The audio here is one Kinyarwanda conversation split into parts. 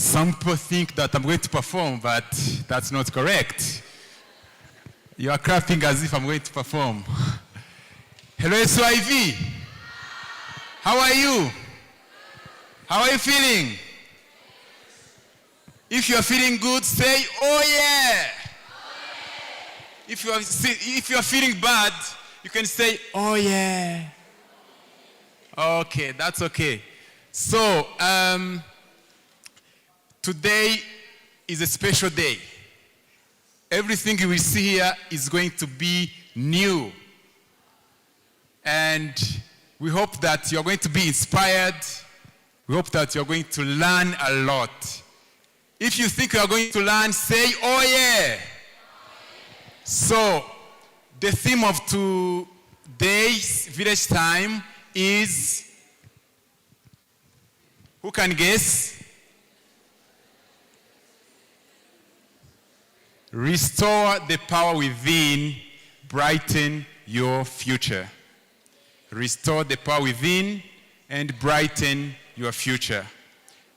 Some people think that I'm going to perform, but that's not correct. You are clapping as if I'm going to perform. Hello, ASYV. How are you? How are you feeling? If you are feeling good, say, oh yeah. If you are feeling bad, you can say, oh yeah. Okay, that's okay. So, today is a special day. Everything you will see here is going to be new. And we hope that you're going to be inspired. We hope that you're going to learn a lot. If you think you're going to learn, say, oh yeah. So, the theme of today's Village Time is, who can guess? Restore the power within, brighten your future. Restore the power within and brighten your future.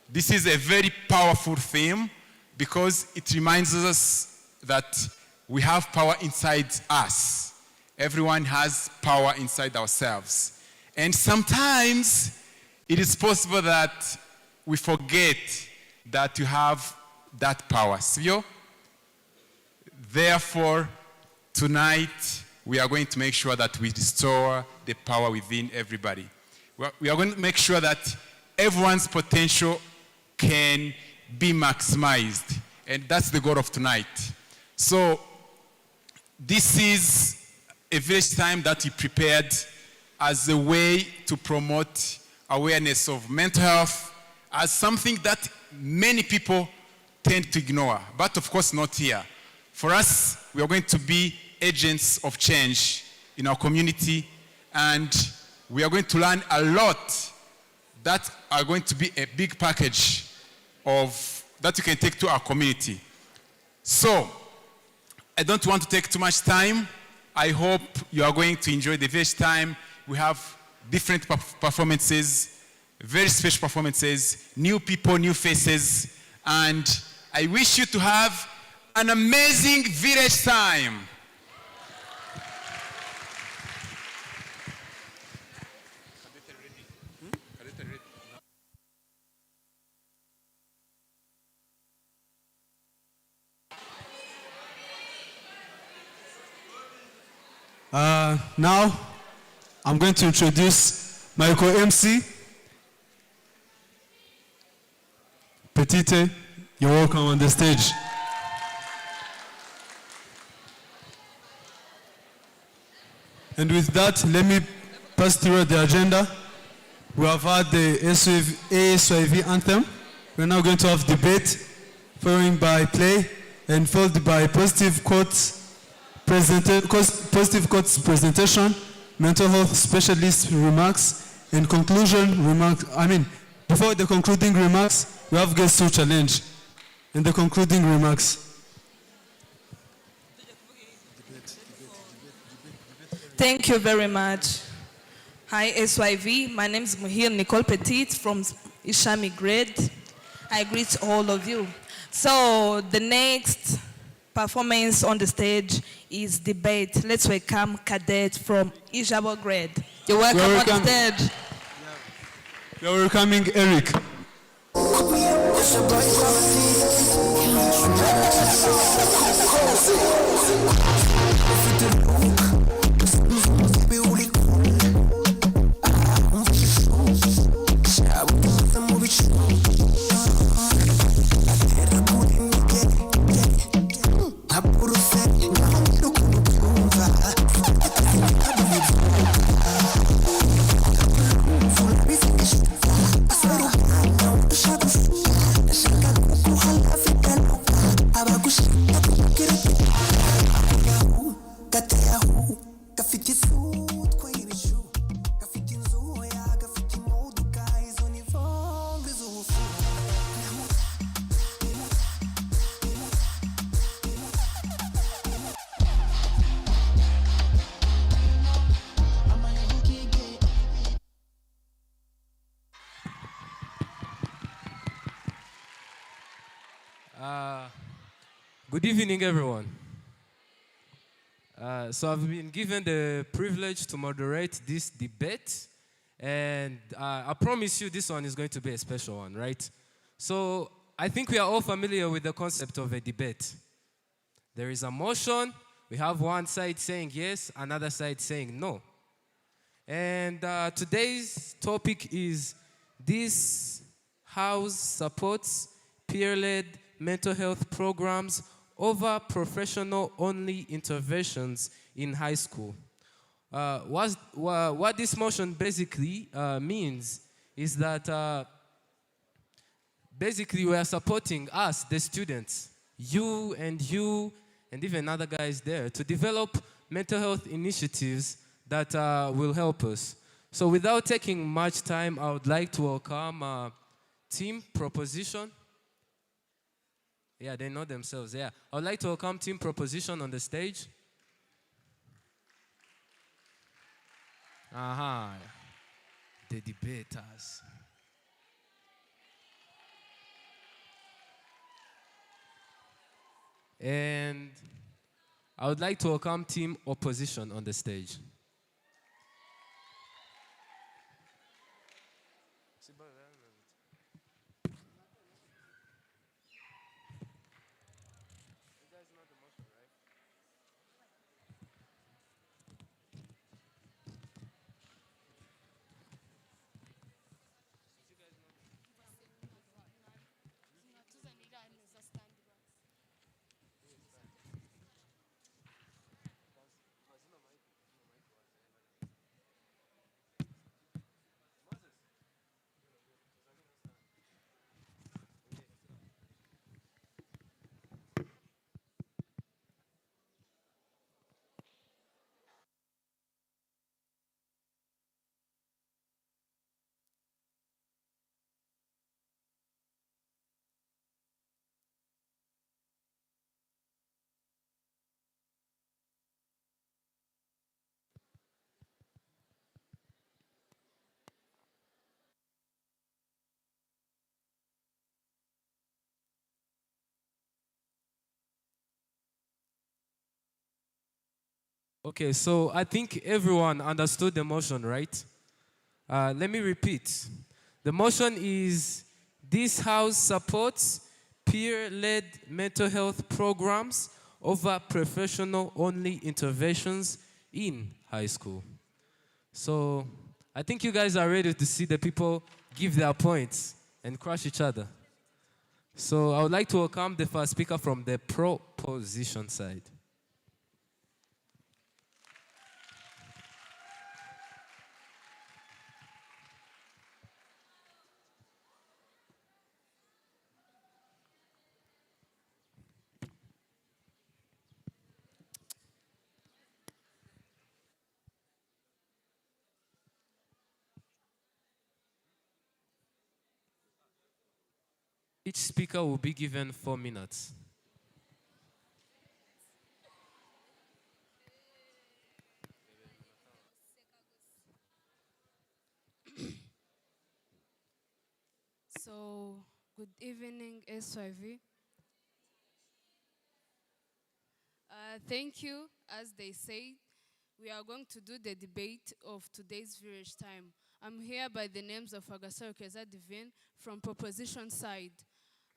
This is a very powerful theme because it reminds us that we have power inside us. Everyone has power inside ourselves. And sometimes it is possible that we forget that you have that power. Sivyo? Therefore, tonight, we are going to make sure that we restore the power within everybody. We are going to make sure that everyone's potential can be maximized. And that's the goal of tonight. So, this is a village time that we prepared as a way to promote awareness of mental health as something that many people tend to ignore, but of course not here. For us, we are going to be agents of change in our community, and we are going to learn a lot that are going to be a big package of that you can take to our community. So, I don't want to take too much time. I hope you are going to enjoy the village time. We have different performances, very special performances, new people, new faces, and I wish you to have an amazing village time. Now, I'm going to introduce my co-MC, Petite. You're welcome on the stage. And with that, let me pass through the agenda. We have had the ASYV anthem. We're now going to have debate, following by play, and followed by positive quotes presentation, mental health specialist remarks, and conclusion remarks. Before the concluding remarks, we have guests to challenge. And the concluding remarks. Thank you very much. Hi, ASYV. My name is Muhir Nicole Petit from Ishami Grade. I greet all of you. So the next performance on the stage is debate. Let's welcome Cadet from Ijabo Grade. You're welcome on the stage. You're welcoming Eric. Good evening, everyone. So I've been given the privilege to moderate this debate, and I promise you this one is going to be a special one, right? So I think we are all familiar with the concept of a debate. There is a motion, we have one side saying yes, another side saying no. And today's topic is this house supports peer-led mental health programs over professional-only interventions in high school. What this motion basically means is that basically we are supporting us, the students, you, and even other guys there, to develop mental health initiatives that will help us. So without taking much time, I would like to welcome Team Proposition. Yeah, they know themselves, yeah. I would like to welcome Team Proposition on the stage. Aha, the debaters. And I would like to welcome Team Opposition on the stage. Okay, so I think everyone understood the motion, right? Let me repeat. The motion is this house supports peer-led mental health programs over professional-only interventions in high school. So I think you guys are ready to see the people give their points and crush each other. So I would like to welcome the first speaker from the proposition side. Each speaker will be given 4 minutes. So, good evening, ASYV. Thank you. As they say, we are going to do the debate of today's village time. I'm here by the names of Agahozo-Shalom from proposition side.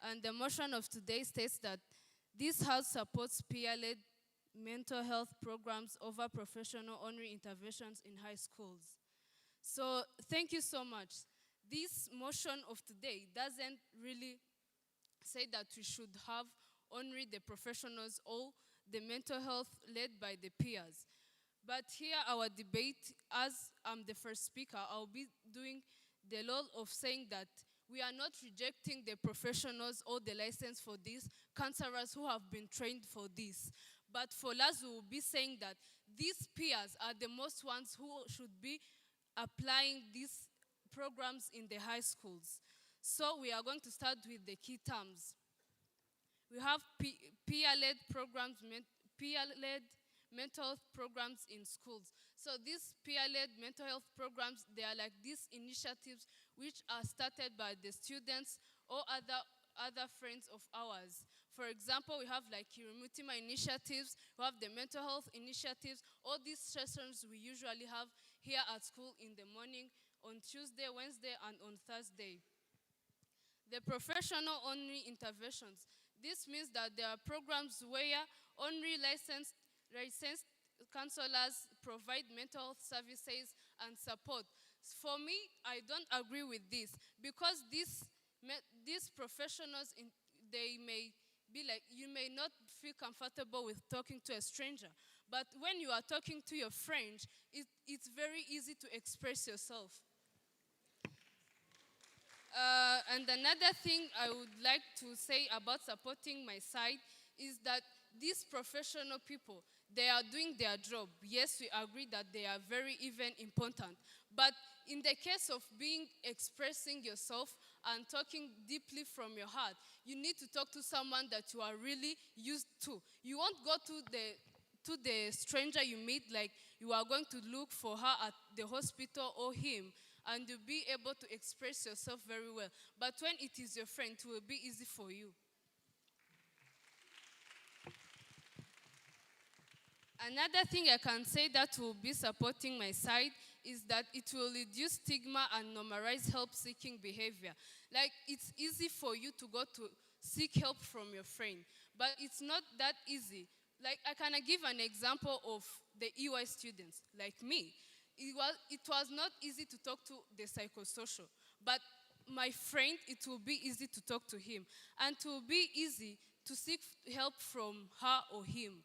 And the motion of today states that this house supports peer-led mental health programs over professional-only interventions in high schools. So thank you so much. This motion of today doesn't really say that we should have only the professionals or the mental health led by the peers. But here our debate, as I'm the first speaker, I'll be doing the role of saying that we are not rejecting the professionals or the license for these counselors who have been trained for this. But for us, we will be saying that these peers are the most ones who should be applying these programs in the high schools. So we are going to start with the key terms. We have peer-led programs, peer-led mental health programs in schools. So these peer-led mental health programs, they are like these initiatives which are started by the students or other other friends of ours. For example, we have like Kirumutima initiatives, we have the mental health initiatives. All these sessions we usually have here at school in the morning, on Tuesday, Wednesday, and on Thursday. The professional only interventions. This means that there are programs where only licensed counselors provide mental health services and support. For me, I don't agree with this because these professionals, they may be like, you may not feel comfortable with talking to a stranger, but when you are talking to your friend, it's very easy to express yourself. And another thing I would like to say about supporting my side is that these professional people, they are doing their job. Yes, we agree that they are very even important. But in the case of expressing yourself and talking deeply from your heart, you need to talk to someone that you are really used to. You won't go to the stranger you meet like you are going to look for her at the hospital or him, and you'll be able to express yourself very well. But when it is your friend, it will be easy for you. Another thing I can say that will be supporting my side is that it will reduce stigma and normalize help-seeking behavior. Like, it's easy for you to go to seek help from your friend, but it's not that easy. Like, I can give an example of the EY students, like me. It was not easy to talk to the psychosocial, but my friend, it will be easy to talk to him, and it will be easy to seek help from her or him,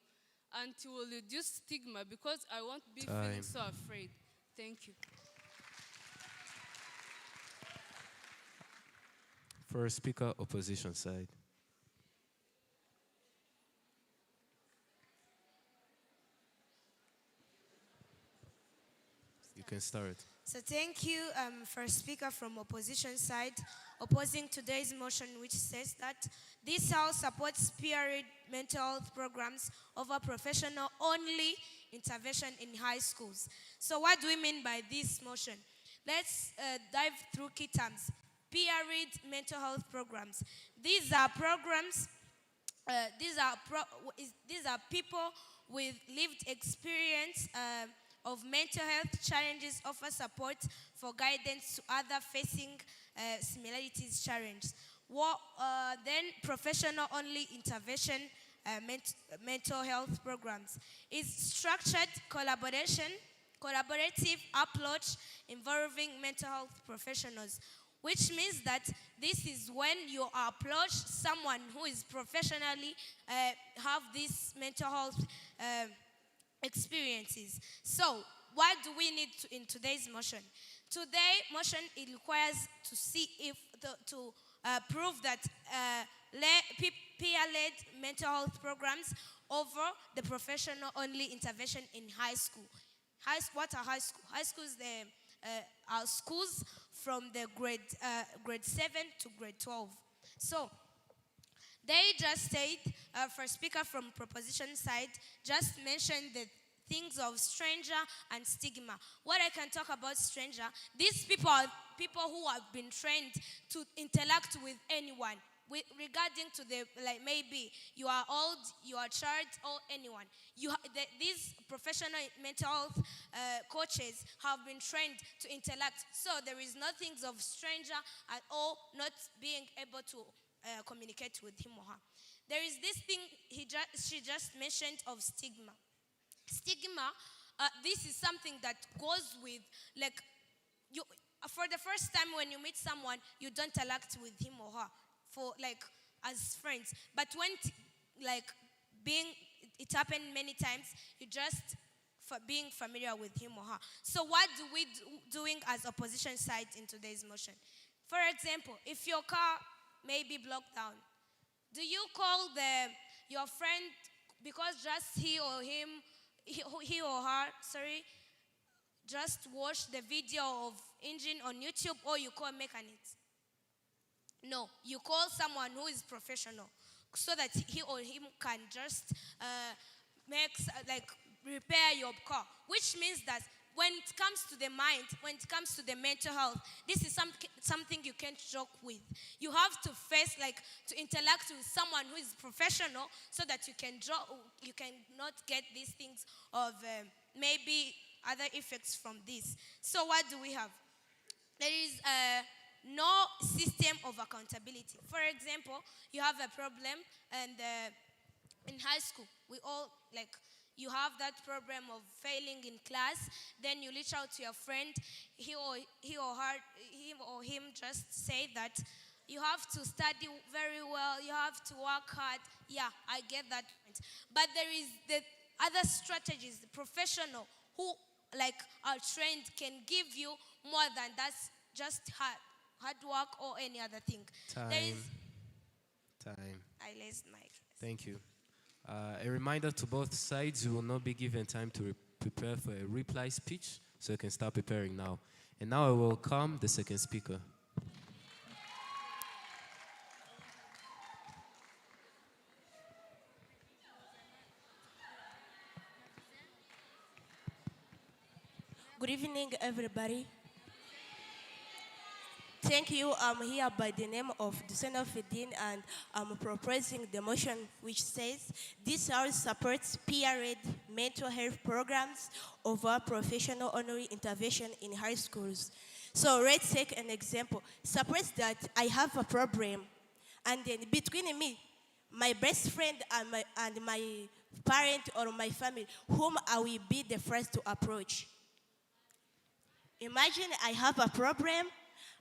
and it will reduce stigma because I won't be feeling so afraid. Thank you. For speaker, opposition side. You can start. So thank you for speaker from opposition side opposing today's motion, which says that this house supports peer-led mental health programs over professional only intervention in high schools. So what do we mean by this motion? Let's dive through key terms. Peer-led mental health programs. These are programs. These are people with lived experience of mental health challenges, offer support for guidance to other facing similarities challenges. Then professional only intervention mental health programs is structured collaborative approach involving mental health professionals, which means that this is when you approach someone who is professionally have these mental health experiences. So, what do we need in today's motion? Today, motion, it requires to see if to prove that peer-led mental health programs over the professional-only intervention in high school. What are high school? High schools are schools from the grade 7 to grade 12. So, they just said, for speaker from proposition side, just mentioned the things of stranger and stigma. What I can talk about stranger, these people are people who have been trained to interact with anyone. Regarding to the, like maybe you are old, you are child, or anyone. These professional mental health coaches have been trained to interact. So there is no things of stranger at all, not being able to communicate with him or her. There is this thing she just mentioned of stigma. Stigma, this is something that goes with, like, you, for the first time when you meet someone, you don't interact with him or her for, like, as friends. But when, it happened many times, you just for being familiar with him or her. So what do we doing as opposition side in today's motion? For example, if your car may be blocked down, do you call your friend because just he or her, just watch the video of engine on YouTube, or you call mechanic? No, you call someone who is professional so that he or him can just repair your car, which means that when it comes to the mind, when it comes to the mental health, this is something you can't joke with. You have to face, like, to interact with someone who is professional so that you cannot get these things of maybe other effects from this. So what do we have? There is no system of accountability. For example, you have a problem, and in high school, we all, like, you have that problem of failing in class, then you reach out to your friend, he or him just say that you have to study very well, you have to work hard. Yeah, I get that point. But there is the other strategies, the professional who, like, are trained, can give you more than that's just hard work or any other thing. Time. I raised my case. Thank you. A reminder to both sides, you will not be given time to prepare for a reply speech, so you can start preparing now. And now I will welcome the second speaker. Good evening, everybody. Thank you. I'm here by the name of Dusena Fedin, and I'm proposing the motion which says this house supports peer-led mental health programs over professional only intervention in high schools. So let's take an example. Suppose that I have a problem, and then between me, my best friend, and my parent or my family, whom I will be the first to approach. Imagine I have a problem,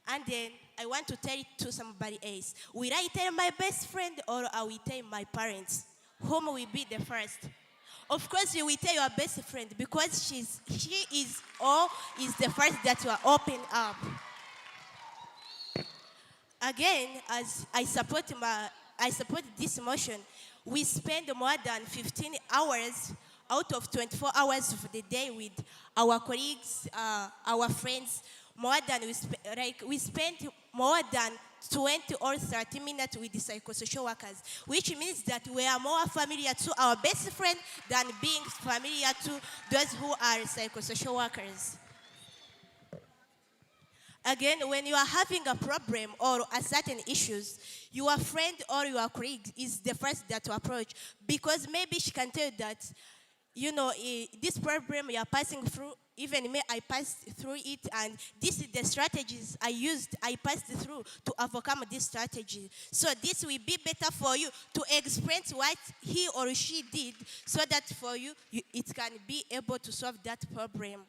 and then I want to tell it to somebody else. Will I tell my best friend, or I will tell my parents? Whom will be the first? Of course, you will tell your best friend, because she is the first that you are open up. Again, as I support this motion, we spend more than 15 hours out of 24 hours of the day with our colleagues, our friends. We spend more than 20 or 30 minutes with the psychosocial workers, which means that we are more familiar to our best friend than being familiar to those who are psychosocial workers. Again, when you are having a problem or a certain issues, your friend or your colleague is the first that to approach, because maybe she can tell you that, you know, this problem you are passing through, even me, I passed through it, and this is the strategies I passed through to overcome this strategy. So this will be better for you to explain what he or she did, so that for you, it can be able to solve that problem.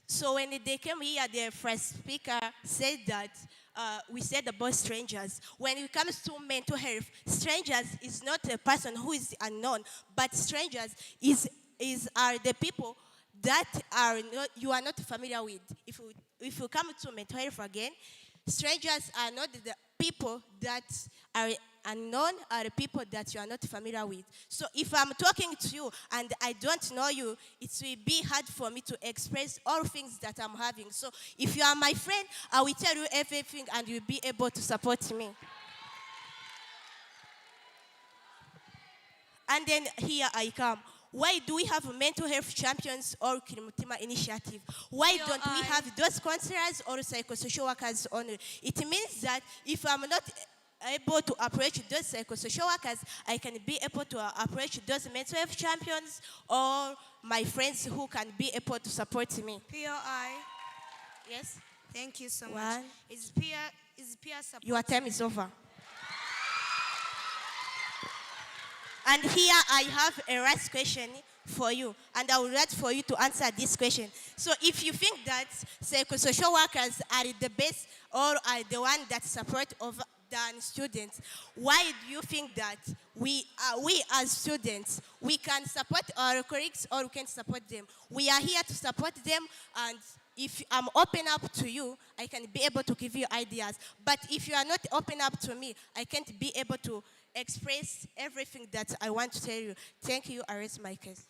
So when they came here, the first speaker said that we said about strangers. When it comes to mental health, strangers is not a person who is unknown, but strangers are the people that you are not familiar with. If you come to mental health again, strangers are not the people that are unknown, are the people that you are not familiar with. So if I'm talking to you and I don't know you, it will be hard for me to express all things that I'm having. So if you are my friend, I will tell you everything and you'll be able to support me. And then here I come. Why do we have mental health champions or Kirimutima initiative? Why don't we have those counselors or psychosocial workers only? It means that if I'm not able to approach those psychosocial workers, I can be able to approach those mental health champions or my friends who can be able to support me. POI. Yes? Thank you so One. much. Is peer support? Your time is over. And here I have a last question for you, and I would like for you to answer this question. So if you think that psychosocial workers are the best or are the one that support than students, why do you think that we as students, we can support our colleagues or we can support them? We are here to support them, and if I'm open up to you, I can be able to give you ideas. But if you are not open up to me, I can't be able to express everything that I want to tell you. Thank you. I raise my case.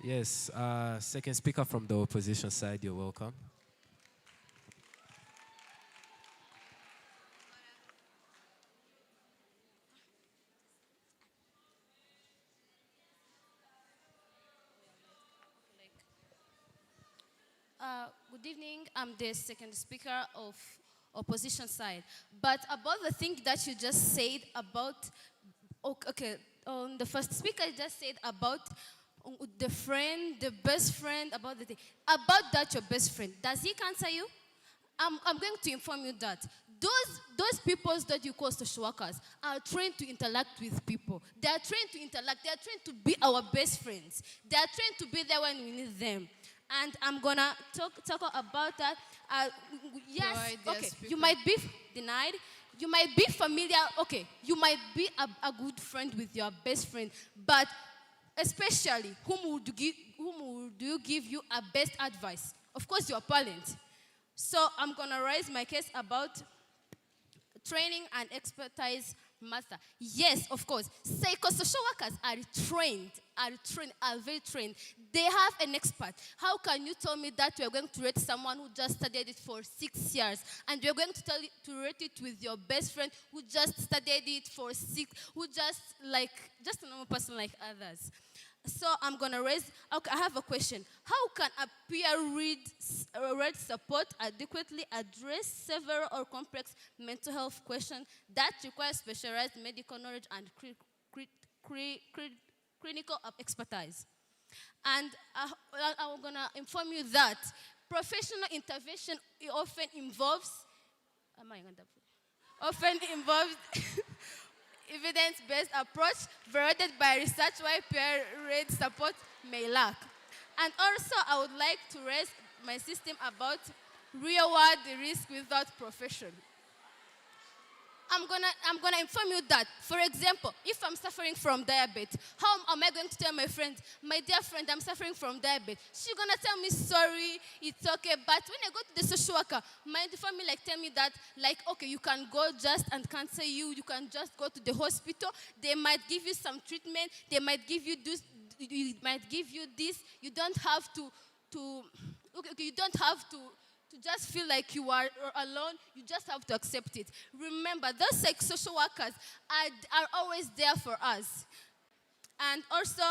Yes, second speaker from the opposition side, you're welcome. good evening. I'm the second speaker of opposition side. But about the thing that you just said about, okay, the first speaker just said about the friend, the best friend, about the thing. About that, your best friend, does he answer you? I'm going to inform you that those people that you call social workers are trained to interact with people. They are trained to interact. They are trained to be our best friends. They are trained to be there when we need them. And I'm going to talk about that. Yes, okay, you might be denied. You might be familiar. Okay, you might be a good friend with your best friend. But especially, whom would you give you a best advice? Of course, your parent. So I'm going to raise my case about training and expertise matter. Yes, of course. Psychosocial workers are very trained. They have an expert. How can you tell me that you're going to rate someone who just studied it for 6 years, and you're going to rate it with your best friend who just studied it for 6, who just a normal person like others? So I'm going to raise, okay, I have a question. How can a peer-read support adequately address several or complex mental health questions that require specialized medical knowledge and clinical expertise? And I'm going to inform you that professional intervention often involves evidence-based approach validated by research why peer-read support may lack. And also, I would like to raise my system about real-world risk without profession. I'm gonna inform you that, for example, if I'm suffering from diabetes, how am I going to tell my friend, my dear friend, I'm suffering from diabetes? She's gonna tell me, sorry, it's okay. But when I go to the social worker, my family tell me that, okay, you can go just and cancel you. You can just go to the hospital. They might give you some treatment. They might give you this. You don't have to you don't have to just feel like you are alone. You just have to accept it. Remember, those social workers are always there for us. And also,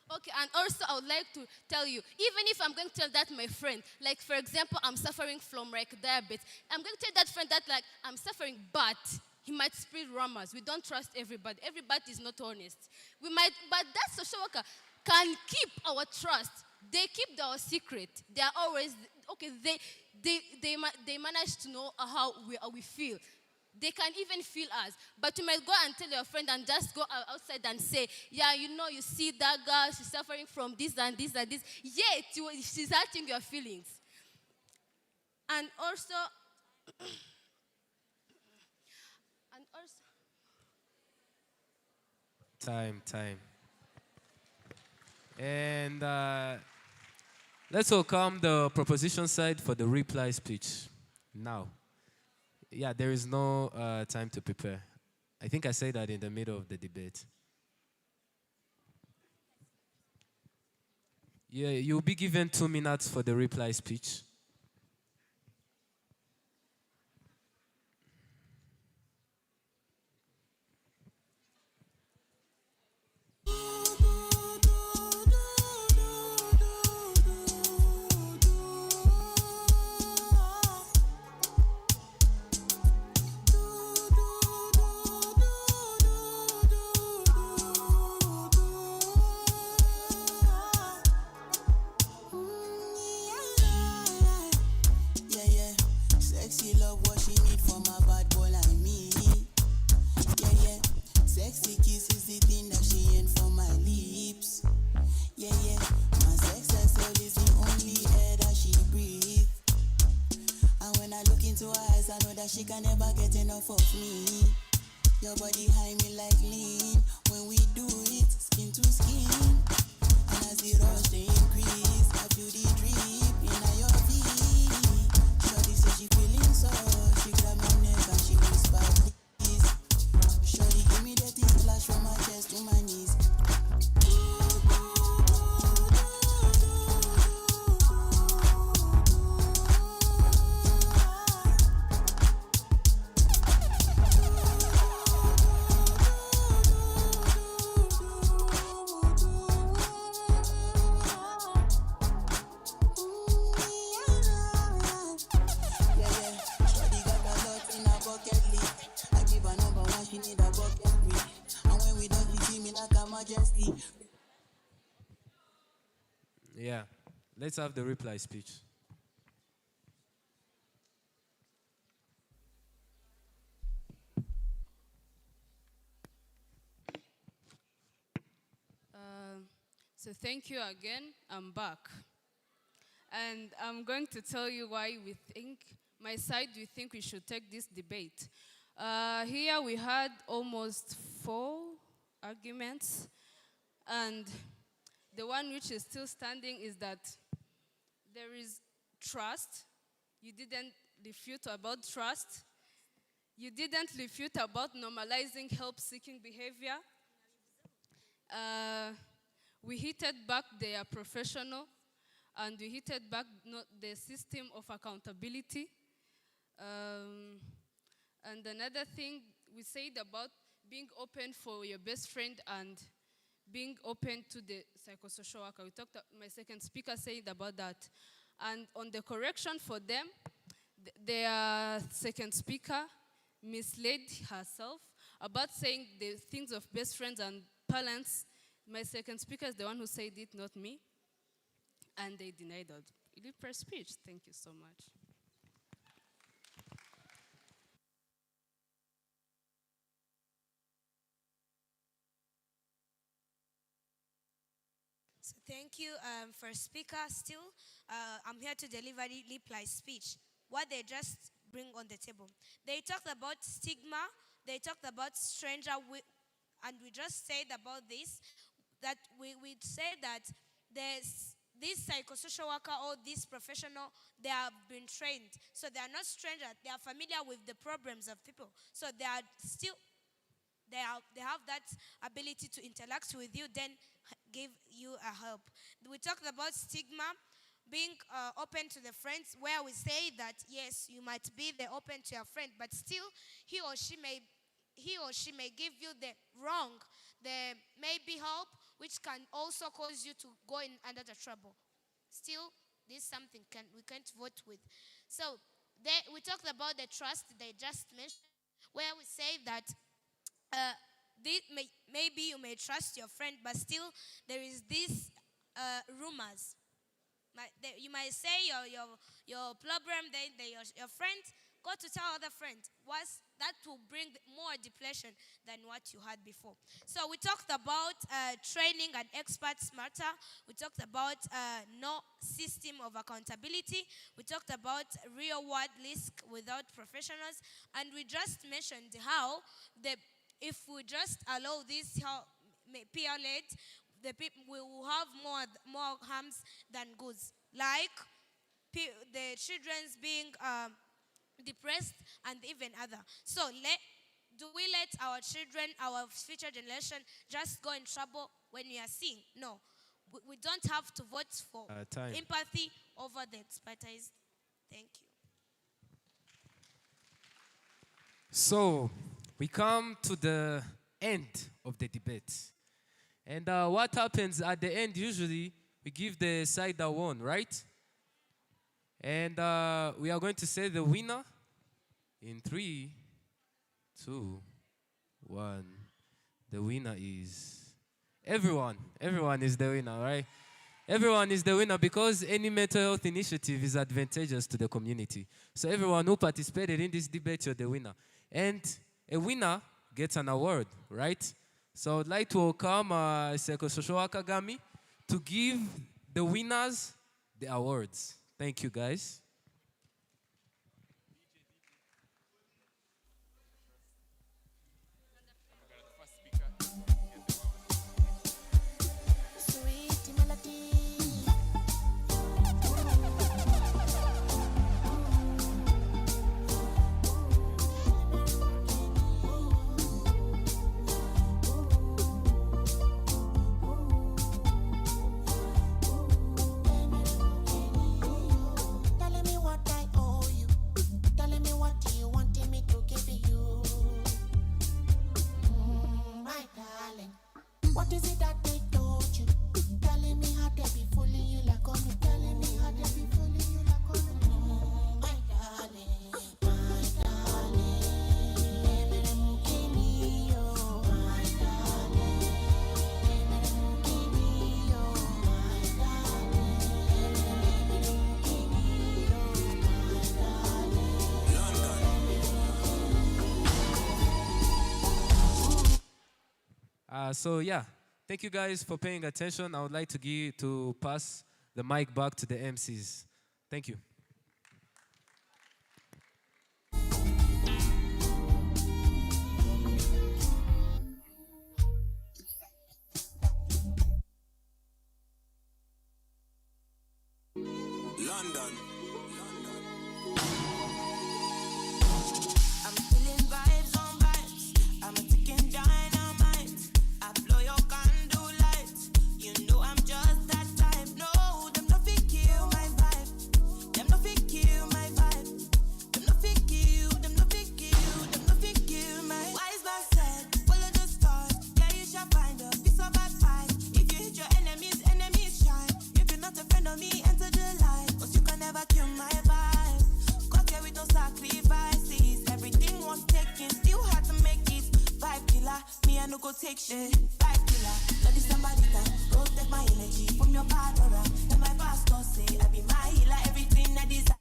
I would like to tell you, even if I'm going to tell that my friend, for example, I'm suffering from diabetes, I'm going to tell that friend that I'm suffering, but he might spread rumors. We don't trust everybody. Everybody is not honest. But that social worker can keep our trust. They keep our secret. They are always, okay, they manage to know how we feel. They can even feel us. But you might go and tell your friend and just go outside and say, yeah, you see that girl, she's suffering from this and this and this. Yet, she's hurting your feelings. And also, Time. And let's welcome the proposition side for the reply speech now. Yeah, there is no time to prepare. I think I said that in the middle of the debate. Yeah, you'll be given 2 minutes for the reply speech. She can never get enough of me. Your body high me like lean. When we do it, skin to skin. And as the rush they increase, I feel the drip in your feet. Shorty says she feeling so. She grab my neck and she whisper, please. Shorty give me that splash from my chest to my knees. Let's have the reply speech. So thank you again. I'm back. And I'm going to tell you why my side, we think we should take this debate. Here we had almost 4 arguments. And the one which is still standing is that there is trust. You didn't refute about trust. You didn't refute about normalizing help-seeking behavior. We heated back their professional, and we heated back the system of accountability. And another thing we said about being open for your best friend and being open to the psychosocial worker. My second speaker said about that. And on the correction for them, their second speaker misled herself about saying the things of best friends and parents. My second speaker is the one who said it, not me. And they denied that. It is per speech. Thank you so much. So thank you for speaker still. I'm here to deliver the reply speech. What they just bring on the table. They talked about stigma. They talked about stranger. And we just said about this, that we said that this psychosocial worker or this professional, they have been trained. So they are not strangers. They are familiar with the problems of people. So they are still, they have that ability to interact with you, then give you a help. We talked about stigma, being open to the friends, where we say that, yes, you might be open to your friend, but still he or she may give you the wrong, the maybe help, which can also cause you to go in under the trouble. Still, this is something we can't vote with. So we talked about the trust they just mentioned, where we say that maybe you may trust your friend, but still there is these rumors. You might say your problem, then your friend go to tell other friends. That will bring more depression than what you had before. So we talked about training and experts matter. We talked about no system of accountability. We talked about real world risk without professionals. And we just mentioned how if we just allow this peer-led, the people will have more harms than goods, like the children's being depressed and even other. So do we let our children, our future generation, just go in trouble when we are seeing? No. We don't have to vote for empathy over the expertise. Thank you. So we come to the end of the debate. And what happens at the end, usually, we give the side that won, right? And we are going to say the winner in 3, 2, 1. The winner is everyone. Everyone is the winner, right? Everyone is the winner because any mental health initiative is advantageous to the community. So everyone who participated in this debate, you're the winner. And a winner gets an award, right? So I'd like to welcome Psychosocial Worker Gami to give the winners the awards. Thank you, guys. Sweet melody. Telling me what I owe you. Telling me what you wanted me to give you. My darling. What is it that they told you? Telling me how they So yeah, thank you guys for paying attention. I would like to pass the mic back to the MCs. Thank you. London. I'm feeling vibes on vibes. I'm a ticking dynamite. I blow your candle lights. You know I'm just that type. No, them no fit kill my vibe. Them no fit kill my vibe. Them no fit kill. Them no fit kill. Them no fit kill my. Wise man said, follow the stars. Yeah, you shall find a piece of advice. If you hit your enemies, enemies shine. If you're not a friend of me, enter the light. Cause you can never kill my vibe. Got here with no sacrifices. Everything was taken, still had to make it. Vibe killer, me I no go take shit. Vibe killer, let this somebody that protect my energy from your bad aura. And my pastor say I be my healer, everything I desire.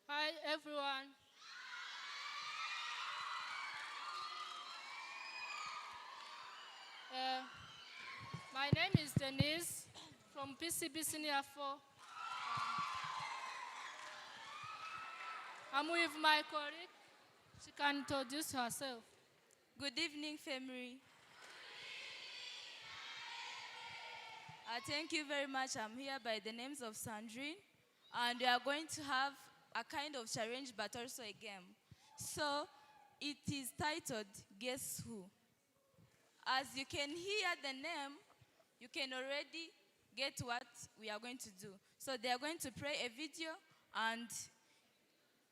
Hi, everyone. My name is Denise from PCB Senior 4. I'm with my colleague. She can introduce herself. Good evening, family. Thank you very much. I'm here by the names of Sandrine, and we are going to have a kind of challenge, but also a game. So it is titled Guess Who? As you can hear the name, you can already get what we are going to do. So they are going to play a video, and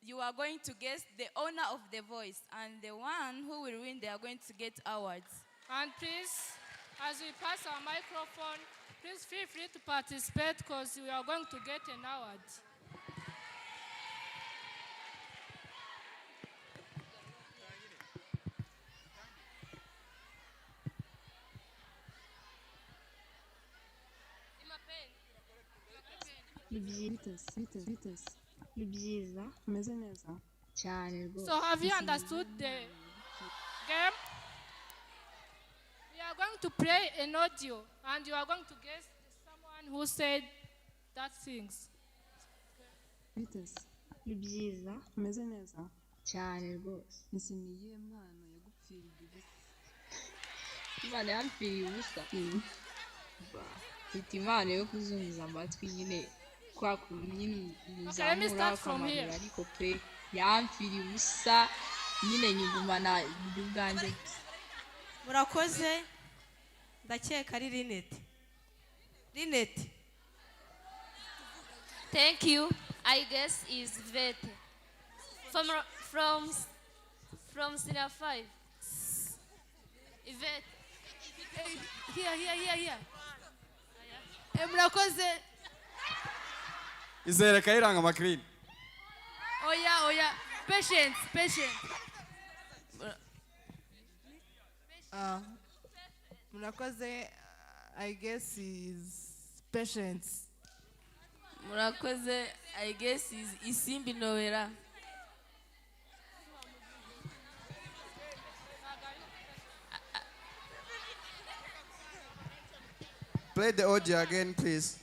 you are going to guess the owner of the voice, and the one who will win, they are going to get awards. And please, as we pass our microphone, please feel free to participate because we are going to get an award. So have you understood the game? We are going to play an audio, and you are going to guess someone who said that things. ni byiza umeze neza cyane rwose ese ni iyihe mpano yagupfiriye ubusa imana yampfiriye ubusa mfite impano yo kuzunguza amatwi nyine kwa kuntu nyine uzamura ukamanura ariko pe yampfiriye ubusa nyine nyigumana ibyo bwanjye. Murakoze ndakeka ari Linette. Thank you. I guess is Vete. From Senior 5. Vete. Here. Murakoze. Izere Kayiranga Makrini. Oya. Patience. Murakoze, I guess is Patience. Murakoze, I guess is Isimbi Noera. Play the audio again, please.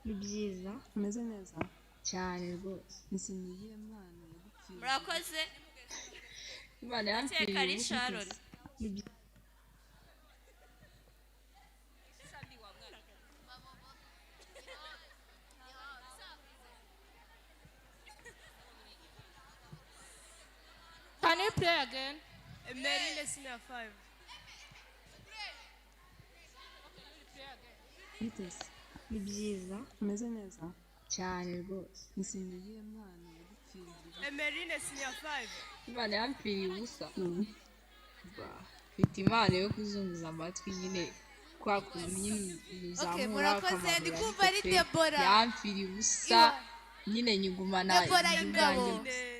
Ni byiza umeze neza cyane rwose ese ni iyihe mpano yagupfiriye. Murakoze. Imana yampfiriye ubusa. Can you play again? Merine Senior 5. Ni byiza umeze neza cyane rwose ese ni iyihe mpano yagupfiriye. Merine Senior 5. Imana yampfiriye ubusa mfite impano yo kuzunguza amatwi nyine kwa kuntu nyine uzamura ukamanura yampfiriye ubusa nyine nyigumana ibyo bwanjye.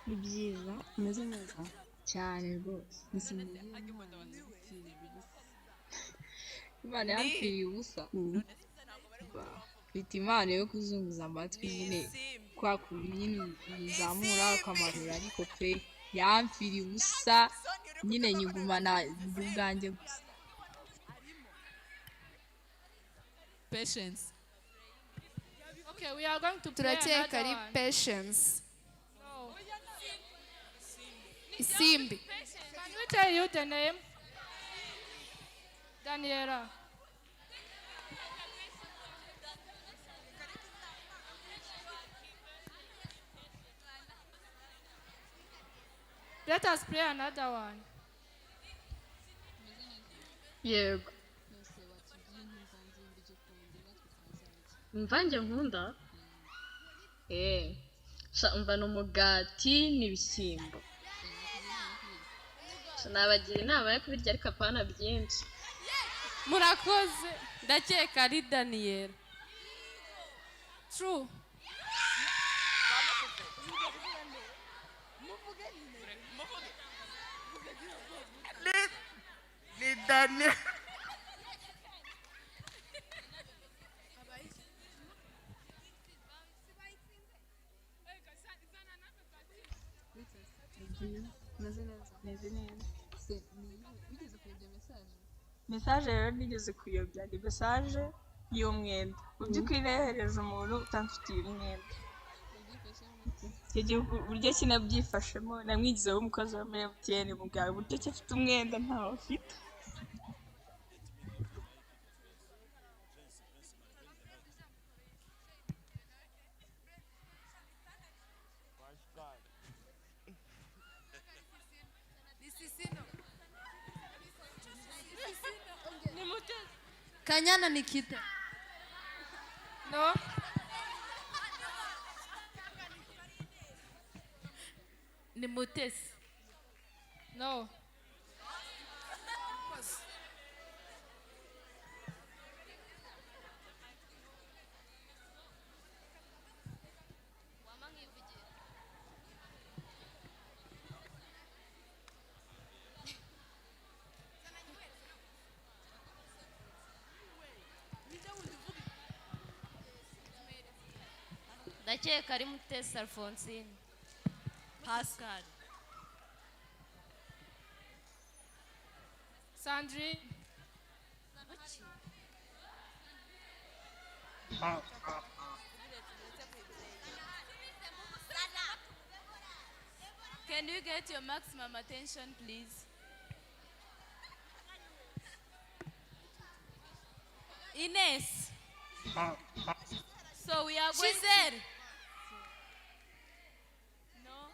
ni byiza umeze neza cyane rwose imana yapfiriye ubusa mfite impano yo kuzunguza amatwi nyine kwa kuntu nyine uzamura ukamanura ariko pe yamfiriye ubusa nyine nyigumana ubwanjye gusa. Patience. Okay, we are going to play another one. Patience. No. Isimbi. Can we tell you the name? Daniela. Let us play another one. Yego. Imvange nkunda? Umva ni umugati n'ibishyimbo. Nabagira inama yo kubirya ariko apana byinshi. Murakoze. Ndakeka ari Daniela. True. Ni Daniel. Message rero nigeze kuyobya ni message y'umwenda mu by'ukuri nayohereje umuntu utamfitiye umwenda icyo gihe uburyo kinabyifashemo namwigizeho umukozi wa MTN mubwira uburyo ki afite umwenda ntawo afite. Kanyana Nikita. No. Ni Mutesi. No. Ndakeka ari Mutesi Alphonsine. Pascal. Sandrine. Can you get your maximum attention, please? Ines. So we are going. She's there. No.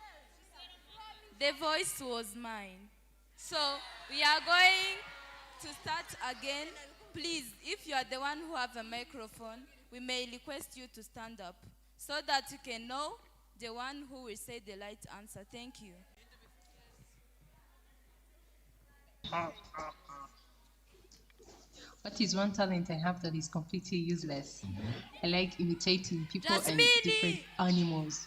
The voice was mine. So we are going to start again. Please, if you are the one who have a microphone, we may request you to stand up so that you can know the one who will say the right answer. Thank you. What is one talent I have that is completely useless? I like imitating people and different animals.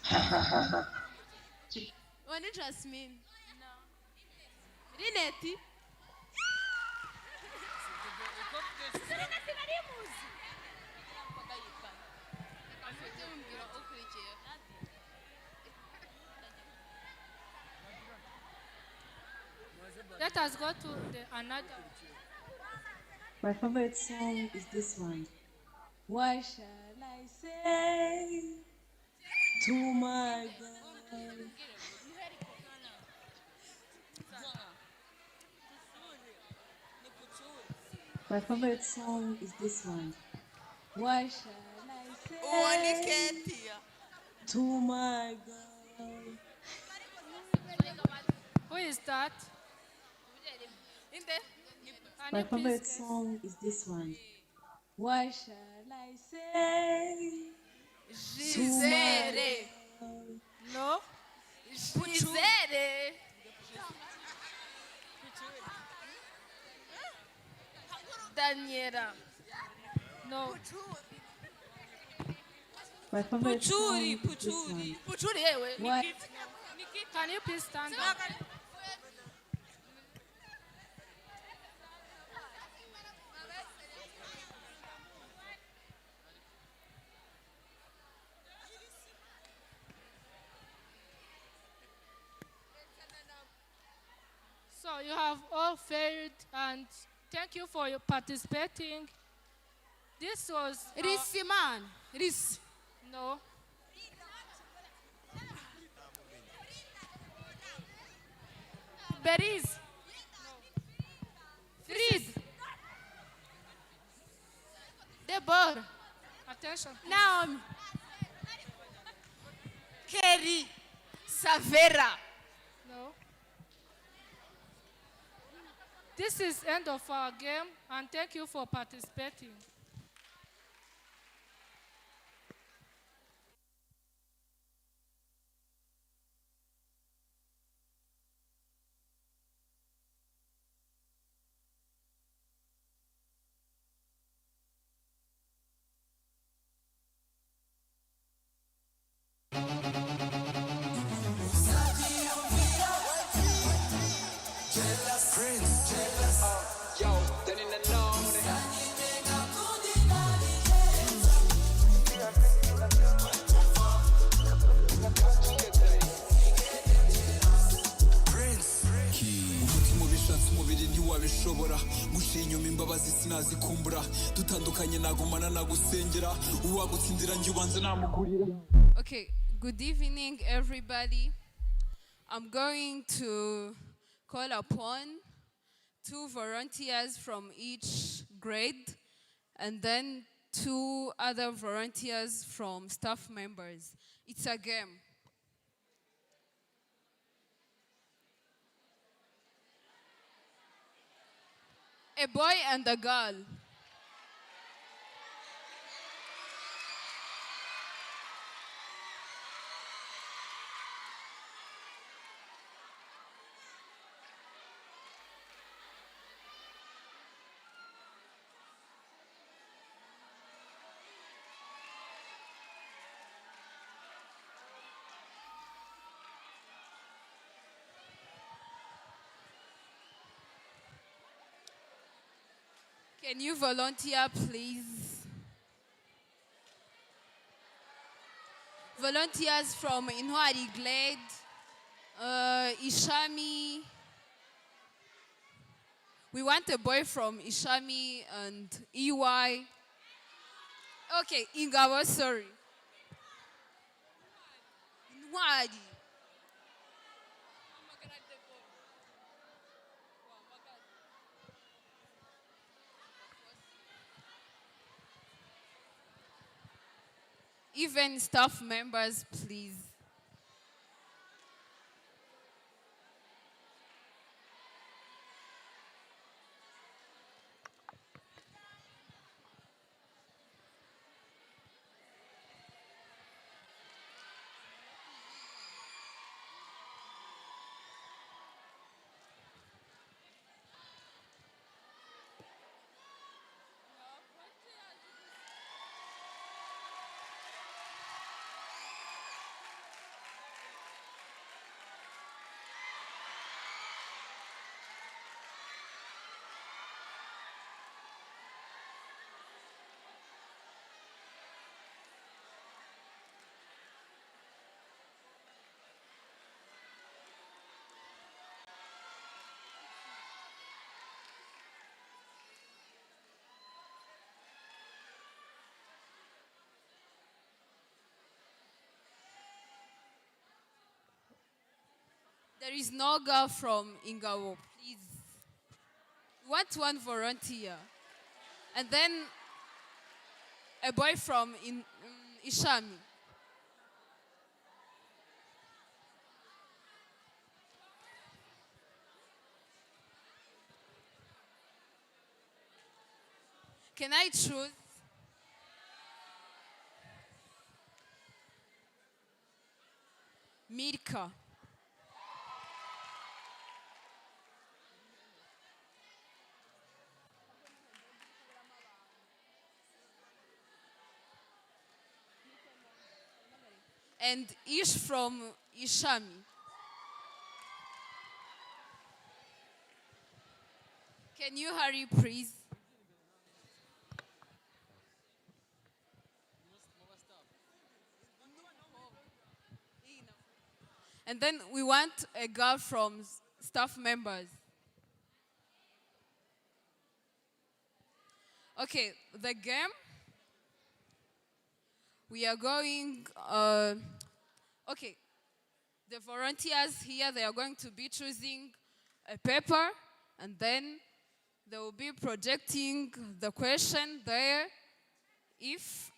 When you Jasmine? No. Rineti? Let us go to another. My favorite song is this one. What shall I say to my God? My favorite song is this one. What shall I say to my God? Who is that? My favorite song is this one. What shall I say to my God? No. Gisele. Daniela. No. My favorite song is this one. Puchuri, ewe. What? Can you please stand up? you have all failed, and thank you for your participating. This was... Risi, man. Risi. No. Beriz. Frid. Deborah. Attention. Naomi. Kerry. Savera. No. This is end of our game, and thank you for participating. ntiwabishobora guciye inyuma imbabazi sinazikumbura dutandukanye nagumana nagusengera uwagutsindira njye ubanza namugurira. Okay, good evening everybody. I'm going to call upon 2 volunteers from each grade and then 2 other volunteers from staff members. It's a game. A boy and a girl. Can you volunteer, please? Volunteers from Inwari Glade, Ishami. We want a boy from Ishami and EY. Okay, Ingawa, sorry. Inwari. Even staff members, please. There is no girl from Ingawo, please. We want 1 volunteer. And then a boy from Ishami. Can I choose? Mirka. And Ish from Ishami. Can you hurry, please? And then we want a girl from staff members. Okay, the game. We are going, okay, the volunteers here, they are going to be choosing a paper, and then they will be projecting the question there. If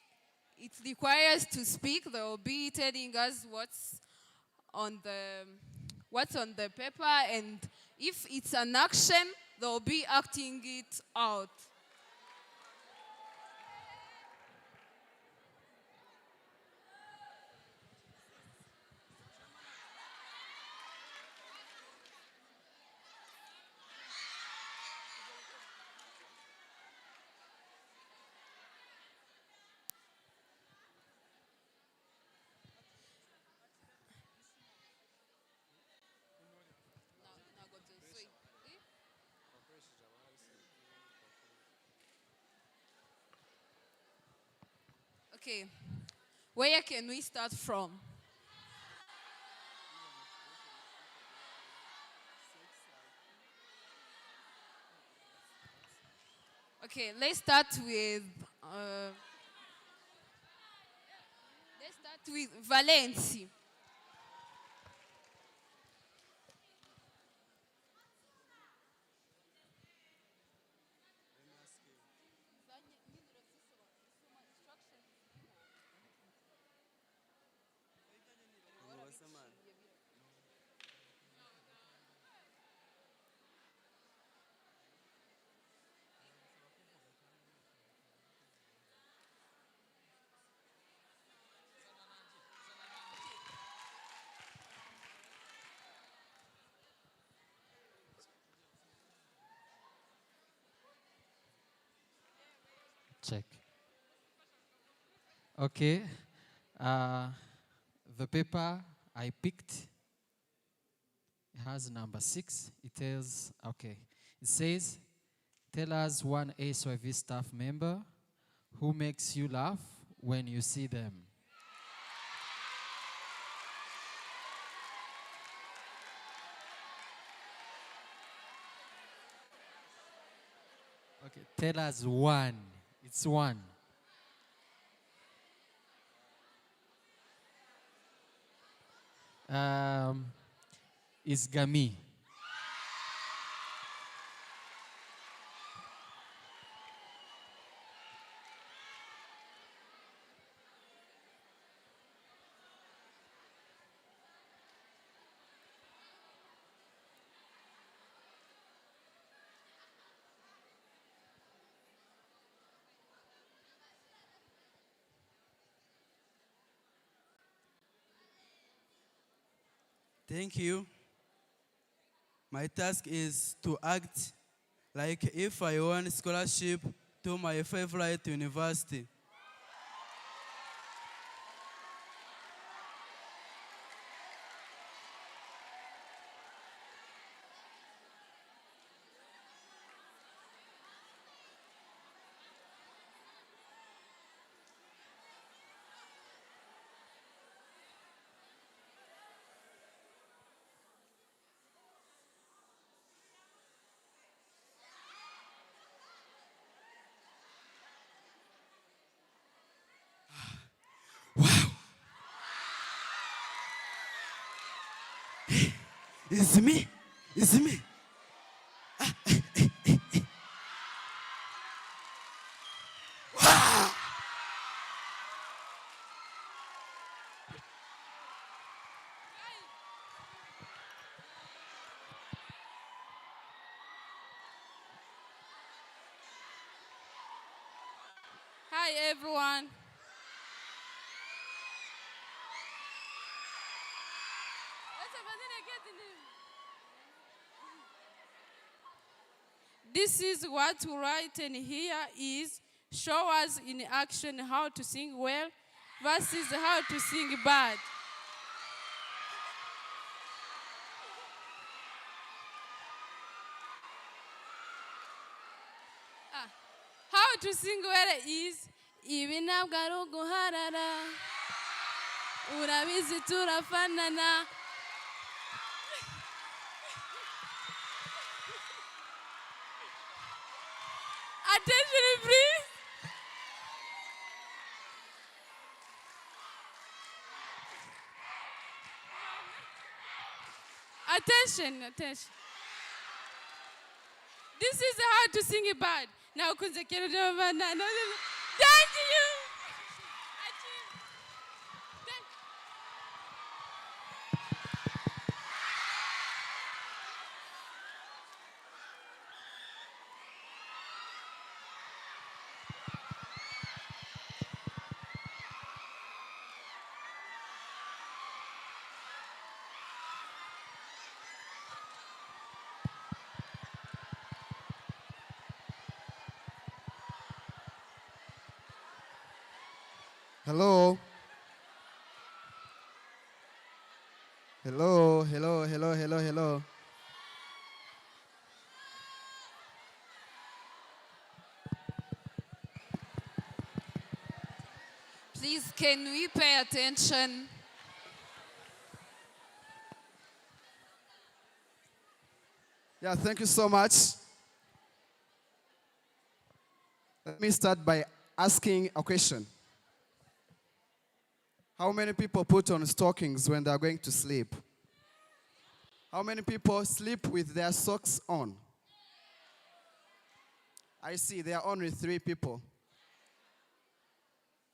it requires to speak, they will be telling us what's on the paper, and if it's an action, they will be acting it out. Okay, where can we start from? Okay, let's start with Valenci. Check. Okay. The paper I picked has number 6. It tells, okay. It says, tell us one ASYV staff member who makes you laugh when you see them. Okay, tell us one. It's one. It's Gami. Thank you. My task is to act like if I won scholarship to my favorite university. It's me. It's me. Hi, everyone. This is what we write in here is show us in action how to sing well versus how to sing bad. How to sing well is ibi ntabwo ari uguharara urabizi turafanana. Attention, please. Attention. This is hard to sing it bad. Now, thank you. Hello. Hello. Please, can we pay attention? Yeah, thank you so much. Let me start by asking a question. How many people put on stockings when they are going to sleep? How many people sleep with their socks on? I see there are only 3 people.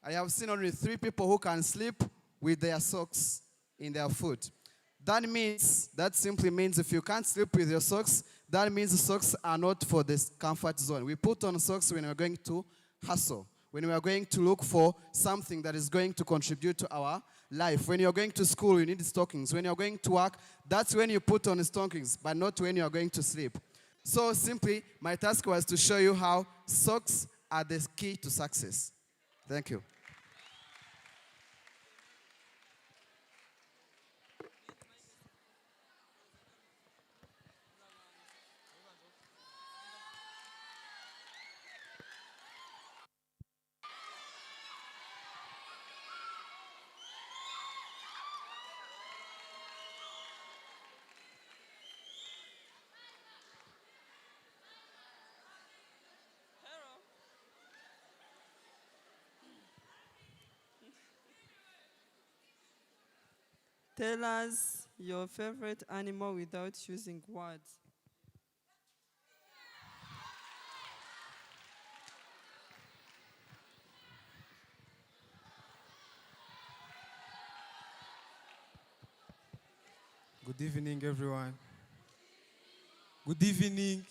I have seen only 3 people who can sleep with their socks in their foot. That simply means if you can't sleep with your socks, that means the socks are not for this comfort zone. We put on socks when we're going to hustle, when we are going to look for something that is going to contribute to our life. When you're going to school, you need stockings. When you're going to work, that's when you put on stockings, but not when you're going to sleep. So simply, my task was to show you how socks are the key to success. Thank you. Tell us your favorite animal without using words. Good evening, everyone. Good evening.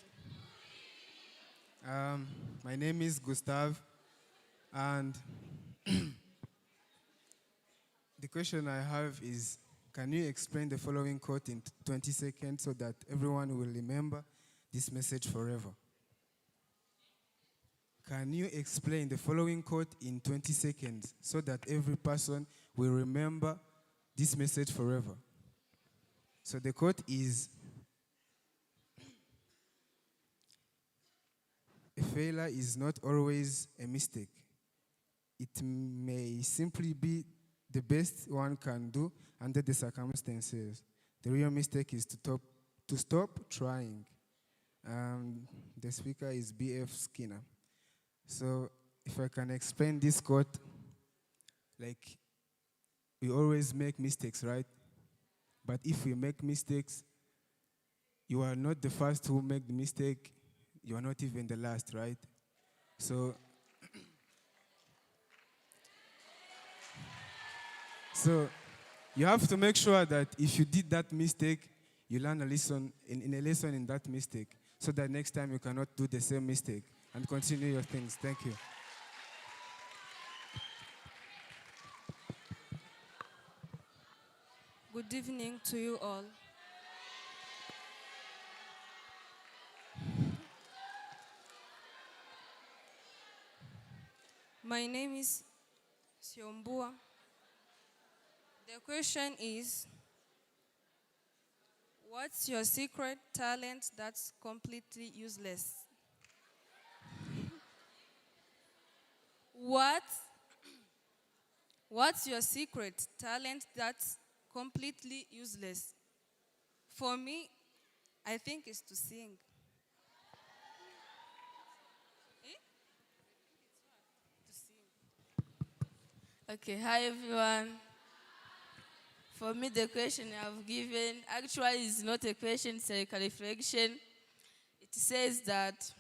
My name is Gustav, and the question I have is, can you explain the following quote in 20 seconds so that everyone will remember this message forever? Can you explain the following quote in 20 seconds so that every person will remember this message forever? So the quote is, a failure is not always a mistake. It may simply be the best one can do under the circumstances. The real mistake is to stop trying. The speaker is B.F. Skinner. So if I can explain this quote, like, we always make mistakes, right? But if we make mistakes, you are not the first who make the mistake. You are not even the last, right? So you have to make sure that if you did that mistake, you learn a lesson in a lesson in that mistake, so that next time you cannot do the same mistake and continue your things. Thank you. Good evening to you all. My name is Siombua. The question is, what's your secret talent that's completely useless? What's your secret talent that's completely useless? For me, I think it's to sing. Okay, hi everyone. For me, the question I've given actually is not a question, it's like a reflection. It says that,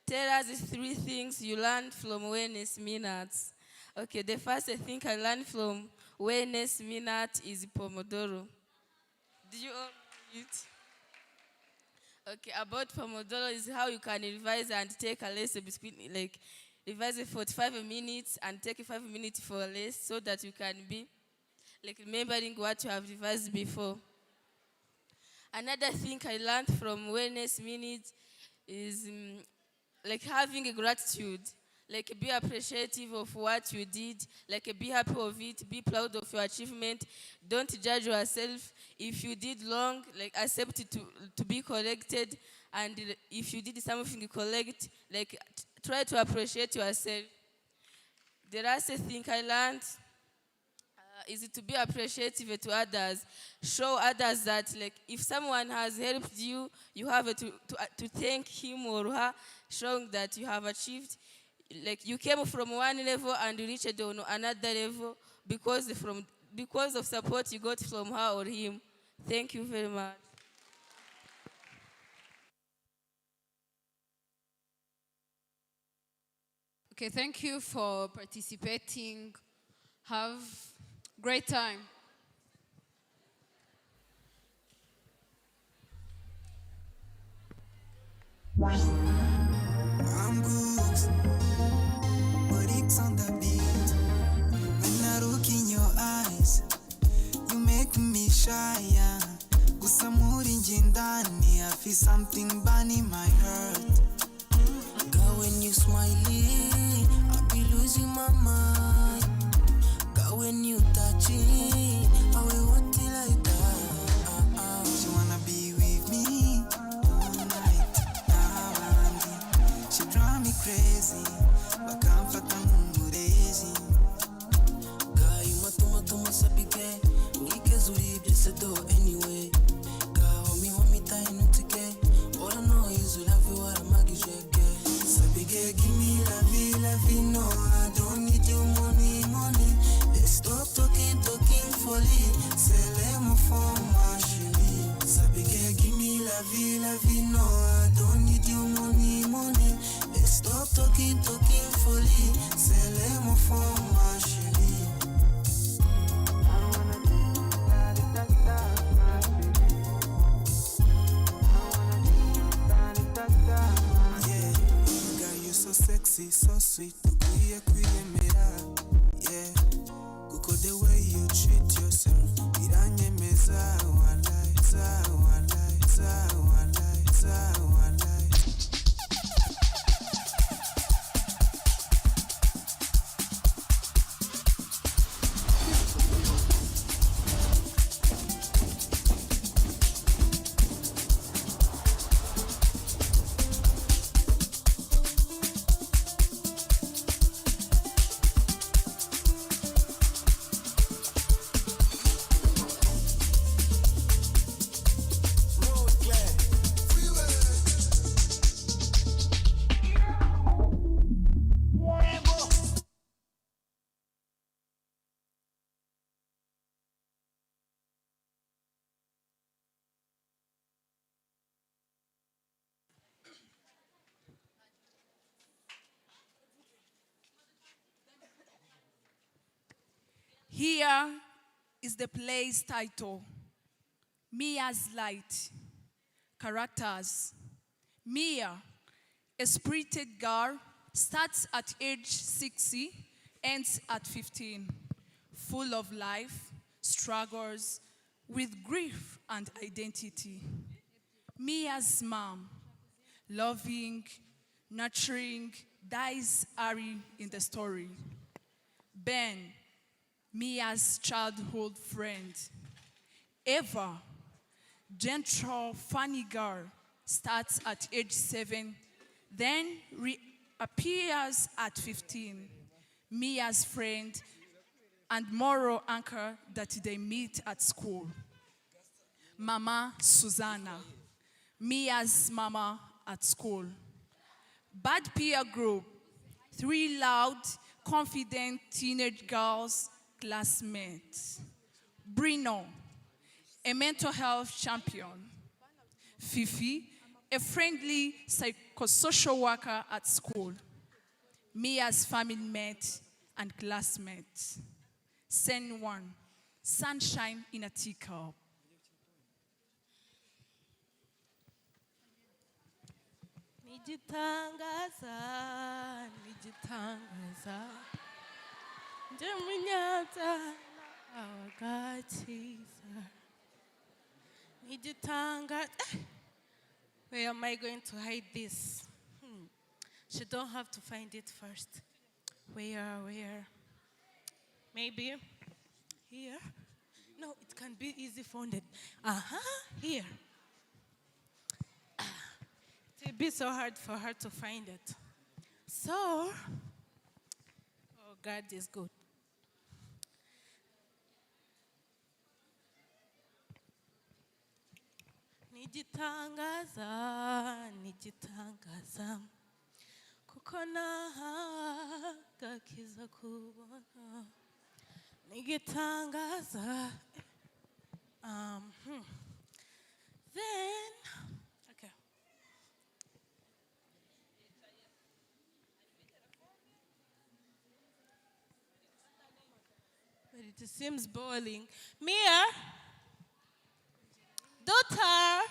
tell us 3 things you learned from awareness minutes. Okay, the first I think I learned from awareness minute is Pomodoro. Do you all know it? Okay, about Pomodoro is how you can revise and take a lesson between, like, revise it 45 minutes and take 5 minutes for a lesson so that you can be, like, remembering what you have revised before. Another thing I learned from awareness minutes is like having a gratitude, like be appreciative of what you did, like be happy of it, be proud of your achievement. Don't judge yourself. If you did wrong, like accept it to be corrected, and if you did something correct, like try to appreciate yourself. The last thing I learned is to be appreciative to others. Show others that, like, if someone has helped you, you have to thank him or her, showing that you have achieved. Like, you came from one level and you reached on another level because of support you got from her or him. Thank you very much. Okay, thank you for participating. Have great time. I'm good, but it's on the beat. When I look in your eyes, you make me shy. Gusa muri nje ndani, I feel something burning my heart. Girl, when you smiling, I be losing my mind. Girl, when you touching, I will want it like that. She wanna be with me all night. She drive me crazy, but can't fight murezi. Girl, you matuma sabike, ulikeze uribye sedo anyway. Girl, want me tie no ticket. All I know is you love you what I'm magijeke. Sabike, give me la vie, no, I don't need your money. Let's stop talking fully. Say let me for my chérie. Sabike, give me la vie, no, I don't need your money. Let's stop talking fully. Say let me for my chérie. Yeah, girl, you so sexy, so sweet. Yeah, kuko the way you treat yourself. Iranyemeza, walai, walai. Here is the play's title, Mia's Light. Characters. Mia, a spirited girl, starts at age 60, ends at 15, full of life, struggles, with grief and identity. Mia's mom, loving, nurturing, dies early in the story. Ben, Mia's childhood friend. Eva, gentle, funny girl, starts at age 7, then reappears at 15. Mia's friend and moral anchor that they meet at school. Mama Susanna, Mia's mama at school. Bad peer group, 3 loud, confident teenage girls, classmates. Brino, a mental health champion. Fifi, a friendly psychosocial worker at school. Mia's family mate and classmate. Sen one, sunshine in a teacup. Nijitangaza, nijitangaza. Njemunyata awagatiza. Nijitangaza. Where am I going to hide this? She don't have to find it first. Where? Maybe here? No, it can be easy founded. Here. It will be so hard for her to find it. So, oh, God is good. Nijitangaza, nijitangaza. Kuko nahagakiza kubona. Nijitangaza. Then, okay. But it seems boiling. Mia, daughter,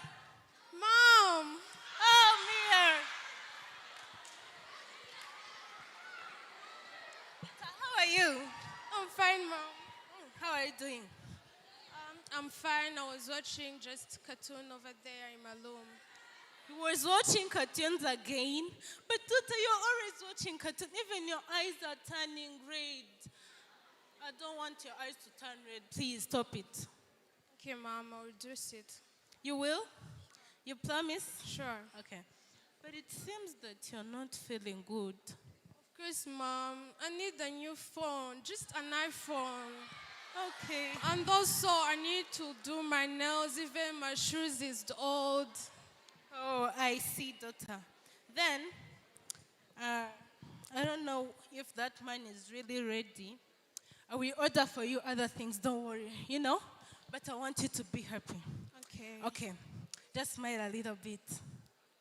Mom. Oh, Mia. How are you? I'm fine, Mom. How are you doing? I'm fine. I was watching just cartoon over there in my room. You was watching cartoons again? But daughter, you're always watching cartoons. Even your eyes are turning red. I don't want your eyes to turn red. Please stop it. Okay, Mom, I'll reduce it. You will? You promise? Sure. Okay. But it seems that you're not feeling good. Of course, Mom. I need a new phone. Just an iPhone. Okay. And also, I need to do my nails. Even my shoes is old. Oh, I see, daughter. Then, I don't know if that man is really ready. I will order for you other things, don't worry, But I want you to be happy. Okay. Okay. Just smile a little bit.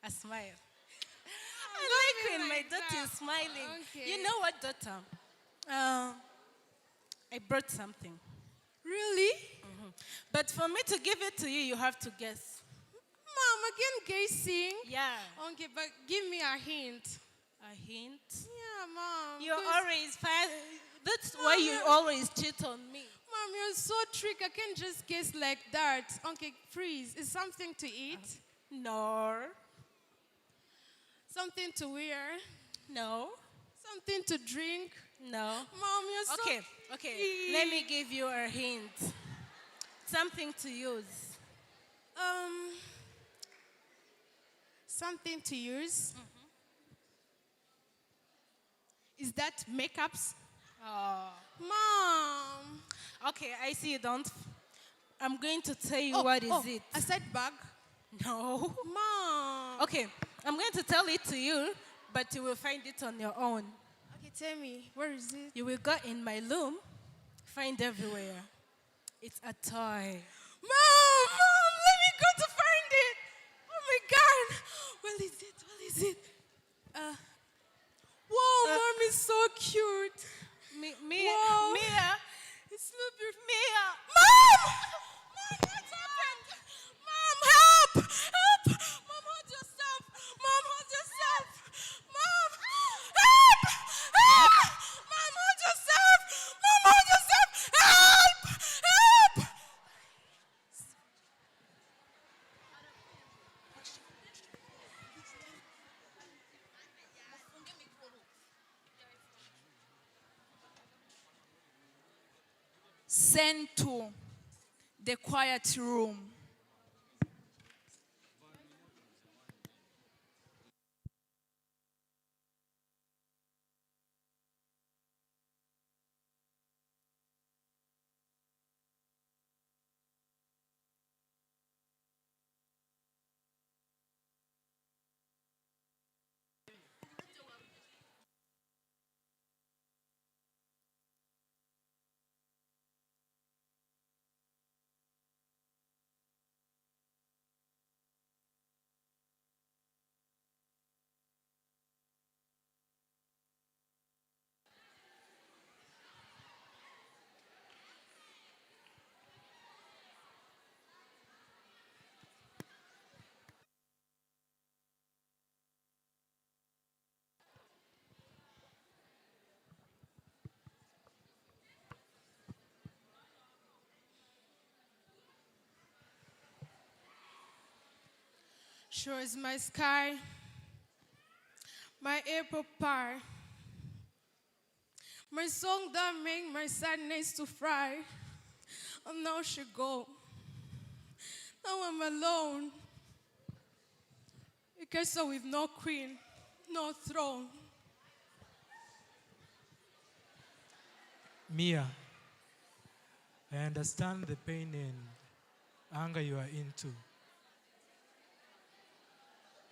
A smile. I like when my like daughter that. is smiling. Okay. You know what, daughter? I brought something. Really? But for me to give it to you, you have to guess. Mom, again guessing? Yeah. Okay, but give me a hint. A hint? Yeah, Mom. You 'cause- always find. That's why you always cheat on me. Mom, you're so tricky. I can't just guess like that. Okay, freeze. Is something to eat? No. Something to wear? No. Something to drink? No. Mom, you're so... Okay. Let me give you a hint. Something to use. Something to use? Is that makeups? Oh. Mom. Okay, I see you don't. I'm going to tell you what is it. A set bag? No. Mom. Okay, I'm going to tell it to you, but you will find it on your own. Okay, tell me. Where is it? You will go in my room, find everywhere. It's a toy. Mom, let me go to find it. Oh my God. Where is it? Whoa, Mom is so cute. Mia. It's so beautiful. Mia. Mom! Mom, what's happened? Mom, help! Help! Mom, hold yourself. Mom, hold yourself. Mom, help! Help! Mom, hold yourself. Mom, hold yourself. Help! Help! Send to the quiet room. Sure is my sky, my apple pie, my song that make my sadness to fry. And now she go. Now I'm alone. A castle with no queen, no throne. Mia, I understand the pain and anger you are into.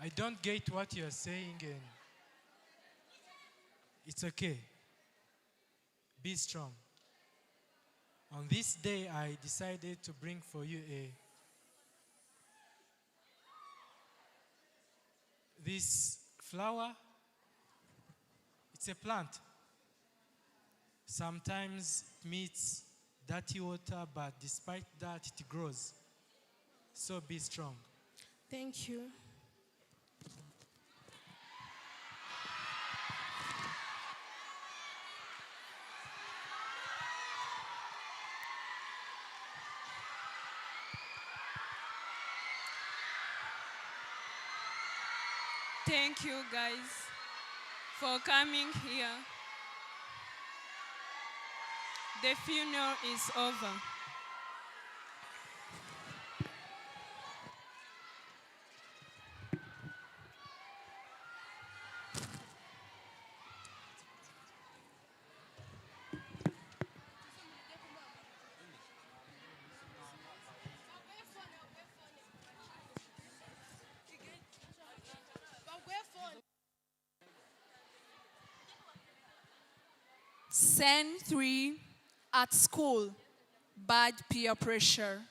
I don't get what you are saying, and it's okay. Be strong. On this day, I decided to bring for you this flower. It's a plant. Sometimes it meets dirty water, but despite that, it grows. So be strong. Thank you. Thank you guys for coming here. The funeral is over. Scene 3 at school. Bad peer pressure.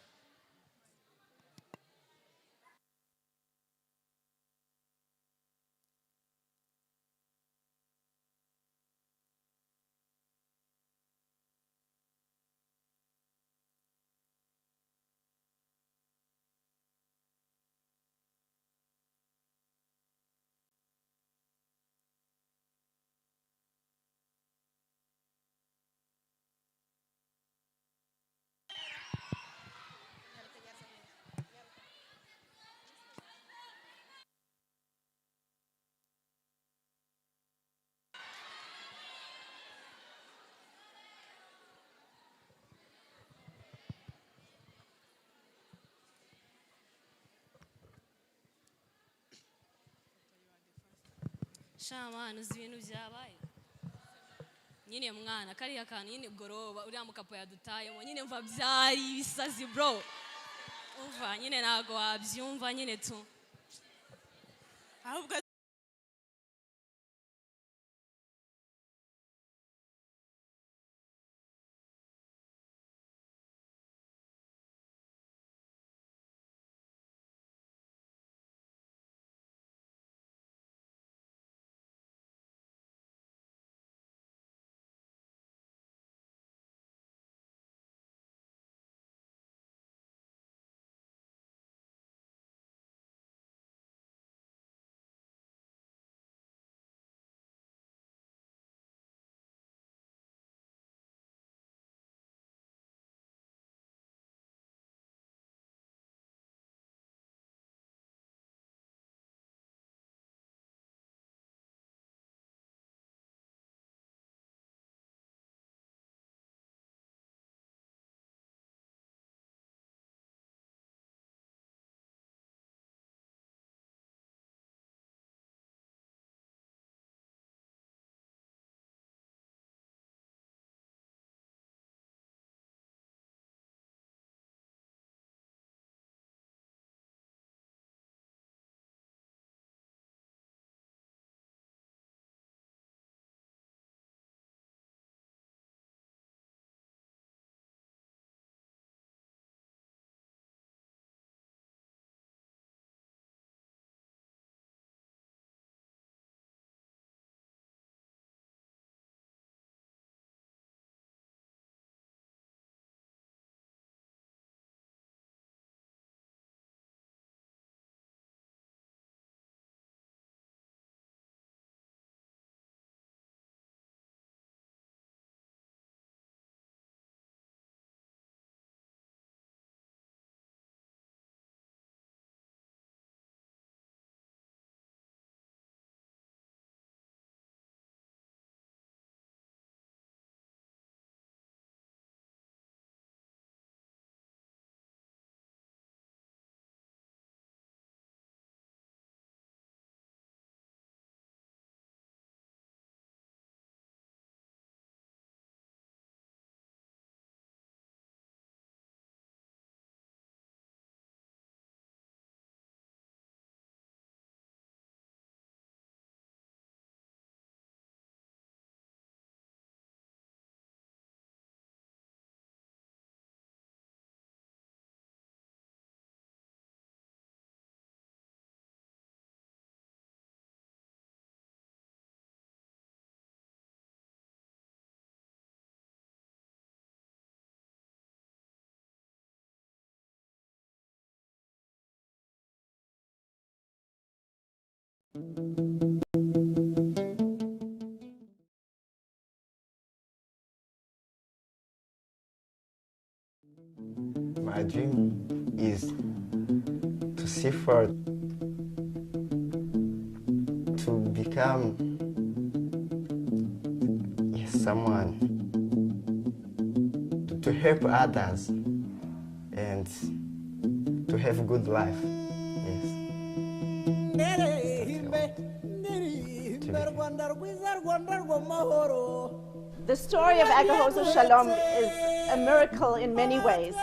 Shamana uzi ibintu byabaye nyine mwana kariya kantu nyine goroba uriya mukapo yadutayemo nyine mva byari ibisazi bro umva nyine ntago wabyumva nyine tu ahubwo My dream is to see forward, to become someone, to help others, and to have a good life. Yes. The story of Agahozo-Shalom is a miracle in many ways.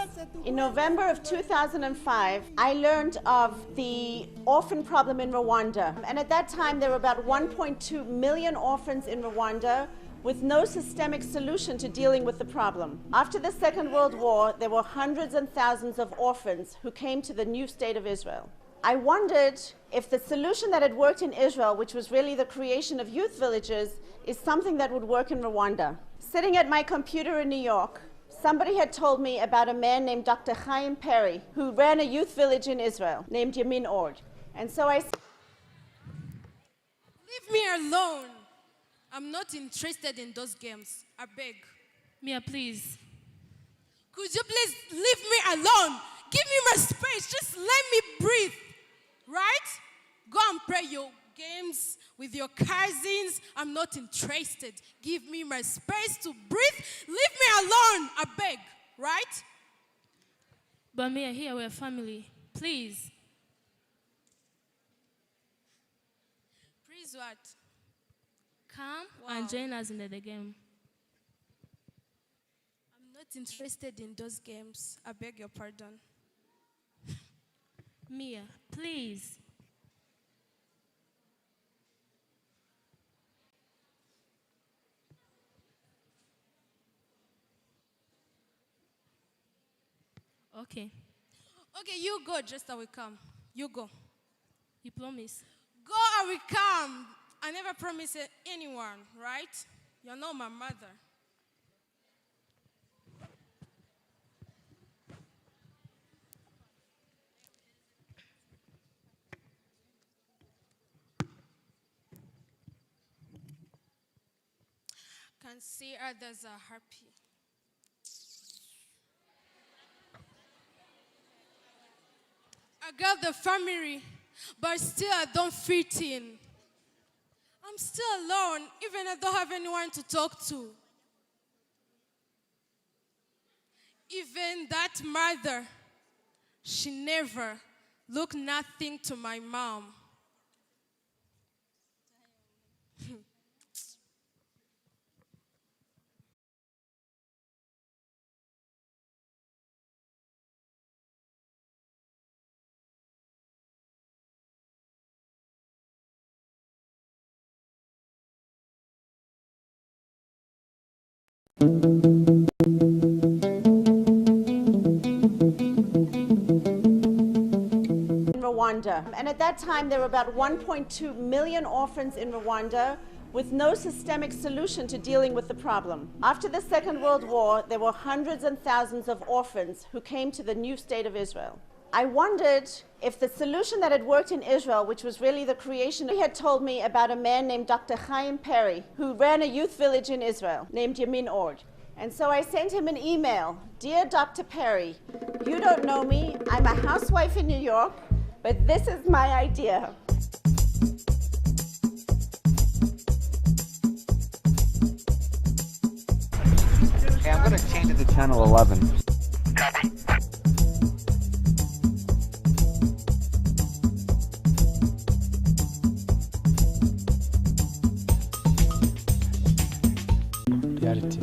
In November of 2005, I learned of the orphan problem in Rwanda. And at that time, there were about 1.2 million orphans in Rwanda with no systemic solution to dealing with the problem. After the Second World War, there were hundreds and thousands of orphans who came to the new state of Israel. I wondered if the solution that had worked in Israel, which was really the creation of youth villages, is something that would work in Rwanda. Sitting at my computer in New York, somebody had told me about a man named Dr. Chaim Perry, who ran a youth village in Israel named Yamin Ord. And so I said, Leave me alone. I'm not interested in those games. I beg. Mia, please. Could you please leave me alone? Give me my space. Just let me breathe. Right? Go and play your games with your cousins. I'm not interested. Give me my space to breathe. Leave me alone. I beg. Right? But Mia, here we're family. Please. Please what? Come and join us in the game. I'm not interested in those games. I beg your pardon. Mia, please. Okay. Okay, you go, just I will come. You go. You promise? Go, I will come. I never promised anyone, right? You're not my mother. Can see others are happy. I got the family, but still I don't fit in. I'm still alone, even I don't have anyone to talk to. Even that mother, she never looked nothing to my mom. Rwanda. And at that time, there were about 1.2 million orphans in Rwanda with no systemic solution to dealing with the problem. After the Second World War, there were hundreds and thousands of orphans who came to the new state of Israel. I wondered if the solution that had worked in Israel, which was really the creation, he had told me about a man named Dr. Chaim Perry, who ran a youth village in Israel named Yamin Ord. And so I sent him an email. Dear Dr. Perry, you don't know me. I'm a housewife in New York, but this is my idea. Okay, I'm going to change it to channel 11. Copy. Reality.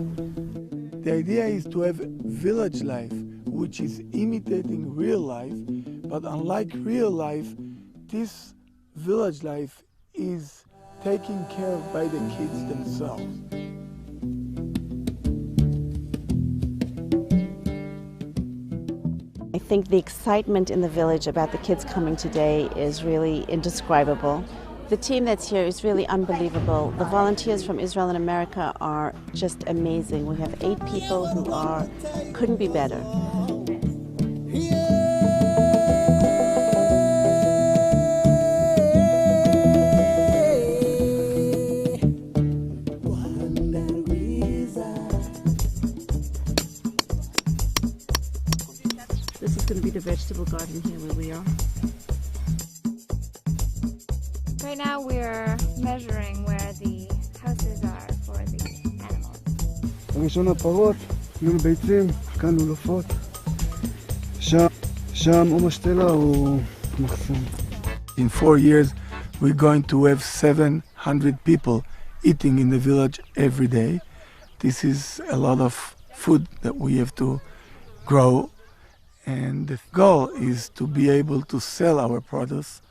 The idea is to have village life, which is imitating real life, but unlike real life, this village life is taken care of by the kids themselves. I think the excitement in the village about the kids coming today is really indescribable. The team that's here is really unbelievable. The volunteers from Israel and America are just amazing. We have 8 people who couldn't be better. the vegetable garden here where we are. Right now we're measuring where the houses are for the animals. ראשון הפרות, יהיו ביצים, כאן עולפות. שם או משתלה או מחסום. In 4 years we're going to have 700 people eating in the village every day. This is a lot of food that we have to grow, and the goal is to be able to sell our produce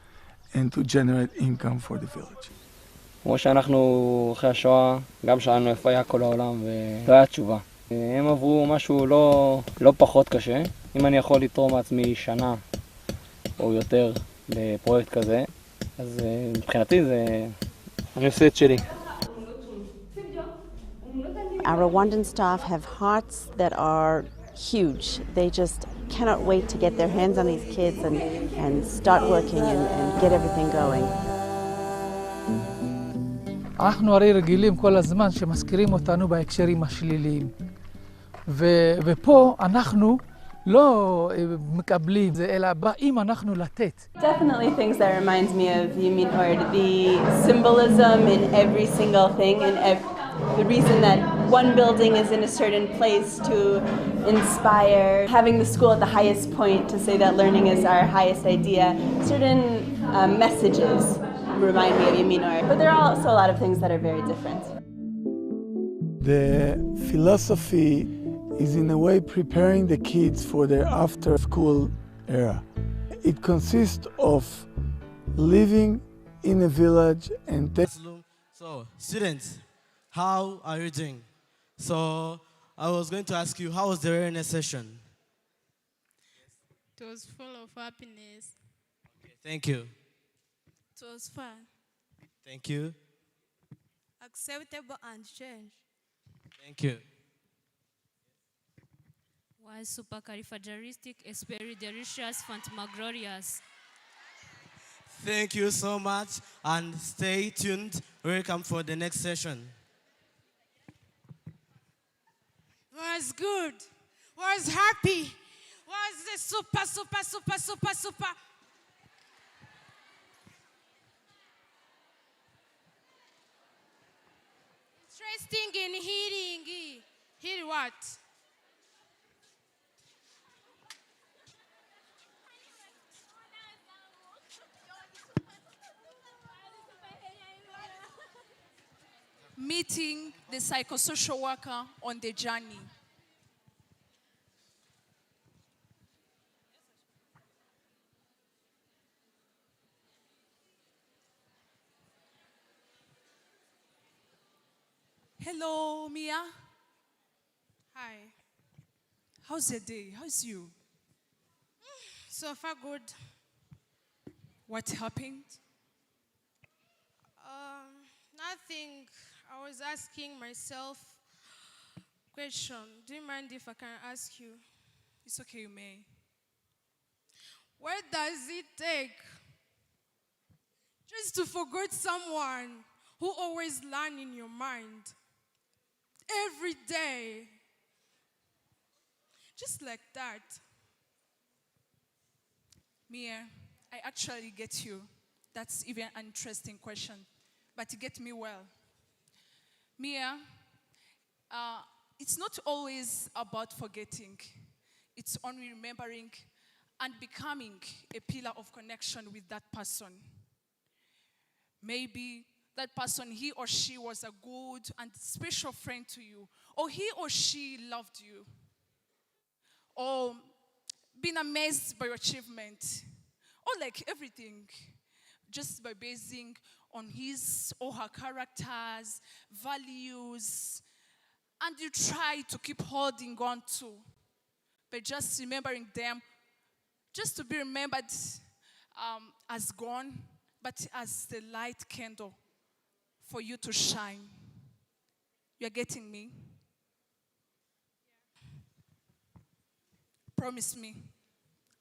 and to generate income for the village. כמו שאנחנו אחרי השואה, גם שאלנו איפה היה כל העולם ולא היה תשובה. הם עברו משהו לא פחות קשה. אם אני יכול לתרום מעצמי שנה או יותר לפרויקט כזה, אז מבחינתי זה... אני עושה את שלי. Our Rwandan staff have hearts that are huge. They just cannot wait to get their hands on these kids and start working and get everything going. אנחנו הרי רגילים כל הזמן שמזכירים אותנו בהקשרים השליליים. ופה אנחנו לא מקבלים זה, אלא באים אנחנו לתת. Definitely things that reminds me of Yamin Ord, the symbolism in every single thing and the reason that one building is in a certain place to inspire, having the school at the highest point to say that learning is our highest idea. Certain messages remind me of Yamin Ord, but there are also a lot of things that are very different. The philosophy is in a way preparing the kids for their after-school era. It consists of living in a village and... So, students, how are you doing? So, I was going to ask you, how was the awareness session? It was full of happiness. Okay, thank you. It was fun. Thank you. Acceptable and change. Thank you. Was supercalifragilistic, experidelicious, phantasmaglorious. Thank you so much, and stay tuned. Welcome for the next session. Was good. Was happy. Was the super. Interesting in hearing. Hear what? Meeting the psychosocial worker on the journey. Hello, Mia. Hi. How's your day? How's you? So far good. What happened? Nothing. I was asking myself question. Do you mind if I can ask you? It's okay, you may. What does it take just to forget someone who always lands in your mind every day? Just like that. Mia, I actually get you. That's even an interesting question, but you get me well. Mia, it's not always about forgetting. It's only remembering and becoming a pillar of connection with that person. Maybe that person, he or she was a good and special friend to you, or he or she loved you, or been amazed by your achievement, or like everything, just by basing on his or her characters, values, and you try to keep holding on to, by just remembering them, just to be remembered as gone, but as the light candle for you to shine. You're getting me? Promise me.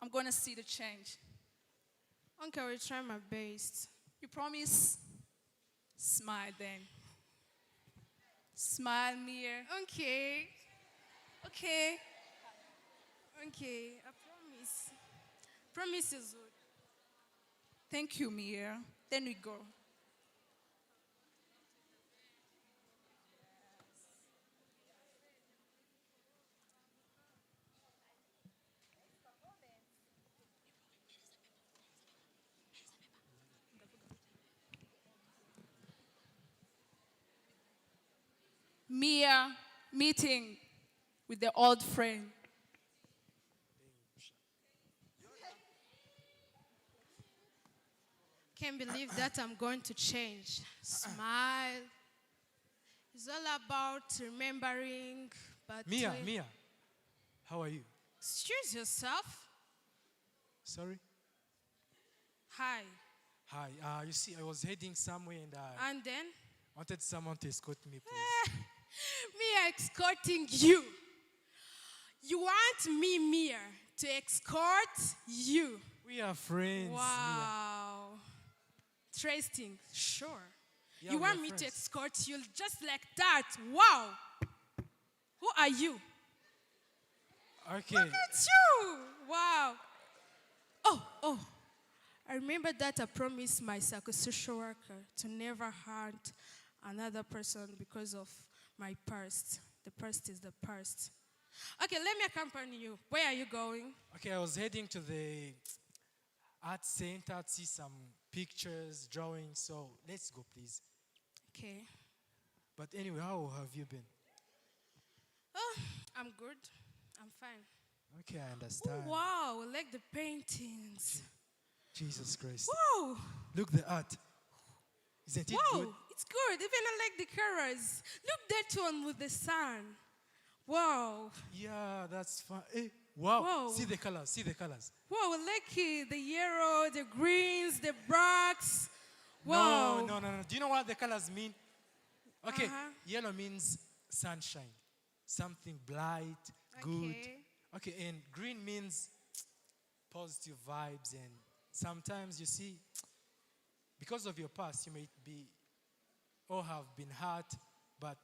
I'm going to see the change. Okay, I will try my best. You promise? Smile then. Smile, Mia. Okay. Okay. Okay, I promise. Promises. Thank you, Mia. Then we go. Mia meeting with the old friend. Can't believe that I'm going to change. Smile. It's all about remembering, but... Mia, how are you? Excuse yourself. Sorry? Hi. Hi, you see, I was heading somewhere and I And then? wanted someone to escort me, please. Me escorting you. You want me, Mia, to escort you. We are friends, Wow. Interesting. Sure. Yeah, You we want are me to friends. escort you just like that. Wow. Who are you? Okay. Look at you. Wow. Oh. I remember that I promised my psychosocial worker to never hurt another person because of my past. The past is the past. Okay, let me accompany you. Where are you going? Okay, I was heading to the art center to see some pictures, drawings, so let's go, please. Okay. But anyway, how have you been? Oh, I'm good. I'm fine. Okay, I understand. Oh, wow, I like the paintings. Jesus Christ. Wow. Look the art. Isn't it Wow, good? it's good. Even I like the colors. Look that one with the sun. Wow. Yeah, that's fun. Hey, wow. Wow. See the colors. Wow, I like the yellow, the greens, the blacks. Wow. No. Do you know what the colors mean? Okay, Uh-huh. yellow means sunshine, something bright, good. Okay, and green means positive vibes. And sometimes you see, because of your past, you may be or have been hurt, but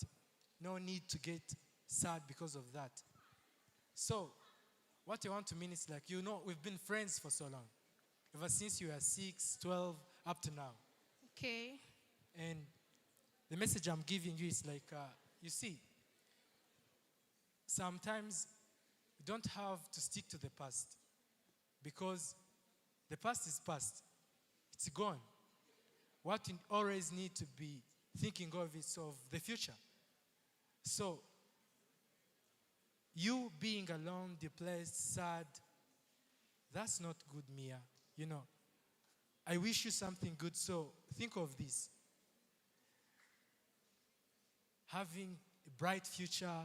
no need to get sad because of that. So, what I want to mean is like, we've been friends for so long. Ever since you were 6, 12, up to now. Okay. And the message I'm giving you is like, you see, sometimes you don't have to stick to the past because the past is past. It's gone. What you always need to be thinking of is of the future. So, you being alone, depressed, sad, that's not good, Mia. I wish you something good, so think of this. Having a bright future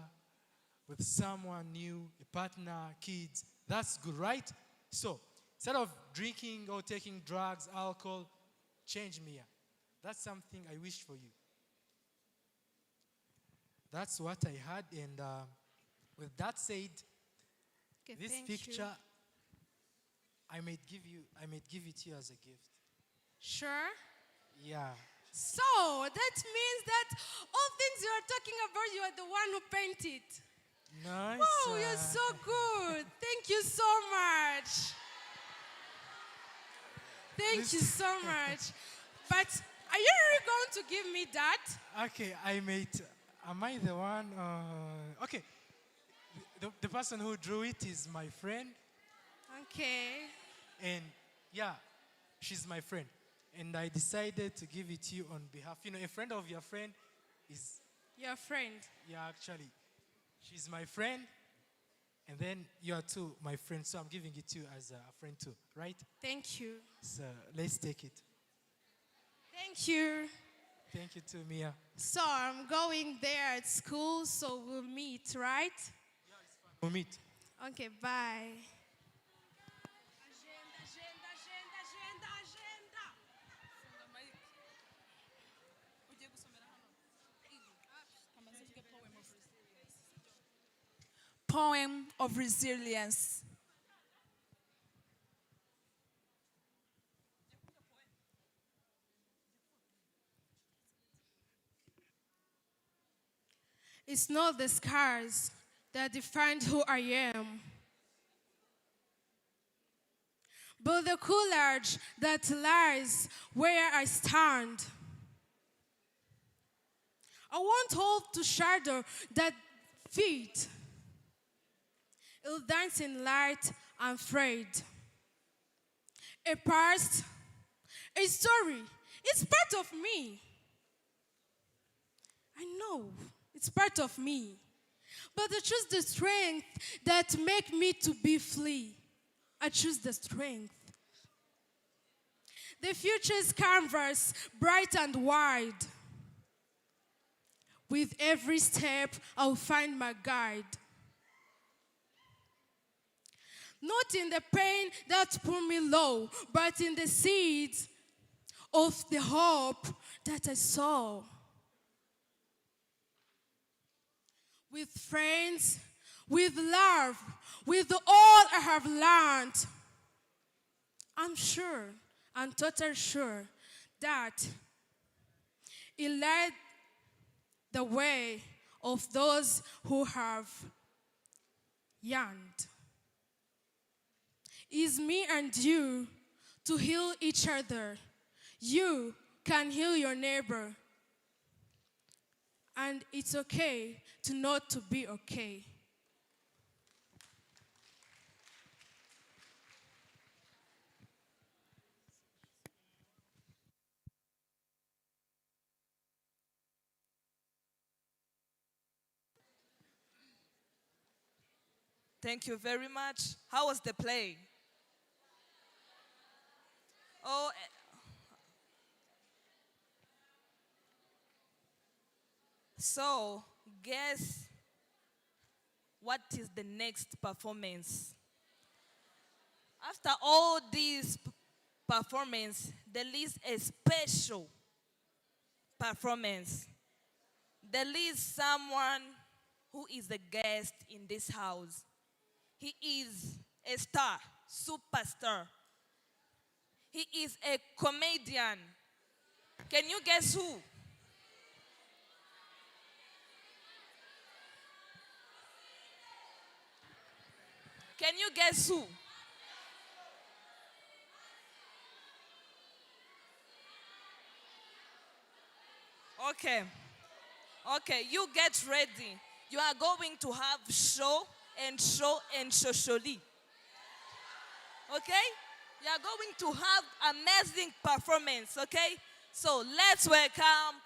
with someone new, a partner, kids, that's good, right? So, instead of drinking or taking drugs, alcohol, change, Mia. That's something I wish for you. That's what I had, and with that said, Okay, this thank picture, you. I may give it to you as a gift. Sure? Yeah. So, that means that all things you are talking about, you are the one who painted. Nice. Wow, you're so good. Thank you so much. Thank you so much. But are you really going to give me that? Okay, am I the one? Okay, the person who drew it is my friend. Okay. And yeah, she's my friend. And I decided to give it to you on behalf. A friend of your friend is... Your friend? Yeah, actually. She's my friend. And then you are too my friend. So I'm giving it to you as a friend too, right? Thank you. So let's take it. Thank you. Thank you too, Mia. So I'm going there at school, so we'll meet, right? We'll meet. Okay, bye. Poem of resilience. It's not the scars that defined who I am, but the courage that lies where I stand. I won't hold to shadow that feet. It'll dance in light and frayed. A past, a story, it's part of me. I know, it's part of me. But I choose the strength that make me to be free. I choose the strength. The future's canvas, bright and wide. With every step, I'll find my guide. Not in the pain that put me low, but in the seeds of the hope that I saw. With friends, with love, with all I have learned, I'm sure, I'm totally sure that it led the way of those who have yearned. It's me and you to heal each other. You can heal your neighbor. And it's okay to not to be okay. Thank you very much. How was the play? Oh, so guess what is the next performance? After all these performance, there is a special performance. There is someone who is a guest in this house. He is a star, superstar. He is a comedian. Can you guess who? Can you guess who? Okay. Okay, you get ready. You are going to have show and shosholi. Okay? You are going to have amazing performance, okay? So let's welcome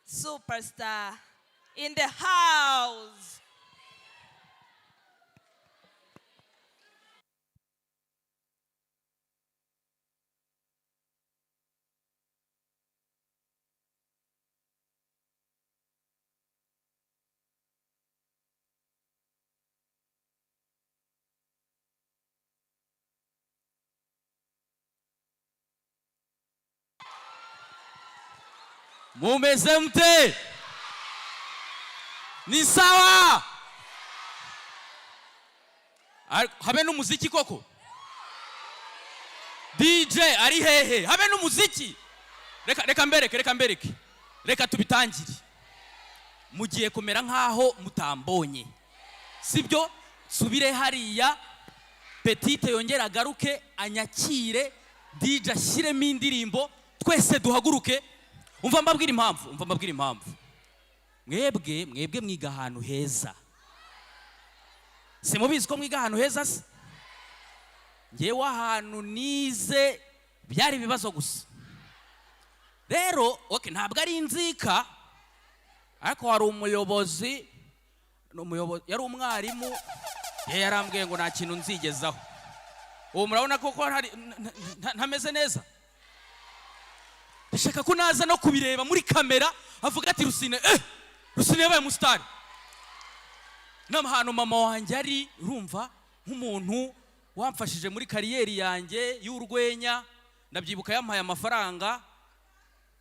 superstar in the house. Mumeze mte? Ni sawa? Habe n'umuziki koko? DJ ari hehe? Habe n'umuziki? Reka mbereke. Reka tubitangire. Mugiye kumera nkaho mutambonye. Sibyo? Subire hariya Petite yongera agaruke anyakire DJ ashyiremo indirimbo twese duhaguruke. Umva mbabwira impamvu. Mwebwe mwiga ahantu heza. Simubizi ko mwiga ahantu heza se? Ngewe ahantu nize byari ibibazo gusa. Rero, okay, ntabwo ari inzika, ariko hari umuyobozi, yari umwarimu, yarambwiye ngo nta kintu nzigezaho. Uwo murabona koko hari ntameze neza. Ndashaka ko naza no kubireba muri kamera avuga ati Rusine yabaye umusitari. N'ahantu mama wanjye ari urumva nk'umuntu wamfashije muri kariyeri yanjye y'urwenya, ndabyibuka yampaye amafaranga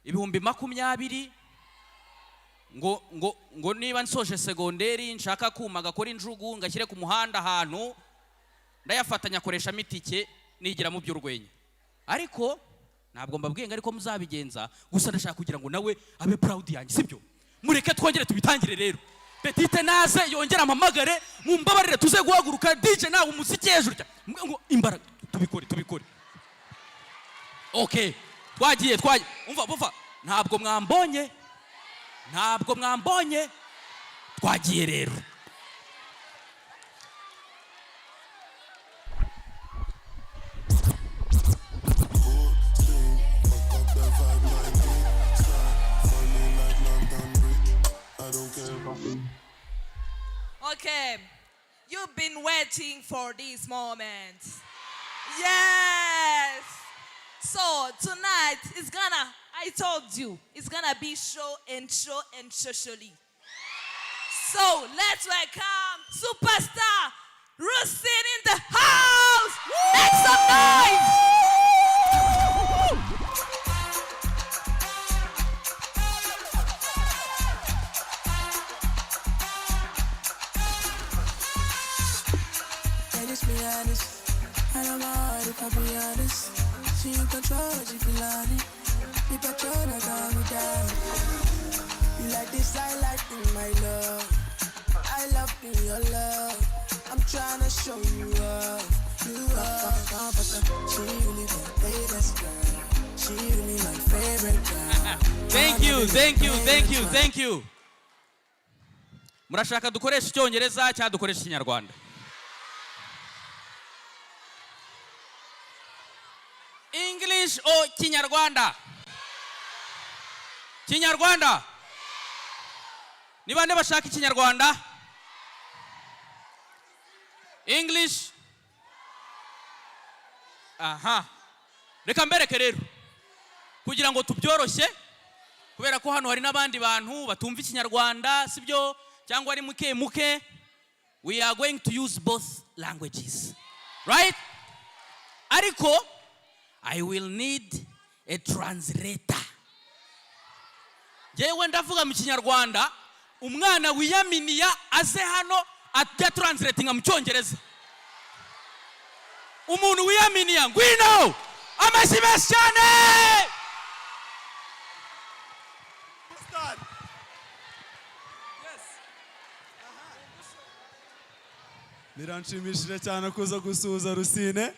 20,000 ngo niba nsoje segonderi nshaka kuma gakora injugu ngashyire ku muhanda ahantu ndayafatanya akoresha mitike nigira mu by'urwenya. Ariko ntabwo mbabwiye ngo ariko muzabigenza, gusa ndashaka kugira ngo nawe abe proud yanjye, sibyo? Mureke twongere tubitangire rero. Petite naze yongera amamagare, mumbabarire tuze guhaguruka DJ nawe umuziki hejuru. Imbaraga tubikore. Okay, twagiye umva ntabwo mwambonye twagiye rero. Okay, you've been waiting for this moment. Yes. So tonight I told you, it's gonna be show and socially. So let's welcome superstar Rustin in the house. Make some noise. I don't know if I be honest. She in control, she feel on it. Be patrol, I got me down. You like this, I like in my love. I love in your love. I'm trying to show you up. You up, she really my latest girl. She really my favorite girl. Thank you. Murashaka dukoresha icyongereza cyangwa dukoresha ikinyarwanda? English or Kinyarwanda? Kinyarwanda. Ni bande bashaka ikinyarwanda? English. Aha. Reka mbereke rero. Kugira ngo tubyoroshye kubera ko hano hari n'abandi bantu batumva ikinyarwanda sibyo cyangwa ari muke. We are going to use both languages. Right? Ariko I will need a translator. Jewe ndavuga mu kinyarwanda, umwana wiyaminiya aze hano atya translating mu cyongereza. Umuntu wiyaminiya ngwino amashyi cyane. Biranshimishije cyane kuza gusuhuza Rusine.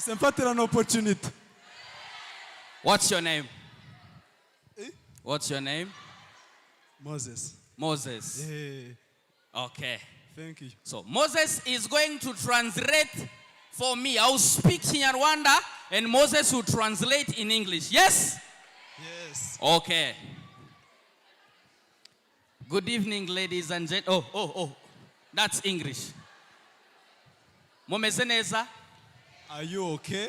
Mfatira an opportunity. What's your name? What's your name? Moses. Yeah. Okay. Thank you. So Moses is going to translate for me. I'll speak Kinyarwanda and Moses will translate in English. Yes? Yes. Okay. Good evening, ladies and gentlemen. Oh. That's English. Mumeze neza? Are you okay?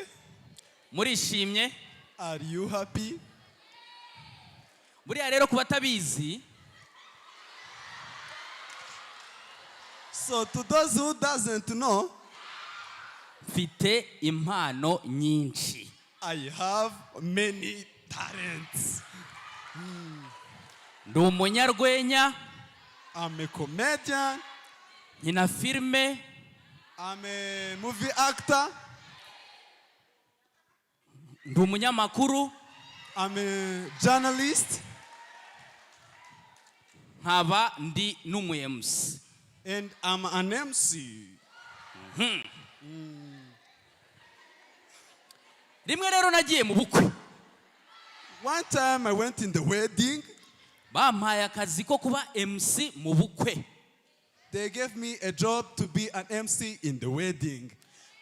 Murishimye? Are you happy? Buriya rero kubatabizi. So to those who doesn't know, mfite impano nyinshi. I have many talents. Ndi umunyarwenya. I'm a comedian. Nkina filme. I'm a movie actor. Ndi umunyamakuru. I'm a journalist. Nkaba ndi n'umu MC. And I'm an MC. Rimwe rero nagiye mu bukwe. One time I went in the wedding. Bampaye akazi ko kuba MC mu bukwe. They gave me a job to be an MC in the wedding.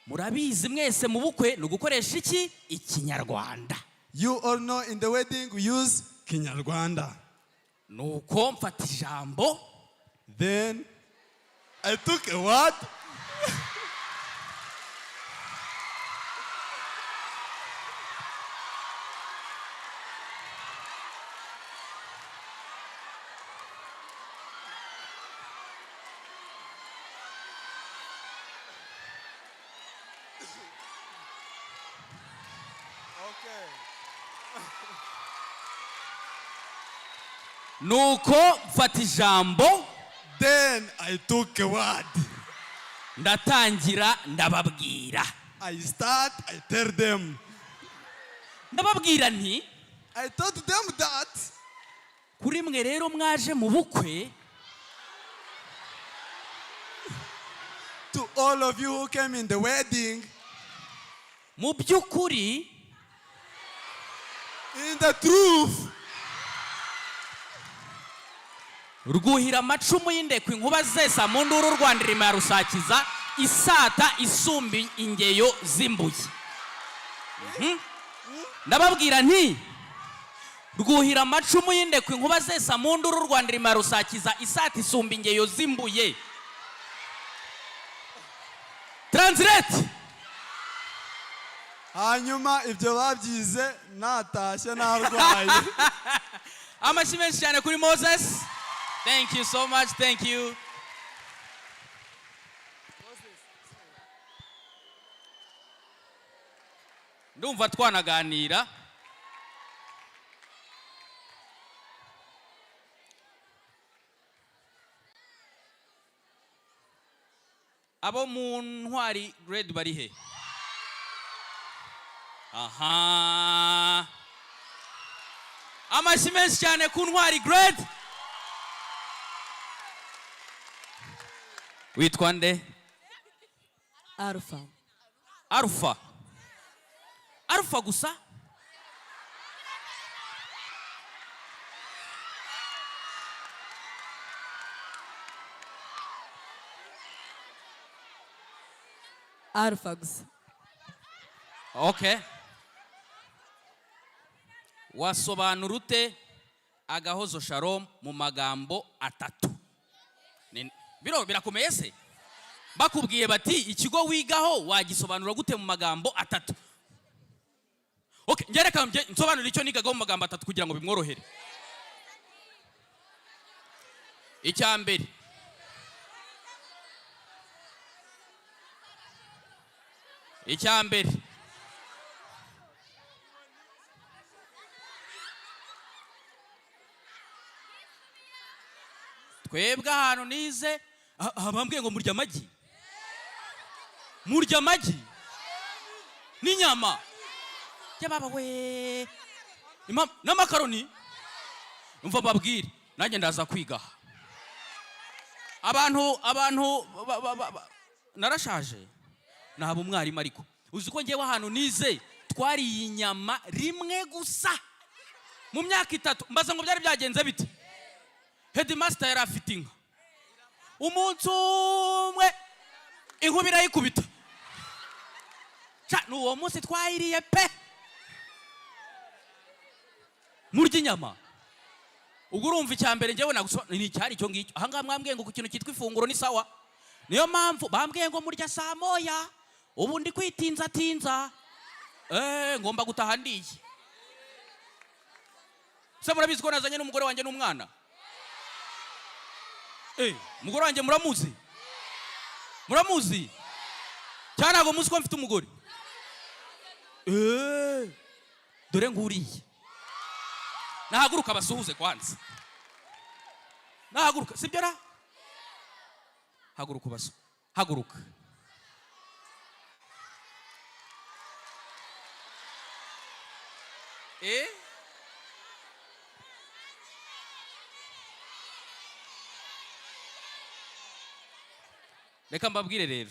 Murabizi mwese mu bukwe no gukoresha iki? Ikinyarwanda. You all know in the wedding we use Kinyarwanda. Nuko mfata ijambo. Then I took a word. Nuko mfata ijambo. Then I took a word. Ndatangira ndababwira. I tell them. Ndababwira nti. I told them that. Kuri mwe rero mwaje mu bukwe. all of you who came in the wedding. Mu by'ukuri, in the truth, Rwuhira amacumu y'indekwe inkuba zesa mu nduru Rwandirima ya Rusakiza isata isumbi ingeyo zimbuye. Ndababwira nti Rwuhira amacumu y'indekwe inkuba zesa mu nduru Rwandirima ya Rusakiza isata isumbi ingeyo zimbuye. Translate. hanyuma ibyo babyize natashye narwaye. Amashyi menshi cyane kuri Moses. Thank you so much. Thank you. Ndumva twanaganira. Abo mu ntwari grade bari he? Aha. Amashyi menshi cyane ku ntwari grade. Witwa nde? Alpha. Alpha. Alpha gusa? Alpha gusa. Okay. Wasobanura ute Agahozo-Shalom mu magambo atatu? Biro birakomeye se? Bakubwiye bati ikigo wigaho wagisobanura gute mu magambo atatu? Okay, ngereka nsobanura icyo nigaga mu magambo atatu kugira ngo bimworohere. Icyambere. Icyambere. Twebwe ahantu nize bambwiye ngo murya amagi. Murya amagi n'inyama. Yababa we. N'amakaroni. Umva babwire nanjye ndaza kwiga. Abantu narashaje. Nabo umwarimu ariko. Uzi ko ngewe ahantu nize twariye inyama rimwe gusa. Mu myaka 3 mbaza ngo byari byagenze bite? Headmaster yari afite inka. Umunsi umwe inkubira yikubita. N'uwo munsi twayiriye pe. Murya inyama. Ubwo urumva icyambere ngewe nagusobanura ni cyari cyo ngicyo. Aha ngaha mwambwiye ngo ku kintu cyitwa ifunguro ni sawa. Niyo mpamvu bambwiye ngo murya saa moya. Ubu ndi kwitinza. Ngomba gutaha ndiye. Se murabizi ko nazanye n'umugore wanjye n'umwana. Umugore wanjye muramuzi? Muramuzi? Cyane ntabwo muzi ko mfite umugore. Dore nguriye. Nahaguruka basuhuze kwanza. Nahaguruka, sibyo ra? Haguruka basu. Haguruka. Reka mbabwire rero.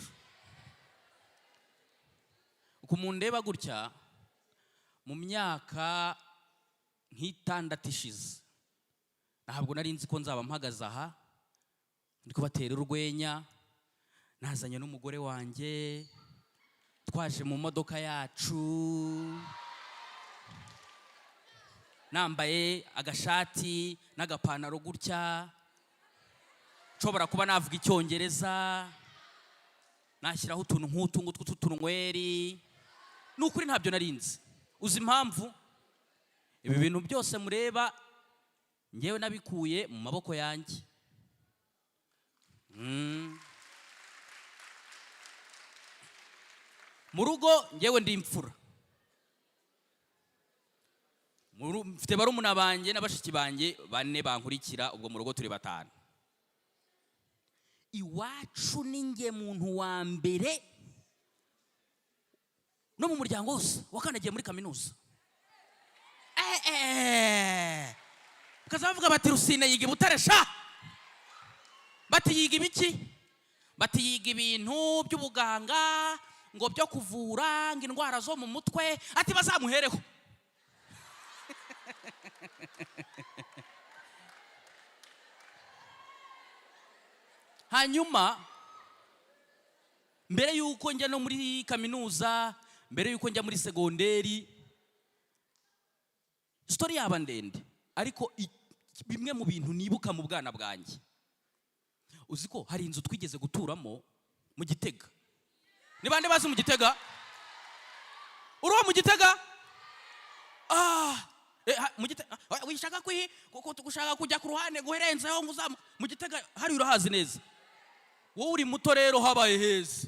Uko mundeba gutya mu myaka nk'itandatu ishize ntabwo nari nzi ko nzaba mpagaze aha ndi kubatera urwenya nazanye n'umugore wanjye twaje mu modoka yacu nambaye agashati n'agapantaro gutya nshobora kuba navuga icyongereza nashyiraho utuntu nk'utu ngutwu tw'utunweri n'ukuri ntabyo narinzi. Uzi impamvu ibi bintu byose mureba ngewe nabikuye mu maboko yanjye. Mu rugo ngewe ndi imfura. Mfite barumuna banjye n'abashiki banjye 4 bankurikira, ubwo mu rugo turi 5. Iwacu ninjye muntu wa mbere no mu muryango wose wakandagiye muri kaminuza. Ukazavuga bati Rusine yiga i Butare sha. Bati yiga ibiki? bati yiga ibintu by'ubuganga ngo byo kuvura ngo indwara zo mu mutwe, ati bazamuhereho. Hanyuma mbere yuko njya no muri kaminuza, mbere yuko njya muri segonderi, story yaba ndende, ariko bimwe mu bintu nibuka mu bwana bwanjye. Uzi ko hari inzu twigeze guturamo mu Gitega. Ni bande bazi mu Gitega? Uro mu Gitega? Mu Gitega wishaka gushaka kujya ku ruhande guherenzeho nguzamu mu Gitega hari urahazi neza. Wowe uri muto rero habaye heza.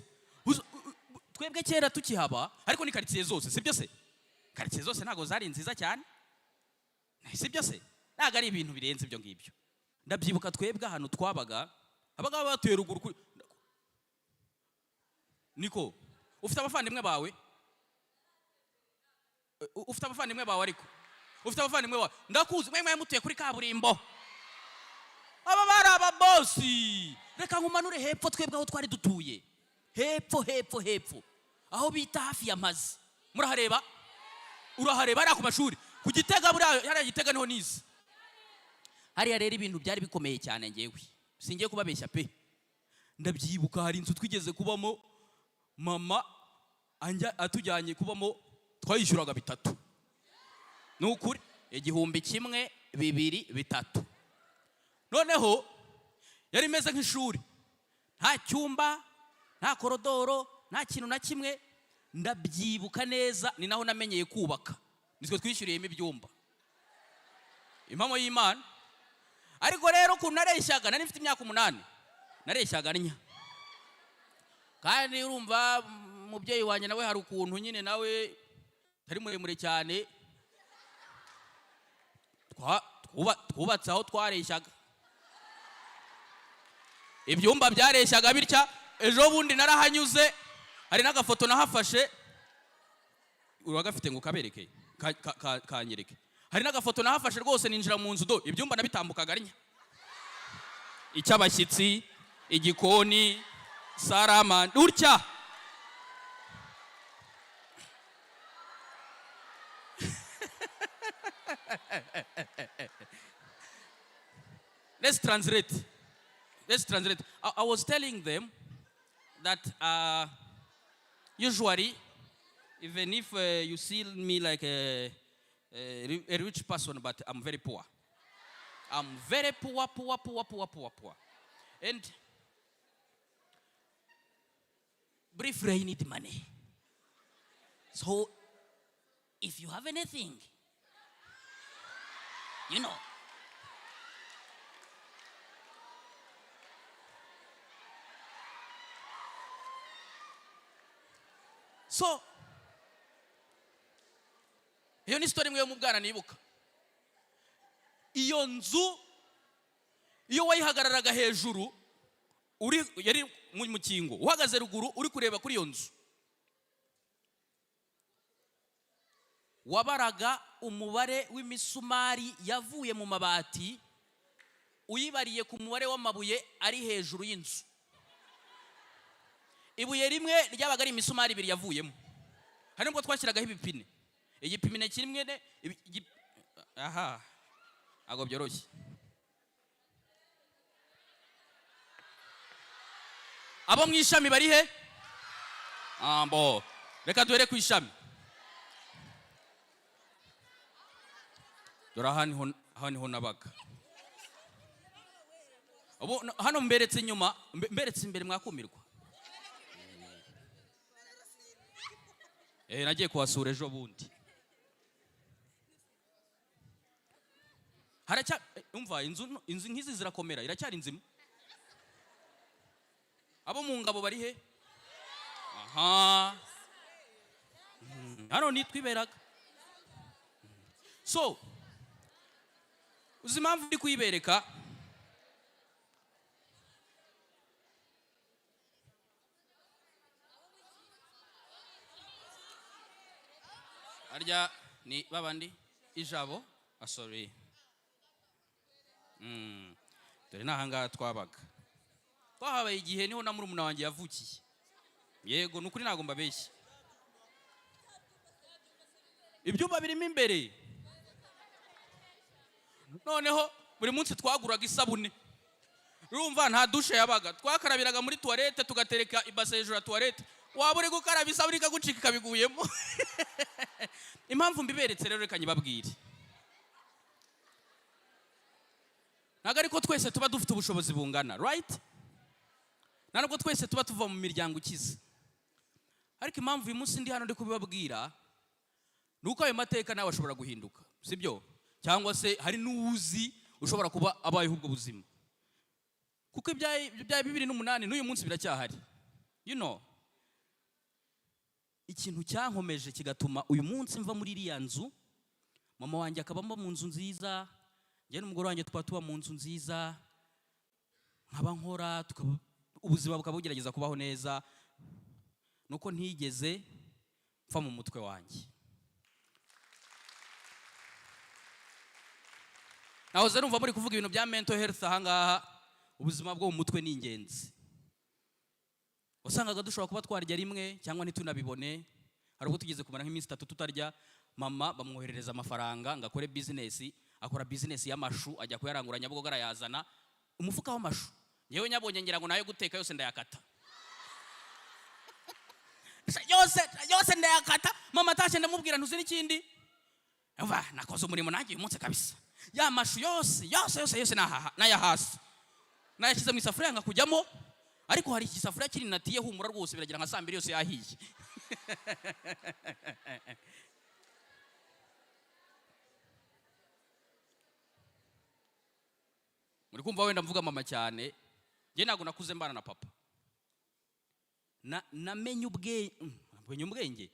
Twebwe kera tukihaba, ariko ni quartier zose, sibyo se? Quartier zose ntago zari nziza cyane. Sibyo se? Ntago ari ibintu birenze ibyo ngibyo. Ndabyibuka twebwe ahantu twabaga, abaga batuye ruguru. Niko, ufite abavandimwe bawe? Ufite abavandimwe bawe ariko? Ufite abavandimwe bawe? Ndakuzi, mwe mutuye kuri kaburimbo. Aba bari ababosi. Reka nkumanure hepfo twebwe aho twari dutuye. Hepfo. Aho bita hafi ya mazi. Murahareba? Urahareba ari ku mashuri. Ku Gitega buriya hari Gitega niho nize. Hariya rero ibintu byari bikomeye cyane ngewe. Singiye kubabeshya pe. Ndabyibuka hari inzu twigeze kubamo, mama atujyanye kubamo, twayishyuraga 3. Nukuri 1,000, 2, 3. Noneho yari meze nk'ishuri. Nta cyumba, nta korodoro, nta kintu na kimwe. Ndabyibuka neza, ni naho namenyeye kubaka. Nitwe twishyuriyemo ibyumba. Impamo y'Imana. Ariko rero ku nareshyaga, nari mfite imyaka 8. Nareshyaga nya. Kandi urumva mubyeyi wanjye nawe hari ukuntu nyine nawe tari muremure cyane. Twubatse aho twareshyaga. Ibyumba byareshyaga bitya. Ejo bundi narahanyuze, hari n'agafoto nahafashe. Uragafite ngo kabereke kanyereke. Hari n'agafoto nahafashe rwose ninjira mu nzu do ibyumba nabitambukaga arinya. Icy'abashyitsi, igikoni, sarama, urya. Let's translate. I was telling them that usually, even if you see me like a rich person, but I'm very poor. I'm very poor. And briefly, I need money. So, if you have anything, you know. So, iyo ni story imwe yo mu bwana nibuka. Iyo nzu, iyo wayihagararaga hejuru, yari mu mukingo, uhagaze ruguru, uri kureba kuri iyo nzu. Wabaraga umubare w'imisumari yavuye mu mabati, uyibariye ku mubare w'amabuye ari hejuru y'inzu. Ibuye rimwe ryabaga ari imisumari 2 yavuyemo. Hari nubwo twashyiragaho ibipine. Igipimine kimwe ne ago byoroshye. Abo mu ishami bari he? Ambo. Reka duhere ku ishami. Dora hano nabaga. Abo hano mberetse inyuma, mberetse imbere mwakumirwa. Nagiye kuhasura ejo bundi. Haracya umva inzu nkizi zirakomera, iracyari nzima. Abo mu ngabo bari he? Hano nitwiberaga. So, uzi impamvu ndi kuyibereka? Arya ni babandi ijabo, sorry. Dore nahanga twabaga. twahabaye igihe niho na murumuna wanjye yavukiye. Yego nukuri ntago mbabeshya. Ibyumba birimo imbere. Noneho buri munsi twaguraga isabune. Urumva nta dushe yabaga. Twakarabiraga muri toilette tugatereka ibase hejuru ya toilette. Waba uri gukaraba isabune ikagucika ikabiguyemo. Impamvu mbiberetse rero reka nyibabwire. Ntabwo ariko twese tuba dufite ubushobozi bungana, right? Ntabwo twese tuba tuva mu miryango ikize. Ariko impamvu uyu munsi ndi hano ndi kubibabwira nuko ayo mateka nawe ashobora guhinduka, sibyo? Cyangwa se hari n'uwuzi ushobora kuba abayeho ubwo buzima. Kuko ibya 2008 n'uyu munsi biracyahari. You know, ikintu cyankomeje kigatuma uyu munsi mva muri iriya nzu, mama wanjye akabamba mu nzu nziza, njye n'umugore wanjye tuba mu nzu nziza, nkaba nkora, ubuzima bukaba bugerageza kubaho neza, nuko ntigeze mfa mu mutwe wanjye. Nahoze numva muri kuvuga ibintu bya mental health ahangaha, ubuzima bwo mu mutwe ni ingenzi. Wasangaga dushobora kuba twarya rimwe cyangwa ntitunabibone. Hari ubwo tugeze kumara nk'iminsi 3 tutarya, mama bamwoherereza amafaranga ngo akore business, akora business y'amashu, ajya kuyarangura Nyabugogo arayazana, umufuka w'amashu. Yewe nyabonye ngira ngo nayo guteka yose ndayakata. Yose ndayakata, mama atashye ndamubwira ntuzi n'ikindi. Umva nakoze umurimo nanjye uyu munsi kabisa. Ya mashu yose naya hasi. Nayashyize mu isafuriya ngakujyamo, ariko hari ikisafuriya kiri natiye humura rwose biragira nka 2 yose yahiye. Muri kumva wenda mvuga mama cyane, njye ntago nakuze mbana na papa. Namenye ubwenge.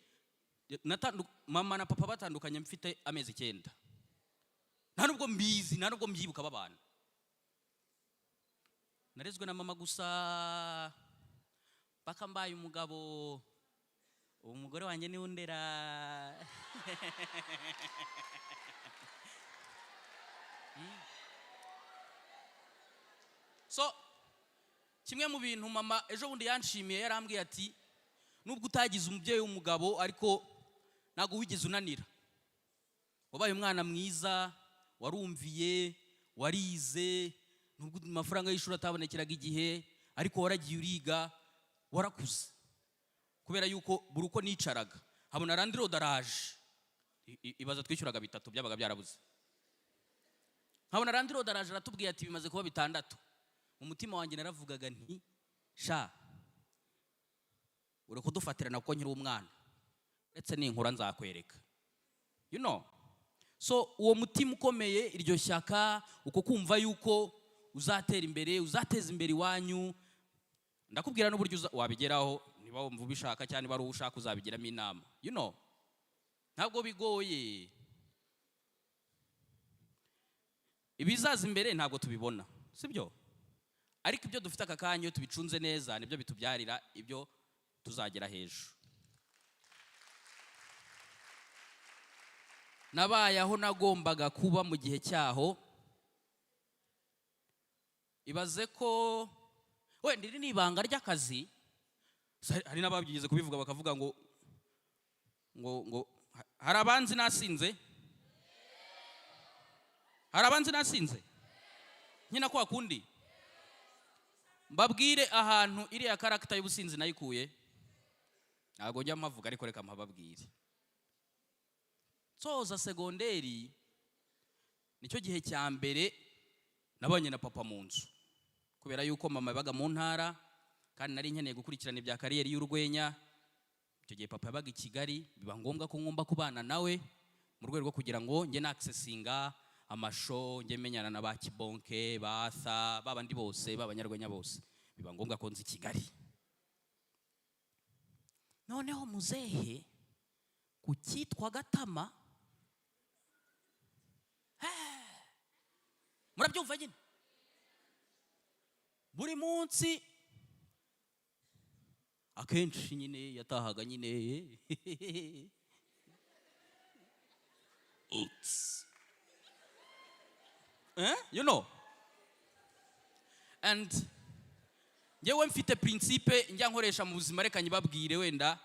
Mama na papa batandukanye mfite amezi 9. Nta nubwo mbizi, nta nubwo mbyibuka babana. Narezwe na mama gusa paka mbaye umugabo, umugore wanjye ni undera. So kimwe mu bintu mama ejo bundi yanshimiye, yarambwiye ati nubwo utagize umubyeyi w'umugabo ariko nago wigeze unanira. Wabaye umwana mwiza, warumviye, warize, nubwo amafaranga y'ishuri atabonekeraga igihe, ariko waragiye uriga, warakuze. Kubera yuko buri uko nicaraga habona randiro daraje, ibaza twishyuraga 3 byabaga byarabuze. Habona randiro daraje aratubwiye ati bimaze kuba 6. Umutima wanjye naravugaga nti sha uri kudufatirana kuko nkiri umwana, ndetse n'inkura nzakwereka. You know, so uwo mutima ukomeye, iryo shyaka, uko kumva yuko uzatera imbere, uzateza imbere iwanyu, ndakubwira n'uburyo wabigeraho niba wumva ubishaka cyane, niba ari ushaka uzabigiramo inama. You know, ntabwo bigoye. Ibizaza imbere ntabwo tubibona, sibyo? Ariko ibyo dufite aka kanya tubicunze neza nibyo bitubyarira ibyo tuzagera hejuru. Nabaye aho nagombaga kuba mu gihe cyaho. Ibaze ko wenda iri ni ibanga ry'akazi. Hari n'ababyigize kubivuga bakavuga ngo hari abanzi nasinze. Hari abanzi nasinze. Nyina kwa kundi. Mbabwire ahantu iriya character y'ubusinzi nayikuye. Ntago njya mavuga ariko reka mpababwire. Soza segonderi nicyo gihe cya mbere nabanye na papa mu nzu. Kubera yuko mama yabaga mu ntara kandi nari nkeneye gukurikirana ibya kariyeri y'urwenya. Icyo gihe papa yabaga i Kigali, biba ngombwa ko ngomba kubana nawe mu rwego rwo kugira ngo njye na accessinga amasho, njye menyana na ba Kibonke, ba Asa, babandi bose, babanyarwenya bose. Biba ngombwa ko nzi Kigali. Noneho muzehe ku cyitwa Gatama, murabyumva nyine, buri munsi akenshi nyine yatahaga nyine you know, and ngewe mfite principe njya nkoresha mu buzima, reka nyibabwire wenda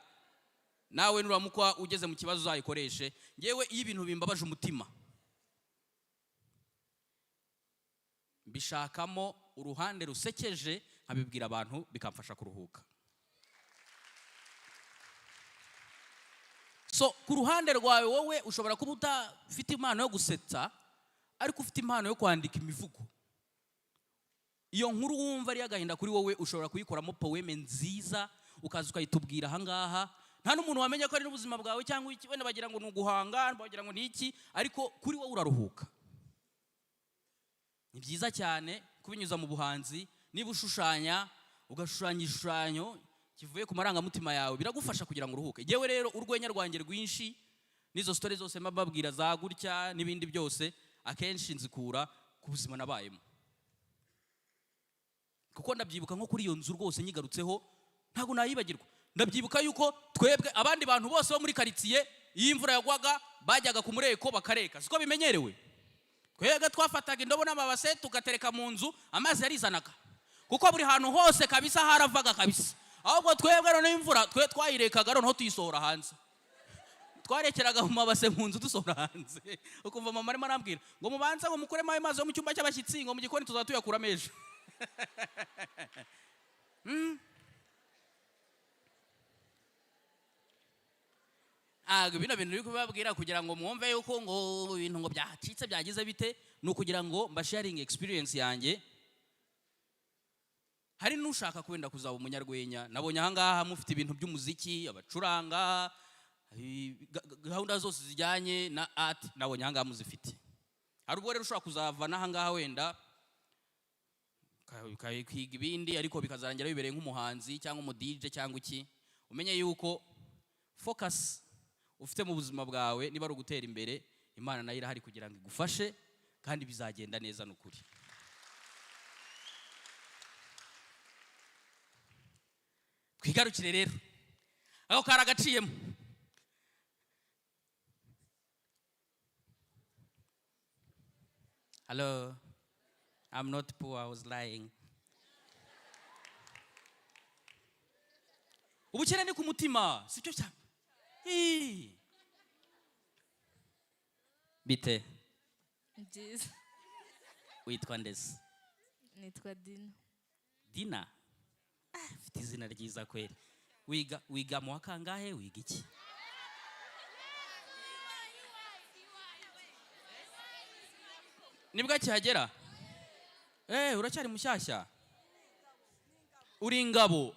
nawe nuramukwa ugeze mu kibazo uzayikoreshe. Ngewe iyo ibintu bimbabaje umutima mbishakamo uruhande rusekeje nkabibwira abantu bikamfasha kuruhuka. So ku ruhande rwawe wowe ushobora kuba udafite impano yo gusetsa ariko ufite impano yo kwandika imivugo. Iyo nkuru wumva ari agahinda kuri wowe ushobora kuyikoramo poeme nziza ukaza ukayitubwira ahangaha. Nta n'umuntu wamenya ko ari n'ubuzima bwawe cyangwa iki, wenda bagira ngo nuguhanga, bagira ngo niki, ariko kuri wowe uraruhuka. Ni byiza cyane kubinyuza mu buhanzi. Niba ushushanya ugashushanya igishushanyo kivuye ku marangamutima yawe biragufasha kugira ngo uruhuke. Yewe rero urwenya rwanjye rwinshi nizo story zose mbabwira za gutya n'ibindi byose akenshi nzikura ku buzima nabayemo, kuko ndabyibuka nko kuri iyo nzu rwose nyigarutseho ntago nayibagirwa. Ndabyibuka yuko twebwe abandi bantu bose bo muri quartier iyo imvura yagwaga bajyaga ku mureko bakareka, siko bimenyerewe. Twebwe twafataga indobo n'amabase tugatereka mu nzu, amazi yarizanaga kuko buri hantu hose kabisa haravaga kabisa. Ahubwo twebwe none imvura twe twayirekaga noneho tuyisohora hanze, twarekeraga mu mabase mu nzu dusohora hanze. Ukumva mama arimo arambwira ngo mubanze ngo mukuremo ayo mazi yo mu cyumba cy'abashyitsi ngo mu gikoni tuzatuyakuramo ejo. Bino bintu biri kubabwira kugira ngo mwumve yuko ngo ibintu ngo byacitse byagize bite, no kugira ngo mbasharing experience yanjye. Hari n'ushaka kwenda kuzaba umunyarwenya, nabonye ahangaha mufite ibintu by'umuziki, abacuranga, gahunda zose zijyanye na art, nabonye ahangaha muzifite. Hari ubwo rero ushobora kuzava n'ahangaha wenda kwiga ibindi ariko bikazarangira bibereye nk'umuhanzi cyangwa umu DJ cyangwa iki. Umenye yuko focus ufite mu buzima bwawe niba ari ugutera imbere, Imana nayo irahari kugira ngo igufashe kandi bizagenda neza n'ukuri. Twigarukire rero aho karagaciyemo. Hello, I'm not poor, I was lying. Ubukene ni ku mutima, sicyo cyane. Bite? Nziza. Witwa ndese? Nitwa Dina. Dina? Ufite izina ryiza kweli. Wiga mu wakangahe, wiga iki? Nibwo cyagera? Uracyari mushyashya? Uri ingabo.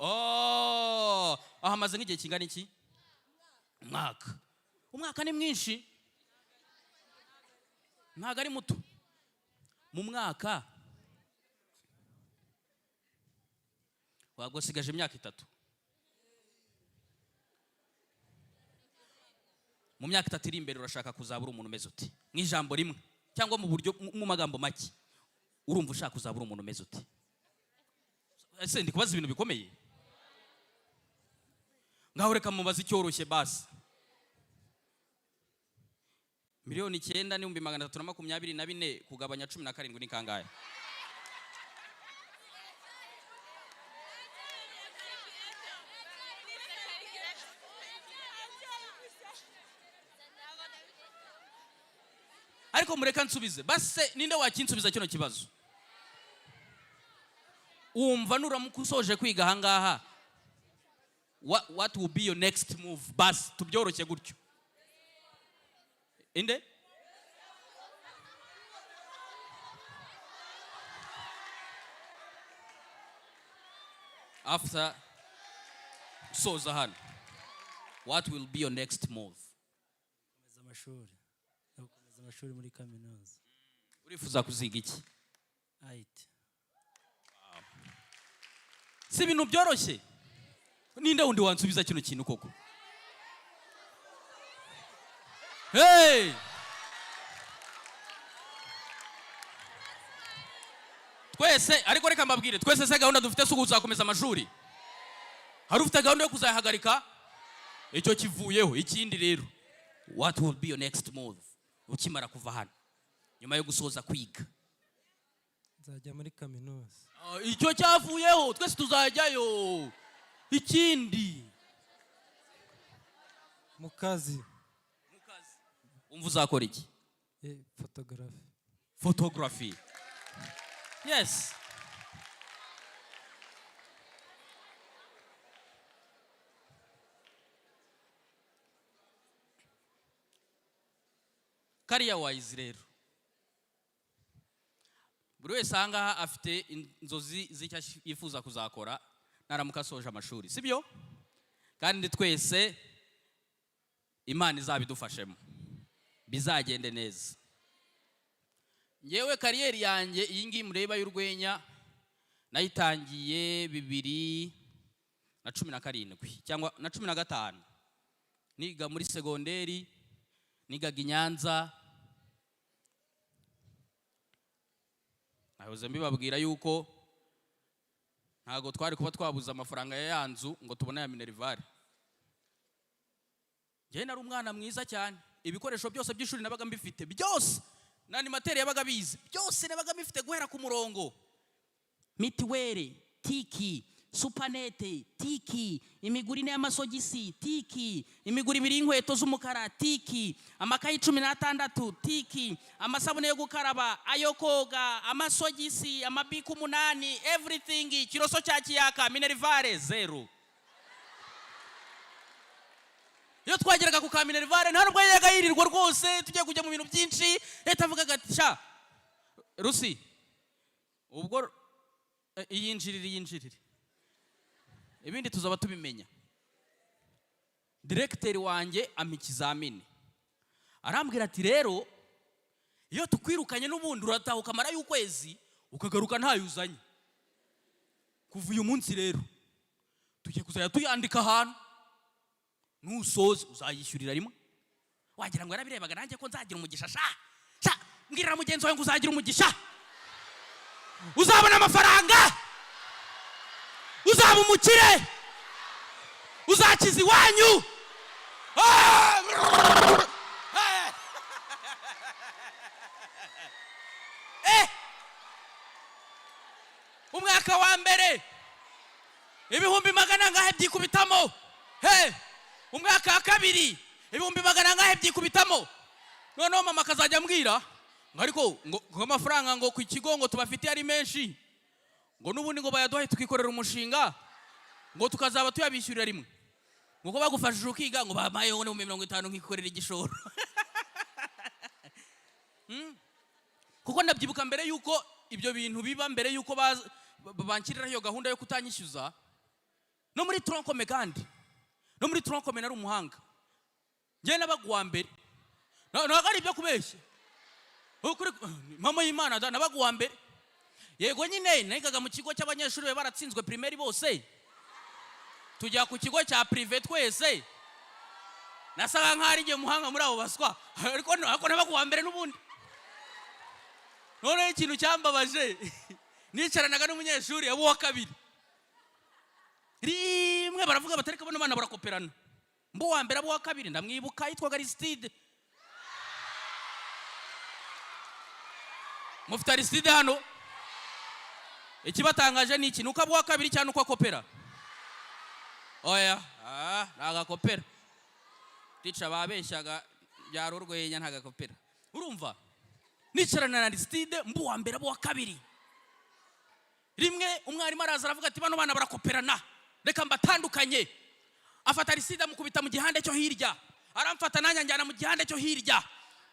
Aha maze nk'igihe kingana iki? Umwaka ni mwinshi. Ntago ari muto. Mu mwaka wagosigaje imyaka 3. Mu myaka 3 iri imbere urashaka kuzabura umuntu umeze uti? Nk'ijambo rimwe cyangwa mu buryo mu magambo make urumva ushaka kuzabura umuntu umeze uti? Ese ndi kubaza ibintu bikomeye? Ngaho reka mubaza icyoroshye basi. 9,324 kugabanya 17 ni kangahe? Ariko mureka nsubize basi, ninde wakinsubiza kino kibazo? Umva nuramuka usoje kwiga ahangaha, what will be your next move? Basi tubyoroshye gutyo. Inde? After soza hano, what will be your next move? Amashuri muri kaminuza. Urifuza kuziga iki? IT. Si ibintu byoroshye. Ninde wundi wansubiza kino kintu koko? Hey! Twese ariko reka mbabwire, twese se gahunda dufite so kuzakomeza amashuri. Hari ufite gahunda yo kuzahagarika? Icyo kivuyeho. Ikindi rero, what will be your next move ukimara kuva hano nyuma yo gusoza kwiga? nzajya muri kaminuza. Icyo cyavuyeho twese tuzajyayo. Ikindi mu kazi. Umva uzakora iki? Photography. Yes. Career wise rero, buri wese ahangaha afite inzozi z'icyo yifuza kuzakora naramuka asoje amashuri, sibyo? Kandi twese Imana izabidufashemo bizagende neza. Ngewe kariyeri yanjye iyi ngiyi mureba y'urwenya nayitangiye 2017 cyangwa na 15. Niga muri segonderi, nigaga i Nyanza. Nahoze mbibabwira yuko ntago twari kuba twabuza amafaranga ya yanzu ngo tubone ya minerivare. Ngewe nari umwana mwiza cyane, ibikoresho byose by'ishuri nabaga mbifite byose, nani materi yabaga bize byose nabaga mbifite guhera ku murongo. Mitiwere, tiki, supanete, tiki, imigurine y'amasogisi, tiki, imiguribiri y'inkweto z'umukara, tiki, amakayi 16, tiki, amasabune yo gukaraba, ayo koga, amasogisi, amabiku 8, everything, kiroso cya kiyaka, minerivare 0. Iyo twageraga ku ka minerivare nta nubwo yaga yirirwa rwose tugiye kujya mu bintu byinshi. Leta avugaga ati sha Rusi ubwo iyinjirire ibindi tuzaba tubimenya. Directeur wanjye ampa ikizamini arambwira ati rero iyo tukwirukanye n'ubundi urataha ukamara y'ukwezi ukagaruka ntayuzanye. Kuva uyu munsi rero tugiye kuzaya tuyandika ahantu, nusoze uzayishyurira rimwe. Wagira ngo yarabirebaga nanjye ko nzagira umugisha. Sha mbwirira mugenzi wawe ngo uzagira umugisha, uzabona amafaranga, uzaba umukire, uzakiza iwanyu. Umwaka wa mbere 200 ngahe byikubitamo. Umwaka wa kabiri 200 ngahe byikubitamo. Noneho mama akazajya ambwira ngo ariko ngo amafaranga ngo ku kigo ngo tubafite ari menshi, ngo nubundi ngo bayaduhe tukikorera umushinga ngo tukazaba tuyabishyurira rimwe, ngo bagufashije ukiga ngo bamayeho ngo 50 nkikorera igishoro. Kuko ndabyibuka mbere yuko ibyo bintu biba, mbere yuko bankirira iyo gahunda yo kutanyishyuza, no muri tronkome kandi no muri tronkome nari umuhanga. Ngiye nabagwa mbere ntabwo ari ibyo kubeshya. Mama y'Imana nabagwa mbere. Yego nyine nigaga mu kigo cy'abanyeshuri be baratsinzwe primaire bose, tujya ku kigo cya privé twese. Nasaga nk'ari ngiye muhanga muri abo baswa, ariko nabagwa mbere n'ubundi. None ikintu cyambabaje nicaranaga n'umunyeshuri abo wa kabiri, rimwe baravuga batareka bano bana barakoperana. Mbo wa mbere abo wa kabiri ndamwibuka yitwaga Aristide. Mufite Aristide hano, ikibatangaje ni iki nuko abo wa kabiri cyane uko akopera. Oya nagakopera, tica babeshyaga byaro urwenya ntagakopera. Urumva nicarana na Aristide mbo wa mbere abo wa kabiri. Rimwe umwarimu araza aravuga ati bano bana barakoperana, reka mbatandukanye. Afata Aristide amukubita mu gihande cyo hirya, aramfata nanya njyana mu gihande cyo hirya,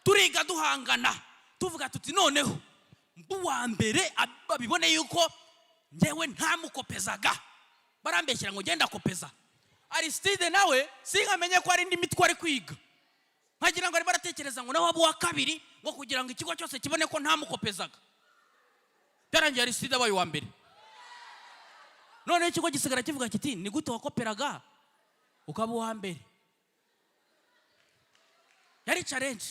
turiga duhangana tuvuga tuti noneho mbu wa mbere babibone yuko ngewe ntamukopezaga, barambeshyira ngo genda kopeza. Aristide nawe sinkamenye ko ari indi mitwe ari kwiga, nkagira ngo ari baratekereza ngo nawe abo wa kabiri ngo kugira ngo ikigo cyose kibone ko ntamukopezaga. Byarangiye Aristide abaye wa mbere. None ikigo gisigara kivuga kiti ni gute wakoperaga ukaba wa mbere. Yari challenge.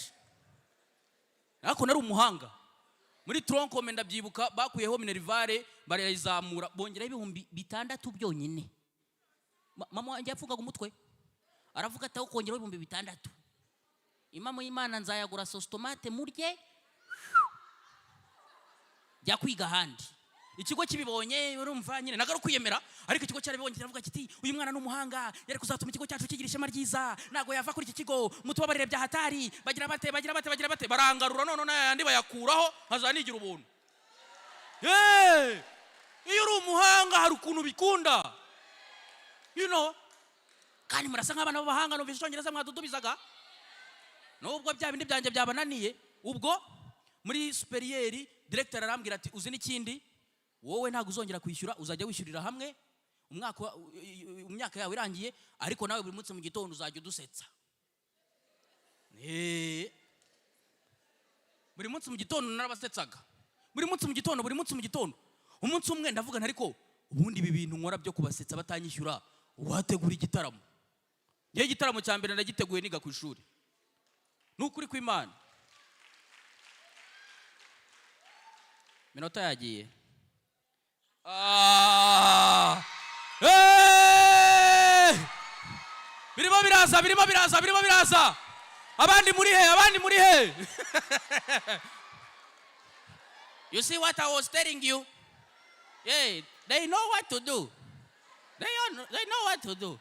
Ariko nari umuhanga. Muri tronkome ndabyibuka bakuyeho minerivare barayizamura bongera 6,000 byonyine. Mama wanjye yapfugaga umutwe aravuga ati ukongera 6,000. Imamo y'Imana nzayagura sauce tomate murye. jya kwiga ahandi. Ikigo kibibonye urumva nyine nagaro kwiyemera, ariko ikigo cyarabibonye kiravuga kiti uyu mwana n'umuhanga yari kuzatuma ikigo cyacu kigira ishema ryiza, nago yava kuri iki kigo, mutubabarire bya hatari, bagira bate barangarura none n'ayandi bayakuraho hazanigira ubuntu. Iyo uri umuhanga hari ukuntu bikunda, you know. Kandi murasa nk'abana b'abahanga numvise icyongereza mwadudubizaga, nubwo bya bindi byanjye byabananiye. Ubwo muri superieri director arambwira ati uzi n'ikindi, wowe ntabwo uzongera kwishyura, uzajya wishyurira hamwe umwaka yawe irangiye, ariko nawe buri munsi mu gitondo uzajya udusetsa. Buri munsi mu gitondo narabasetsaga, buri munsi mu gitondo. Umunsi umwe ndavuga ariko ubundi ibi bintu nkora byo kubasetsa batanyishyura, wategura igitaramo. Ngiye igitaramo cya mbere ndagiteguye niga ku ishuri, n'ukuri kw'Imana. Minota yagiye. Birimo biraza. Abandi muri he? You see what I was telling you? Yeah, they know what to do. They know what to do.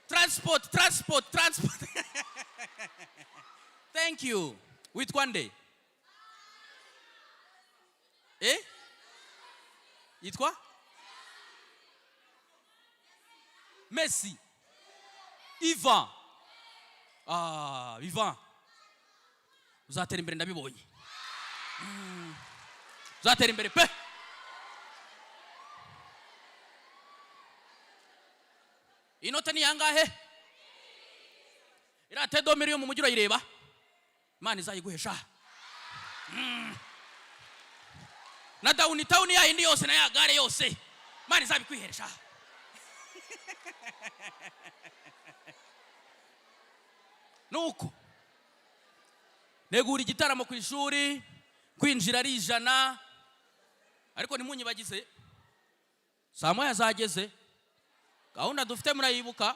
Transport. Thank you. With one day. Yitwa? Messi. Ivan. Ivan. Uzatera imbere ndabibonye. Uzatera imbere pe. Inota ni yangahe? Irate domero yo mu mujyi urayireba? Imana izayiguhesha. Na downtown ya indi yose na ya gare yose Imana izabikwiheresha. Nuko negura igitaramo ku ishuri, kwinjira ari 100, ariko ntimunyibagize saa moya zageze, gahunda dufite murayibuka.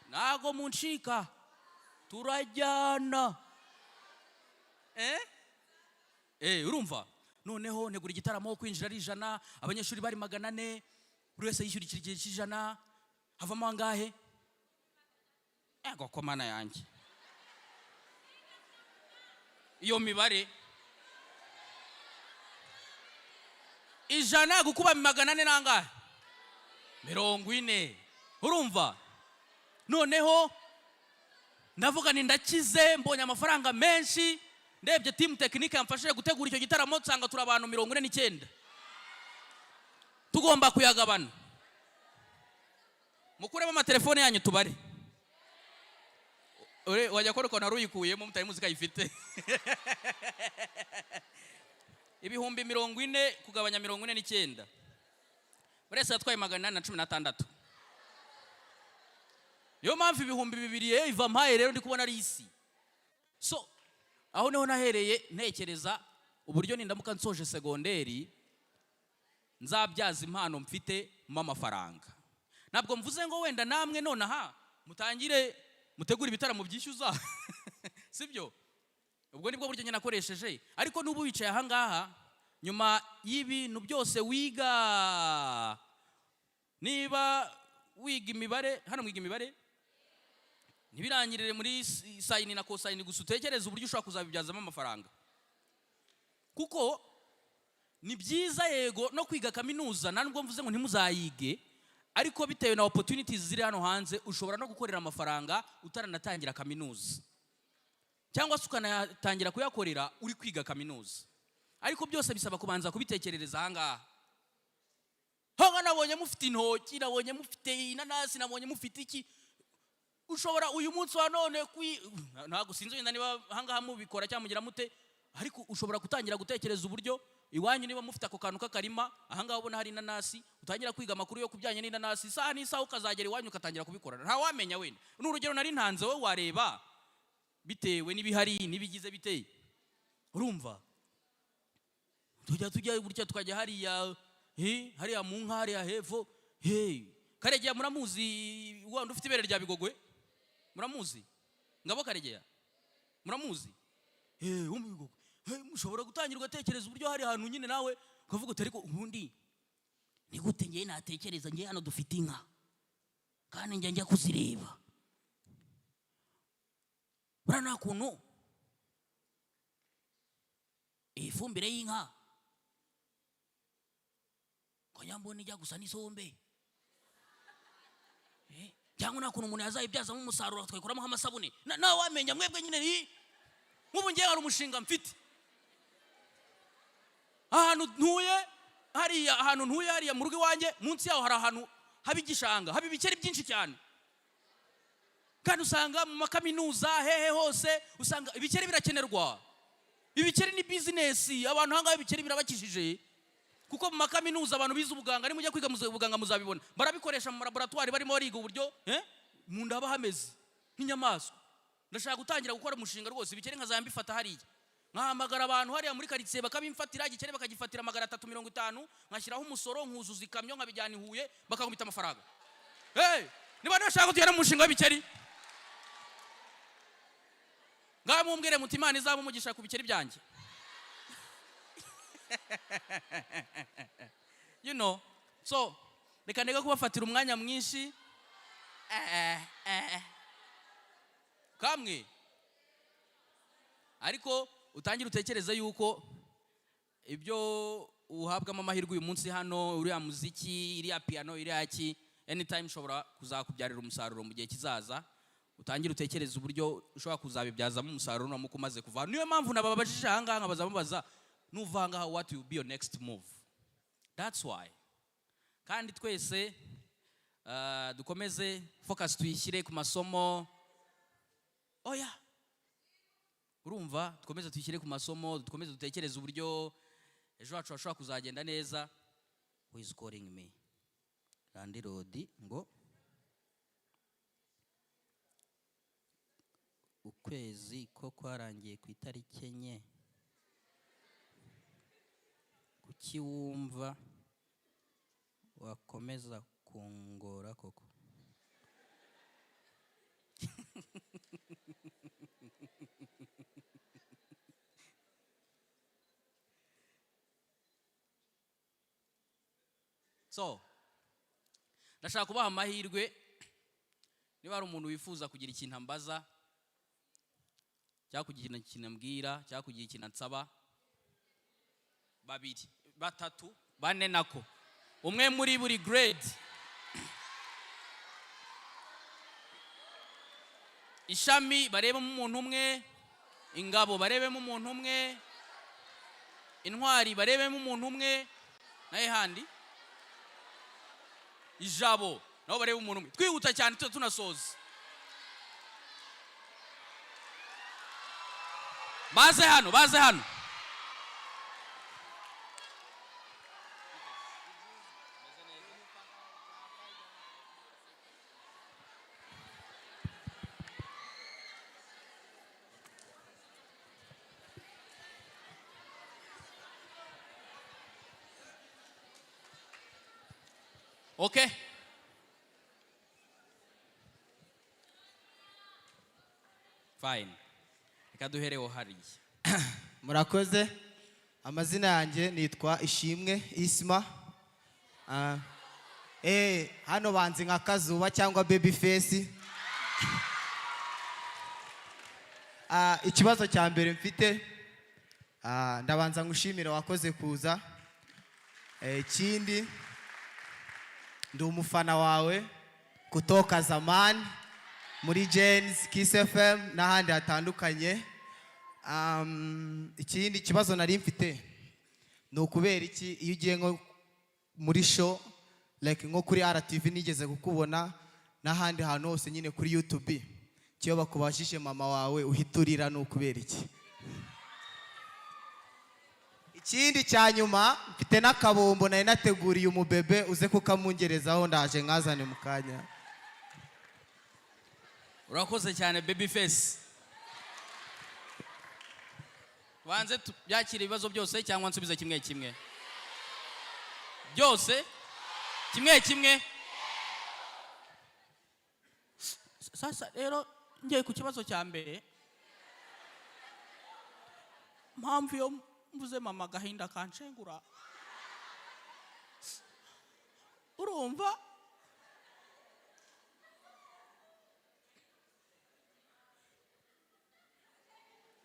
Nago munshika turajyana. Urumva? Noneho negura igitaramo, kwinjira ari 100, abanyeshuri bari 400, buri wese yishyura igihe cy'100, havamo angahe? Ego komana yanjye. Iyo mibare 100 gukuba 400 nangahe? 40. Urumva? Noneho ndavuga ni ndakize, mbonye amafaranga menshi, ndebye team technique yamfashije gutegura icyo gitaramo, nsanga turi abantu 49. Tugomba kuyagabana. Mukuremo amatelefone yanyu tubare. Wajya ko naruyikuyemo mutari muzika yifite. Ibihumbi 40 kugabanya 49. Burese yatwaye 816. Yo mpamvu ibihumbi 2 iva mpaye rero ndi kubona ari isi. So aho neho nahereye ntekereza uburyo nindamuka nsoje segonderi nzabyaza impano mfite mu amafaranga. Ntabwo mvuze ngo wenda namwe none aha mutangire mutegura ibitaramo byishyuza. Sibyo? Ubwo nibwo buryo nyina nakoresheje, ariko nubu wicaye aha ngaha nyuma y'ibintu byose wiga, niba wiga imibare, hano mwiga imibare ntibirangirire muri sayini na kosayini gusa, utekereza uburyo ushobora kuzabibyazamo amafaranga. Kuko ni byiza yego no kwiga kaminuza, nubwo mvuze ngo ntimuzayige, ariko bitewe na opportunities ziri hano hanze ushobora no gukorera amafaranga utaranatangira kaminuza, cyangwa se ukanatangira kuyakorera uri kwiga kaminuza. Ariko byose bisaba kubanza kubitekerereza aha ngaha. Hanga nabonye mufite intoki, nabonye mufite inanasi, nabonye mufite iki. Ushobora uyu munsi wa none ntago sinzi wenda niba hangaha mubikora cyangwa mugira mute, ariko ushobora gutangira gutekereza uburyo iwanyu niba mufite ako kantu k'akarima ahangaha ubona hari inanasi, utangira kwiga amakuru yo kubyanye n'inanasi, isaha n'isaha ukazagera iwanyu ukatangira kubikora. Nta wamenya wenda n'urugero nari ntanze wowe wareba bitewe n'ibihari nibigize biteye. Urumva? Tujya burya tukajya hariya hariya mu nka hariya hepfo. Karegeya muramuzi wanda ufite ibere rya Bigogwe? Muramuzi? Ngabo Karegeya? Muramuzi? Umubigogwe. mushobora gutangira ugatekereza uburyo hari ahantu nyine nawe ukavuga uti ariko ubundi ni gute ngiye natekereza ngiye hano dufite inka kandi njya kuzireba buriya nta kuntu ifumbire y'inka ngo nyambone ijya gusa n'isombe cyangwa nta kuntu umuntu yazayibyazamo umusaruro tukayikuramo nk'amasabune nawe wamenya mwebwe nyine nk'ubu ngiye hari umushinga mfite ahantu ntuye hariya mu rugo iwanjye munsi yaho hari ahantu haba igishanga haba ibikeri byinshi cyane kandi usanga mu makaminuza hehe hose usanga ibikeri birakenerwa. Ibikeri ni bizinesi, abantu hanga ibikeri birabakishije kuko mu makaminuza abantu bize ubuganga nimujya kwiga ubuganga muzabibona barabikoresha mu laboratoire barimo bariga uburyo mu nda haba hameze nk'inyamaswa. Ndashaka gutangira gukora umushinga rwose ibikeri nkazamba bifata hariya nkahamagara abantu hariya muri quartier bakabimfatira igikeri bakagifatira 350 nkashyiraho umusoro nkuzuza ikamyo nkabijyana ihuye bakagumita amafaranga. Niba nashaka kutera umushinga w'ibikeri ngamumbwire mutimana izaba umugisha ku bikeri byanjye. You know, so reka ndeka kubafatira umwanya mwinshi kamwe ariko utangira utekereza yuko ibyo uhabwamo amahirwe uyu munsi hano uriya muziki iriya piano iriya ki anytime ushobora kuzakubyarira umusaruro mu gihe kizaza. Utangira utekereza uburyo ushobora kuzabibyazamo umusaruro no mukumaze kuva. Niyo mpamvu nababajije hanga nkabaza nuvanga what will be your next move. That's why kandi twese dukomeze focus tuyishyire ku masomo. Oya urumva dukomeze tuyishyire ku masomo dukomeze dutekereza uburyo ejo wacu ashobora kuzagenda neza. Who is calling me? Randy Rodi ngo ukwezi ko kwarangiye ku itariki enye kuki wumva wakomeza kungora koko. So ndashaka kubaha amahirwe niba hari umuntu wifuza kugira ikintu ambaza cyangwa kugira ikintu ambwira cyangwa kugira ikintu ansaba. 2 3 4 nako umwe muri buri grade. Ishami barebemo umuntu umwe, ingabo barebemo umuntu umwe, intwari barebemo umuntu umwe, naye handi ijabo nabo barebe umuntu umwe. Twihuta cyane tunasoza. Baze hano. Okay. Fine. Reka duhereho hariya. Murakoze. Amazina yanjye nitwa Ishimwe Isma. Hano banzi nka Kazuba cyangwa Baby Face. Ikibazo cya mbere mfite ndabanza ngushimira wakoze kuza. Ikindi ndi umufana wawe kutoka zamani muri Jens Kiss FM n'ahandi hatandukanye. Ikindi kibazo nari mfite ni ukubera iki iyo ugiye nko muri show like nko kuri RTV nigeze kukubona n'ahandi hantu hose nyine kuri YouTube cyo bakubashije mama wawe uhiturira ni ukubera iki? Ikindi cyanyuma mfite n'akabombo nari nateguriye umubebe uze kukamungerezaho ndaje nkazane mu kanya. Urakoze cyane Baby Face. Wanze byakira ibibazo byose cyangwa nsubiza kimwe kimwe? Byose kimwe. Sasa rero ngiye ku kibazo cya mbere. mpamvu yo mvuze mama agahinda kanshengura urumva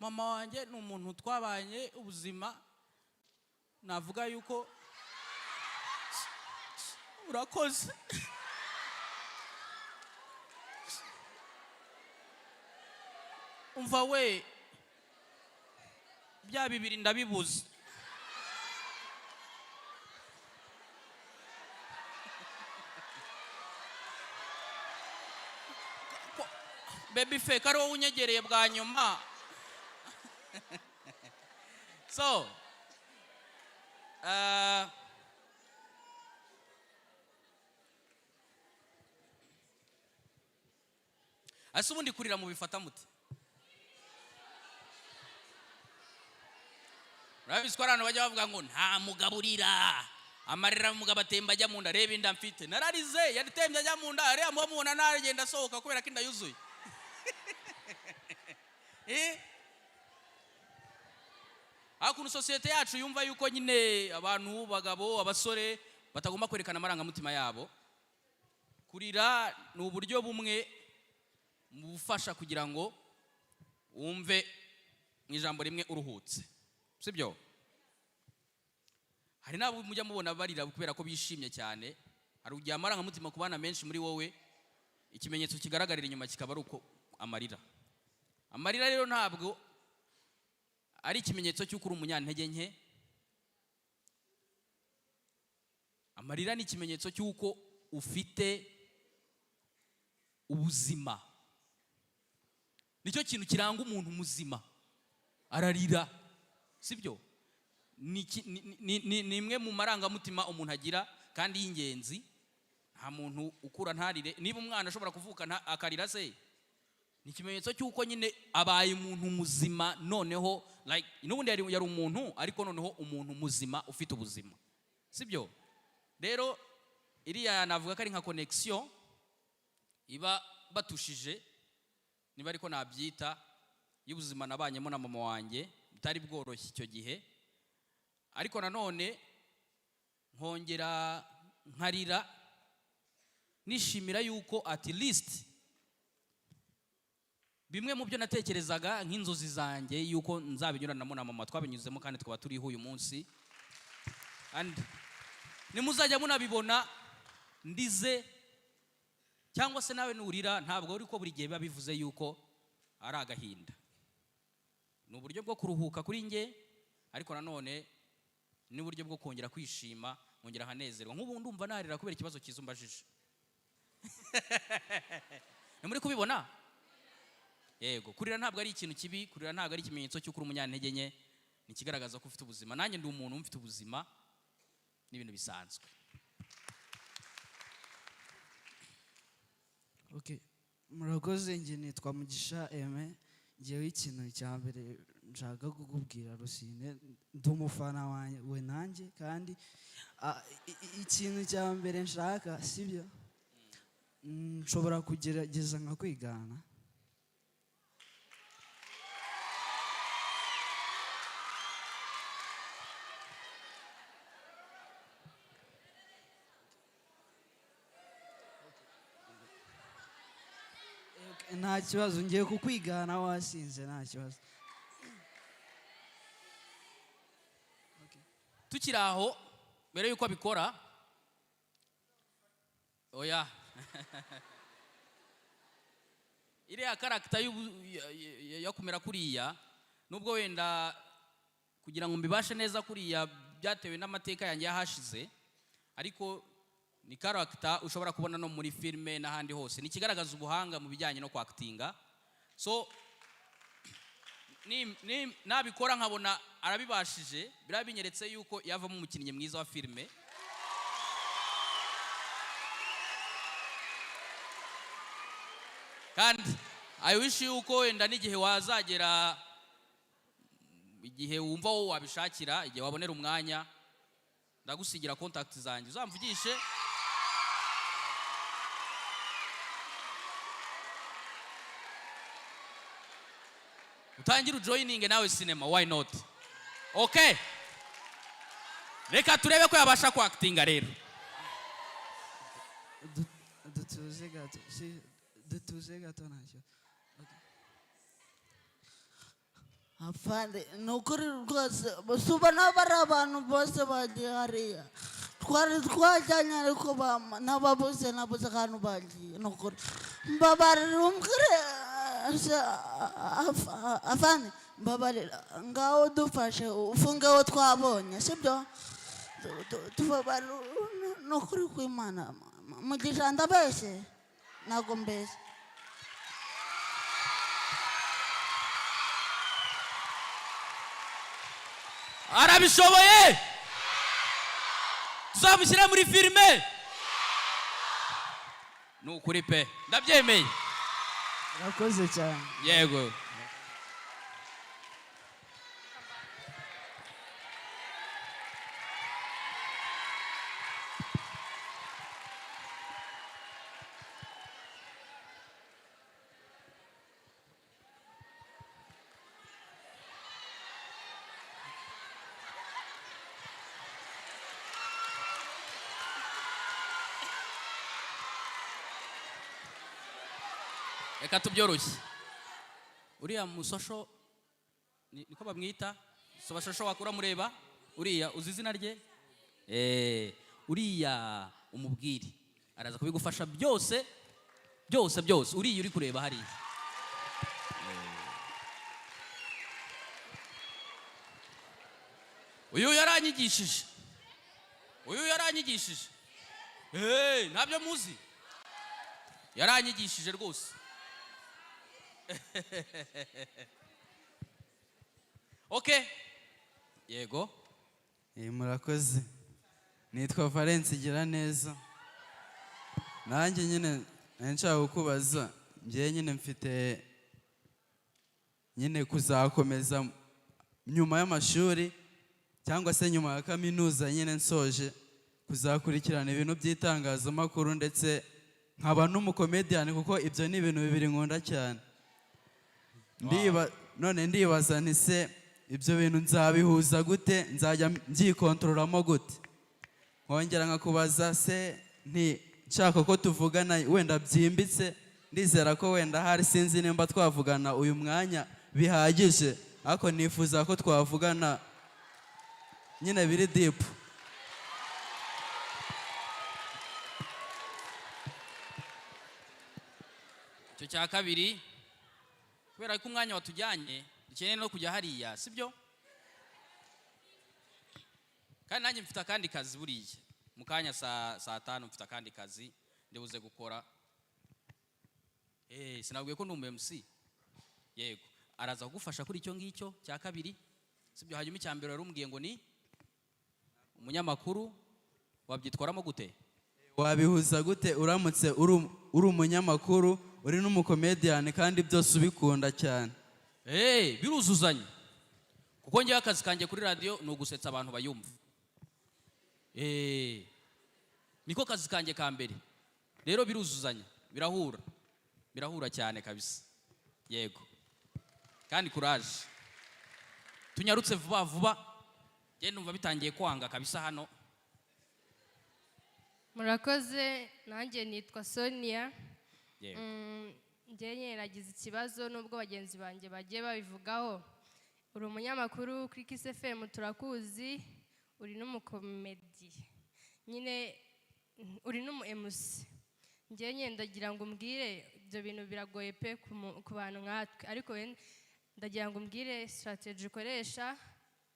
mama wanjye ni umuntu twabanye ubuzima navuga yuko urakoze umva we bya bibiri ndabibuze baby fake ari wowe unyegereye bwa nyuma so ase ubundi kurira mu bifata muti urabizi ko abantu bajya bavuga ngo nta mugaburira amarira umugabo atemba ajya mu nda reba inda mfite nararize yaritembye ajya mu nda ariya mubona naragenda asohoka kubera ko inda yuzuye hakuno sosiyete yacu yumva yuko nyine abantu bagabo abasore batagomba kwerekana amarangamutima yabo kurira ni uburyo bumwe mu bufasha kugira ngo wumve mu ijambo rimwe uruhutse sibyo hari nabo mujya mubona barira kubera ko bishimye cyane hari ugiye amarangamutima ku bana menshi muri wowe ikimenyetso kigaragarira inyuma kikaba ari uko amarira rero ntabwo ari ikimenyetso cy'uko uri umunyantege nke amarira ni ikimenyetso cy'uko ufite ubuzima nicyo kintu kiranga umuntu muzima ararira sibyo ni imwe mu marangamutima umuntu agira kandi y'ingenzi nta muntu ukura ntarire niba umwana ashobora kuvuka akarira se ni ikimenyetso cy'uko nyine abaye umuntu muzima noneho like n'ubundi yari umuntu ariko noneho umuntu muzima ufite ubuzima sibyo rero iriya navuga ko ari nka connection iba batushije niba ariko nabyita y'ubuzima nabanyemo na mama wanjye bitari bworoshye icyo gihe ariko nanone nkongera nkarira nishimira yuko at least bimwe mu byo natekerezaga nk'inzozi zanjye yuko nzabinyuranamo na mama twabinyuzemo kandi twaba turiho uyu munsi and nimuzajya munabibona ndize cyangwa se nawe nurira ntabwo uri ko buri gihe biba bivuze yuko ari agahinda ni uburyo bwo kuruhuka kuri nge ariko nanone ni uburyo bwo kongera kwishima nkongera hanezerwa nk'ubu ndumva narira kubera ikibazo kizumbajije ni muri kubibona yego kurira ntabwo ari ikintu kibi kurira ntabwo ari ikimenyetso cy'uko uri umunyantege nke ni kigaragaza ko ufite ubuzima nanjye ndi umuntu ufite ubuzima n'ibintu bisanzwe okay murakoze njye nitwa Mugisha Aime ngewe ikintu cya mbere nshaka kukubwira Rusine ndi umufana wawe nanjye kandi ikintu cya mbere nshaka sibyo nshobora kugerageza nka kwigana nta kibazo ngiye kukwigana wasinze nta kibazo tukiri aho mbere yuko abikora oya iriya karagita yo kumera kuriya nubwo wenda kugira ngo mbibashe neza kuriya byatewe n'amateka yanjye yahashize ariko ni karagita ushobora kubona no muri filime n'ahandi hose ni kigaragaza ubuhanga mu bijyanye no kwakitinga so nabikora nkabona arabibashije biraba binyeretse yuko yavamo umukinnyi mwiza wa filime kandi I wish yuko wenda n'igihe wazagera igihe wumva wowe wabishakira igihe wabonera umwanya ndagusigira contact zanjye uzamvugishe utangira ujoininge nawe cinema why not Okay, reka turebe ko yabasha kwakitinga rero. dutuze gato dutuze gato ntacyo. Afande nukuri rwose basubana bari abantu bose bagiye hariya twari twajyanye ariko nababuze ahantu bagiye nukuri mbabarira umbwire afande mbabarira ngaho dufashe ufungeho twabonye sibyo tubabarira nukuri kw'Imana mugisha ndabeshye ntabwo mbeshye. Arabishoboye, tuzamushyira muri filime. Nukuri pe ndabyemeye. Urakoze cyane. Yego. Reka tubyoroshye. Uriya musosho niko bamwita, sobashosho wakura mureba, uriya uzi izina rye? Uriya umubwire araza kubigufasha byose byose, uriya uri kureba hariya. Uyu yaranyigishije. Ntabyo muzi. Yaranyigishije rwose. Okay. Yego. Murakoze. Nitwa Valence Giraneza. Nanjye nyine nshaka kukubaza, ngiye nyine mfite nyine kuzakomeza nyuma y'amashuri cyangwa se nyuma ya kaminuza nyine nsoje kuzakurikirana ibintu by'itangazamakuru ndetse nkaba n'umukomedian kuko ibyo ni ibintu bibiri nkunda cyane. None ndibaza nti se ibyo bintu nzabihuza gute, nzajya mbyikontororamo gute? Nkongera nkakubaza se nshaka ko tuvugana wenda byimbitse, ndizera ko wenda hari sinzi nimba twavugana uyu mwanya bihagije, ariko nifuza ko twavugana nyine biri deep. Icyo cya kabiri, kubera ko umwanya watujyanye dukeneye no kujya hariya sibyo? Kandi nanjye mfite akandi kazi buriya mu kanya saa 5 mfite akandi kazi ndibuze gukora. Sinabwiye ko ndi umu-MC. Yego, araza kugufasha kuri icyo ngicyo cya kabiri sibyo? Hanyuma icya mbere warumbwiye ngo ni umunyamakuru, wabyitwaramo gute? Wabihuza gute uramutse uri umunyamakuru uri n'umukomedian kandi byose ubikunda cyane? Biruzuzanya kuko njyewe akazi kanjye kuri radio ni ugusetsa abantu bayumva. Niko kazi kanjye ka mbere rero, biruzuzanya, birahura cyane kabisa. Yego, kandi courage, tunyarutse vuba vuba, njye numva bitangiye kwanga kabisa hano. Murakoze, nanjye nitwa Sonia. Njye neragize ikibazo nubwo bagenzi banjye bagiye babivugaho. Uri umunyamakuru kuri Kiss FM turakuzi, uri n'umukomedi, nyine uri n'umu-MC. Njye ndagira ngo umbwire, ibyo bintu biragoye pe ku bantu nkatwe, ariko ndagira ngo umbwire strategy ukoresha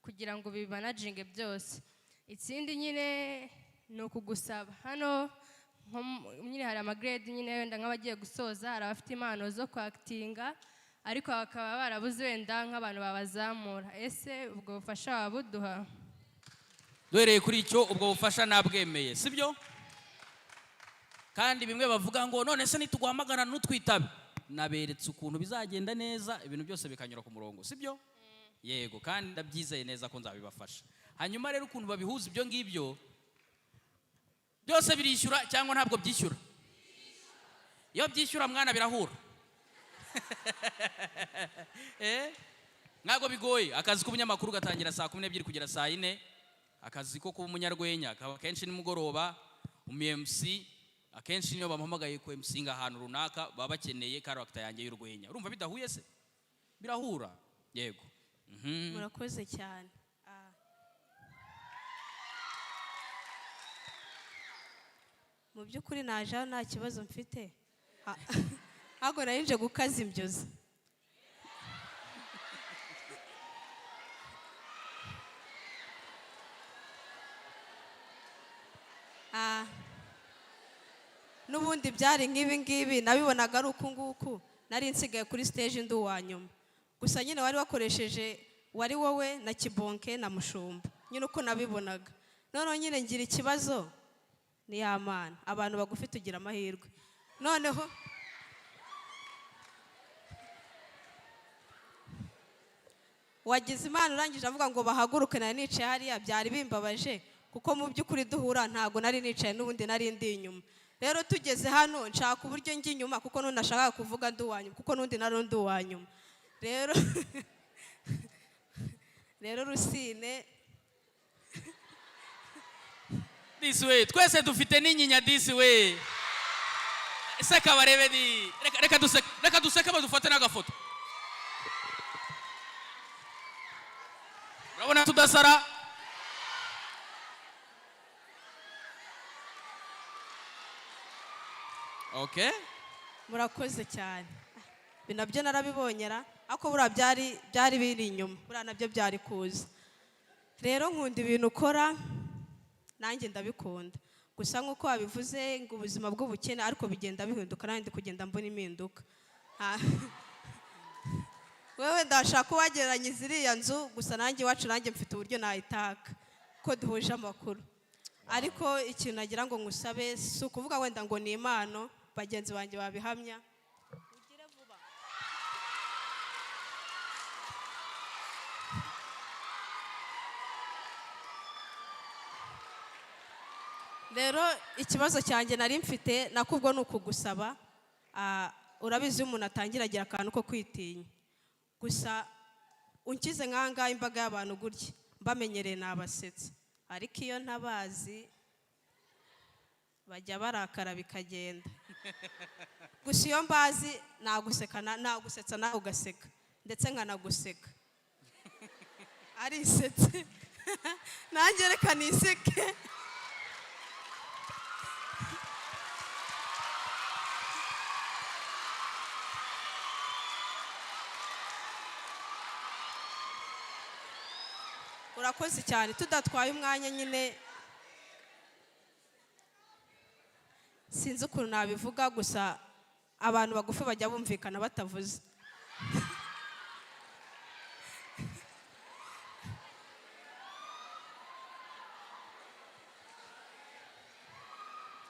kugira ngo bibanaginge byose. Ikindi nyine ni ukugusaba hano nyine hari amagrade nyine wenda nk'abagiye gusoza, hari abafite impano zo kwakitinga ariko bakaba barabuze wenda nk'abantu babazamura. Ese ubwo bufasha wabuduha? Duhereye kuri icyo, ubwo bufasha nabwemeye sibyo? Kandi bimwe bavuga ngo none se nituguhamagara n'utwitabe, naberetse ukuntu bizagenda neza, ibintu byose bikanyura ku murongo sibyo? Yego, kandi ndabyizeye neza ko nzabibafasha. Hanyuma rero ukuntu babihuza ibyo ngibyo byose birishyura cyangwa ntabwo byishyura? Iyo byishyura mwana birahura. ntabwo bigoye. Akazi k'ubunyamakuru gatangira saa 12 kugera saa 4. Akazi ko kuba umunyarwenya kaba kenshi nimugoroba. Umu-MC akenshi niyo bamuhamagaye ku MC ahantu runaka baba bakeneye character yanjye y'urwenya. Urumva bidahuye se? Birahura. Yego. Murakoze cyane. Mu by'ukuri naje nta kibazo mfite. Ahubwo nari nje gukaza imbyoza. N'ubundi byari nk'ibi ngibi nabibonaga ari uku nguku nari nsigaye kuri stage ndi uwa nyuma. Gusa nyine wari wakoresheje wari wowe na Kibonke na Mushumba nyine uko nabibonaga. Noneho nyine ngira ikibazo ni ya Mana abantu bagufi tugira amahirwe. Noneho wagize Imana urangije avuga ngo bahaguruke nari nicaye hariya byari bimbabaje kuko mu by'ukuri duhura ntago nari nicaye n'ubundi nari ndi inyuma. Rero tugeze hano nshaka uburyo njye inyuma kuko none nashaka kuvuga ndi uwa nyuma kuko n'undi nari ndi uwa nyuma. Rero Rusine this way twese dufite n'inyinya this way. Seka barebe di reka duseka badufate n'agafoto. Urabona tudasara? Okay. Murakoze cyane. Binabyo narabibonyera ako bura byari biri inyuma. Bura nabyo byari kuza. Rero nkunda ibintu ukora nanjye ndabikunda. Gusa nkuko wabivuze ngo ubuzima bw'ubukene ariko bigenda bihinduka nanjye kugenda mbona impinduka. Wewe ndashaka wagereranya ziriya nzu gusa nanjye iwacu nanjye mfite uburyo nayitaka ko duhuje amakuru. Ariko ikintu nagira ngo ngusabe si ukuvuga wenda ngo ni impano bagenzi banjye babihamya. Ugire vuba. Rero ikibazo cyanjye nari mfite nakubwo ni ukugusaba. Urabizi umuntu atangira agira akantu ko kwitinya. Gusa unkize nkanga imbaga y'abantu gutya mbamenyereye nabasetsa. Ariko iyo ntabazi bajya barakara bikagenda. Gusa iyo mbazi nagusetsa nawe ugaseka ndetse nkanaguseka. Arisetse nanjye reka niseke. Urakoze cyane tudatwaye umwanya nyine sinzi ukuntu nabivuga gusa abantu bagufi bajya bumvikana batavuze.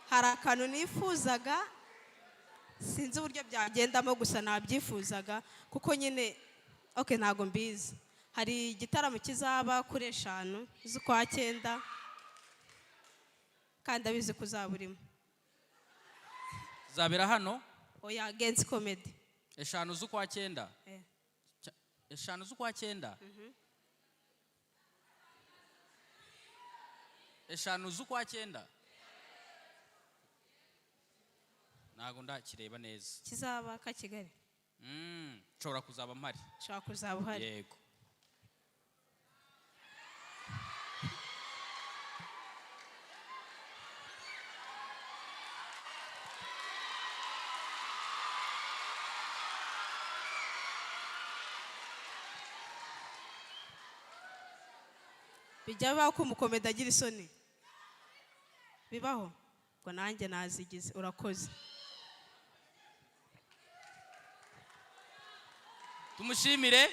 Hari akantu nifuzaga sinzi uburyo byagendamo gusa nabyifuzaga kuko nyine ntago mbizi. Hari igitaramo kizaba kuri 5 z'ukwa 9 kandi abizi kuzaburimo. Zabera hano? Oya Genzi Comedy. 5 z'ukwa 9. 5 z'ukwa 9. 5 z'ukwa 9. Nago ndakireba neza. Kizaba ka Kigali. Nshobora kuzaba mpari. Nshobora kuzaba uhari. Yego. Bijya bibaho ko umukomedi agira isoni? Bibaho? Ngo nanjye nazigize. Urakoze. Tumushimire.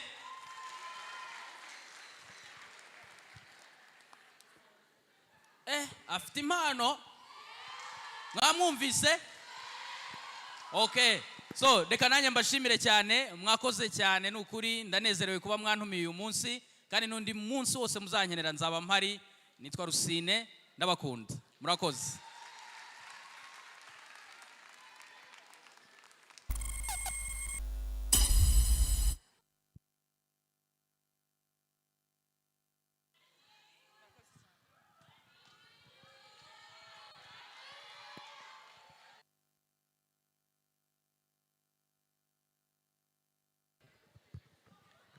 Afite impano. Mwamwumvise? Okay. So, reka nanjye mbashimire cyane, mwakoze cyane n'ukuri ndanezerewe kuba mwantumiye uyu munsi. Kandi n'undi munsi wose muzankenera nzaba mpari. Nitwa Rusine ndabakunda. Murakoze.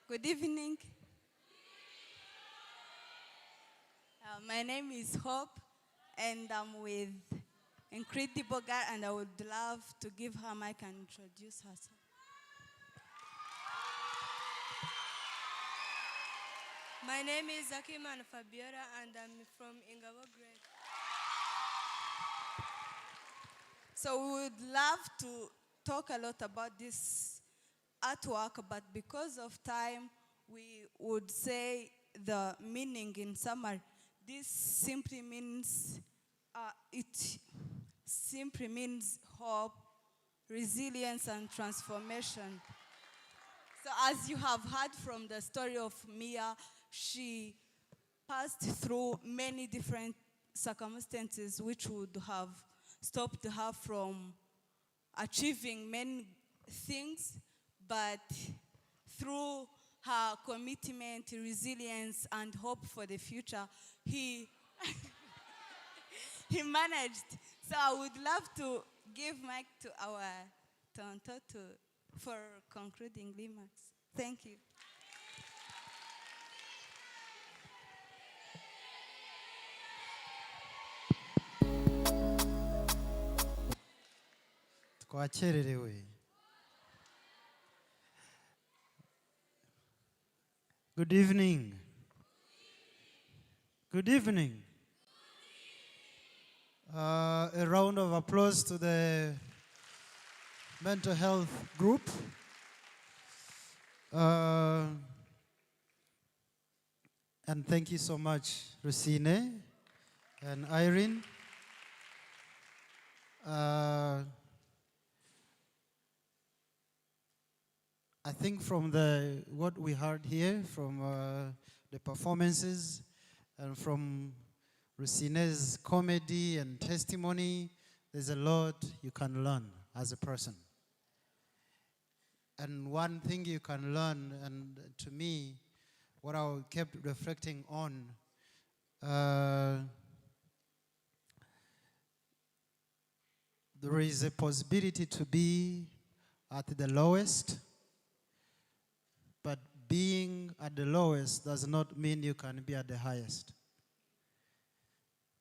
Good evening. My name is Hope, and I'm with Incredible Girl, and I would love to give her mic and introduce herself. My name is Akiman Fabiola, and I'm from Ingabo Grade. So we would love to talk a lot about this artwork, but because of time, we would say the meaning in summary. This simply means, it simply means hope, resilience, and transformation. So as you have heard from the story of Mia, she passed through many different circumstances which would have stopped her from achieving many things, but through her commitment, resilience, and hope for the future, he managed. So I would love to give mic to our Tonto for concluding remarks. Thank you. Twakererewe. Good evening. Good evening. A round of applause to the mental health group. And thank you so much, Rusine and Irene. I think from what we heard here, from the performances, and from Rusine's comedy and testimony, there's a lot you can learn as a person. And one thing you can learn, and to me, what I kept reflecting on, there is a possibility to be at the lowest, but being at the lowest does not mean you can be at the highest.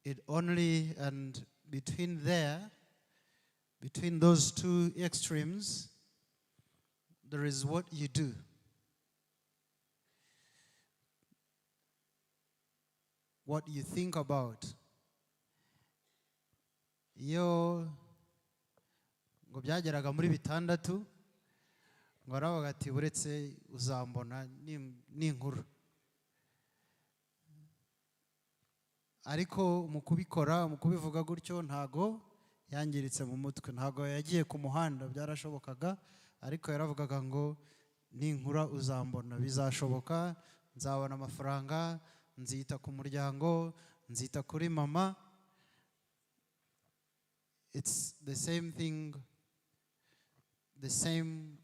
It only, and between those two extremes, there is what you do. What you think about. Iyo ngo byageraga muri bitandatu ngo aravuga ati uretse uzambona n'inkuru, ariko mu kubikora, mu kubivuga gutyo, ntago yangiritse mu mutwe, ntago yagiye ku muhanda, byarashobokaga, ariko yaravugaga ngo n'inkura uzambona, bizashoboka, nzabona amafaranga, nzita ku muryango, nzita kuri mama. It's the same thing, the same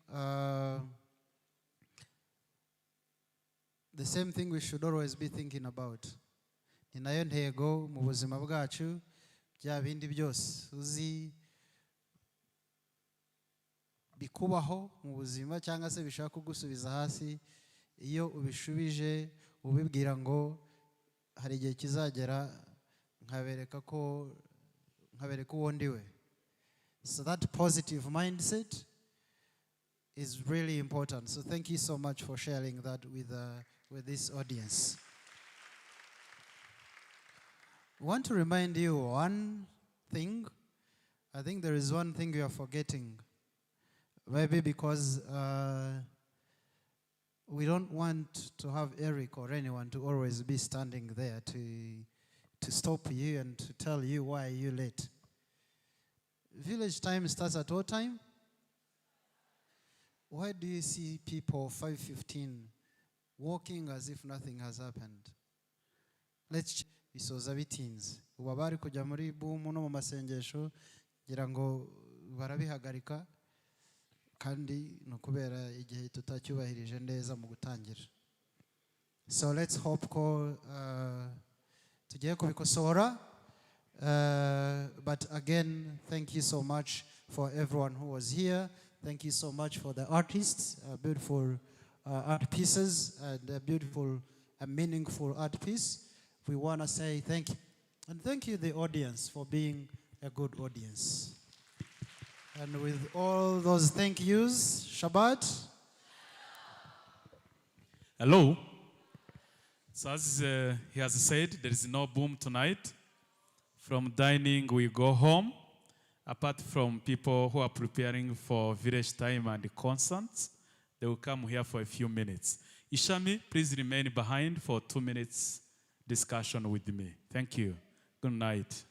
thing we should always be thinking about. Ni nayo ntego mu buzima bwacu, bya bindi byose uzi bikubaho mu buzima cyangwa se bishaka kugusubiza hasi, iyo ubishubije ubibwira ngo hari igihe kizagera nkabereka uwo ndiwe. So that positive mindset is really important. So thank you so much for sharing that with this audience. I want to remind you one thing. I think there is one thing you are forgetting. Maybe because we don't want to have Eric or anyone to always be standing there to stop you and to tell you why you're late. Village time starts at what time? Why do you see people 5:15 walking as if nothing has happened? Let's bisoza bitinze. Ubu bari kujya muri boom no mu masengesho ngira ngo barabihagarika, kandi no kubera igihe tutacyubahirije neza mu gutangira. So let's hope ko tugiye kubikosora. But again, thank you so much for everyone who was here. Thank you so much for the artists, beautiful art pieces and a beautiful and meaningful art piece. We want to say thank you. And thank you, the audience, for being a good audience. And with all those thank yous, Shabbat. Hello. So as he has said, there is no boom tonight. From dining, we go home. Apart from people who are preparing for village time and the concerts, they will come here for a few minutes. Ishami, please remain behind for 2 minutes discussion with me. Thank you. Good night.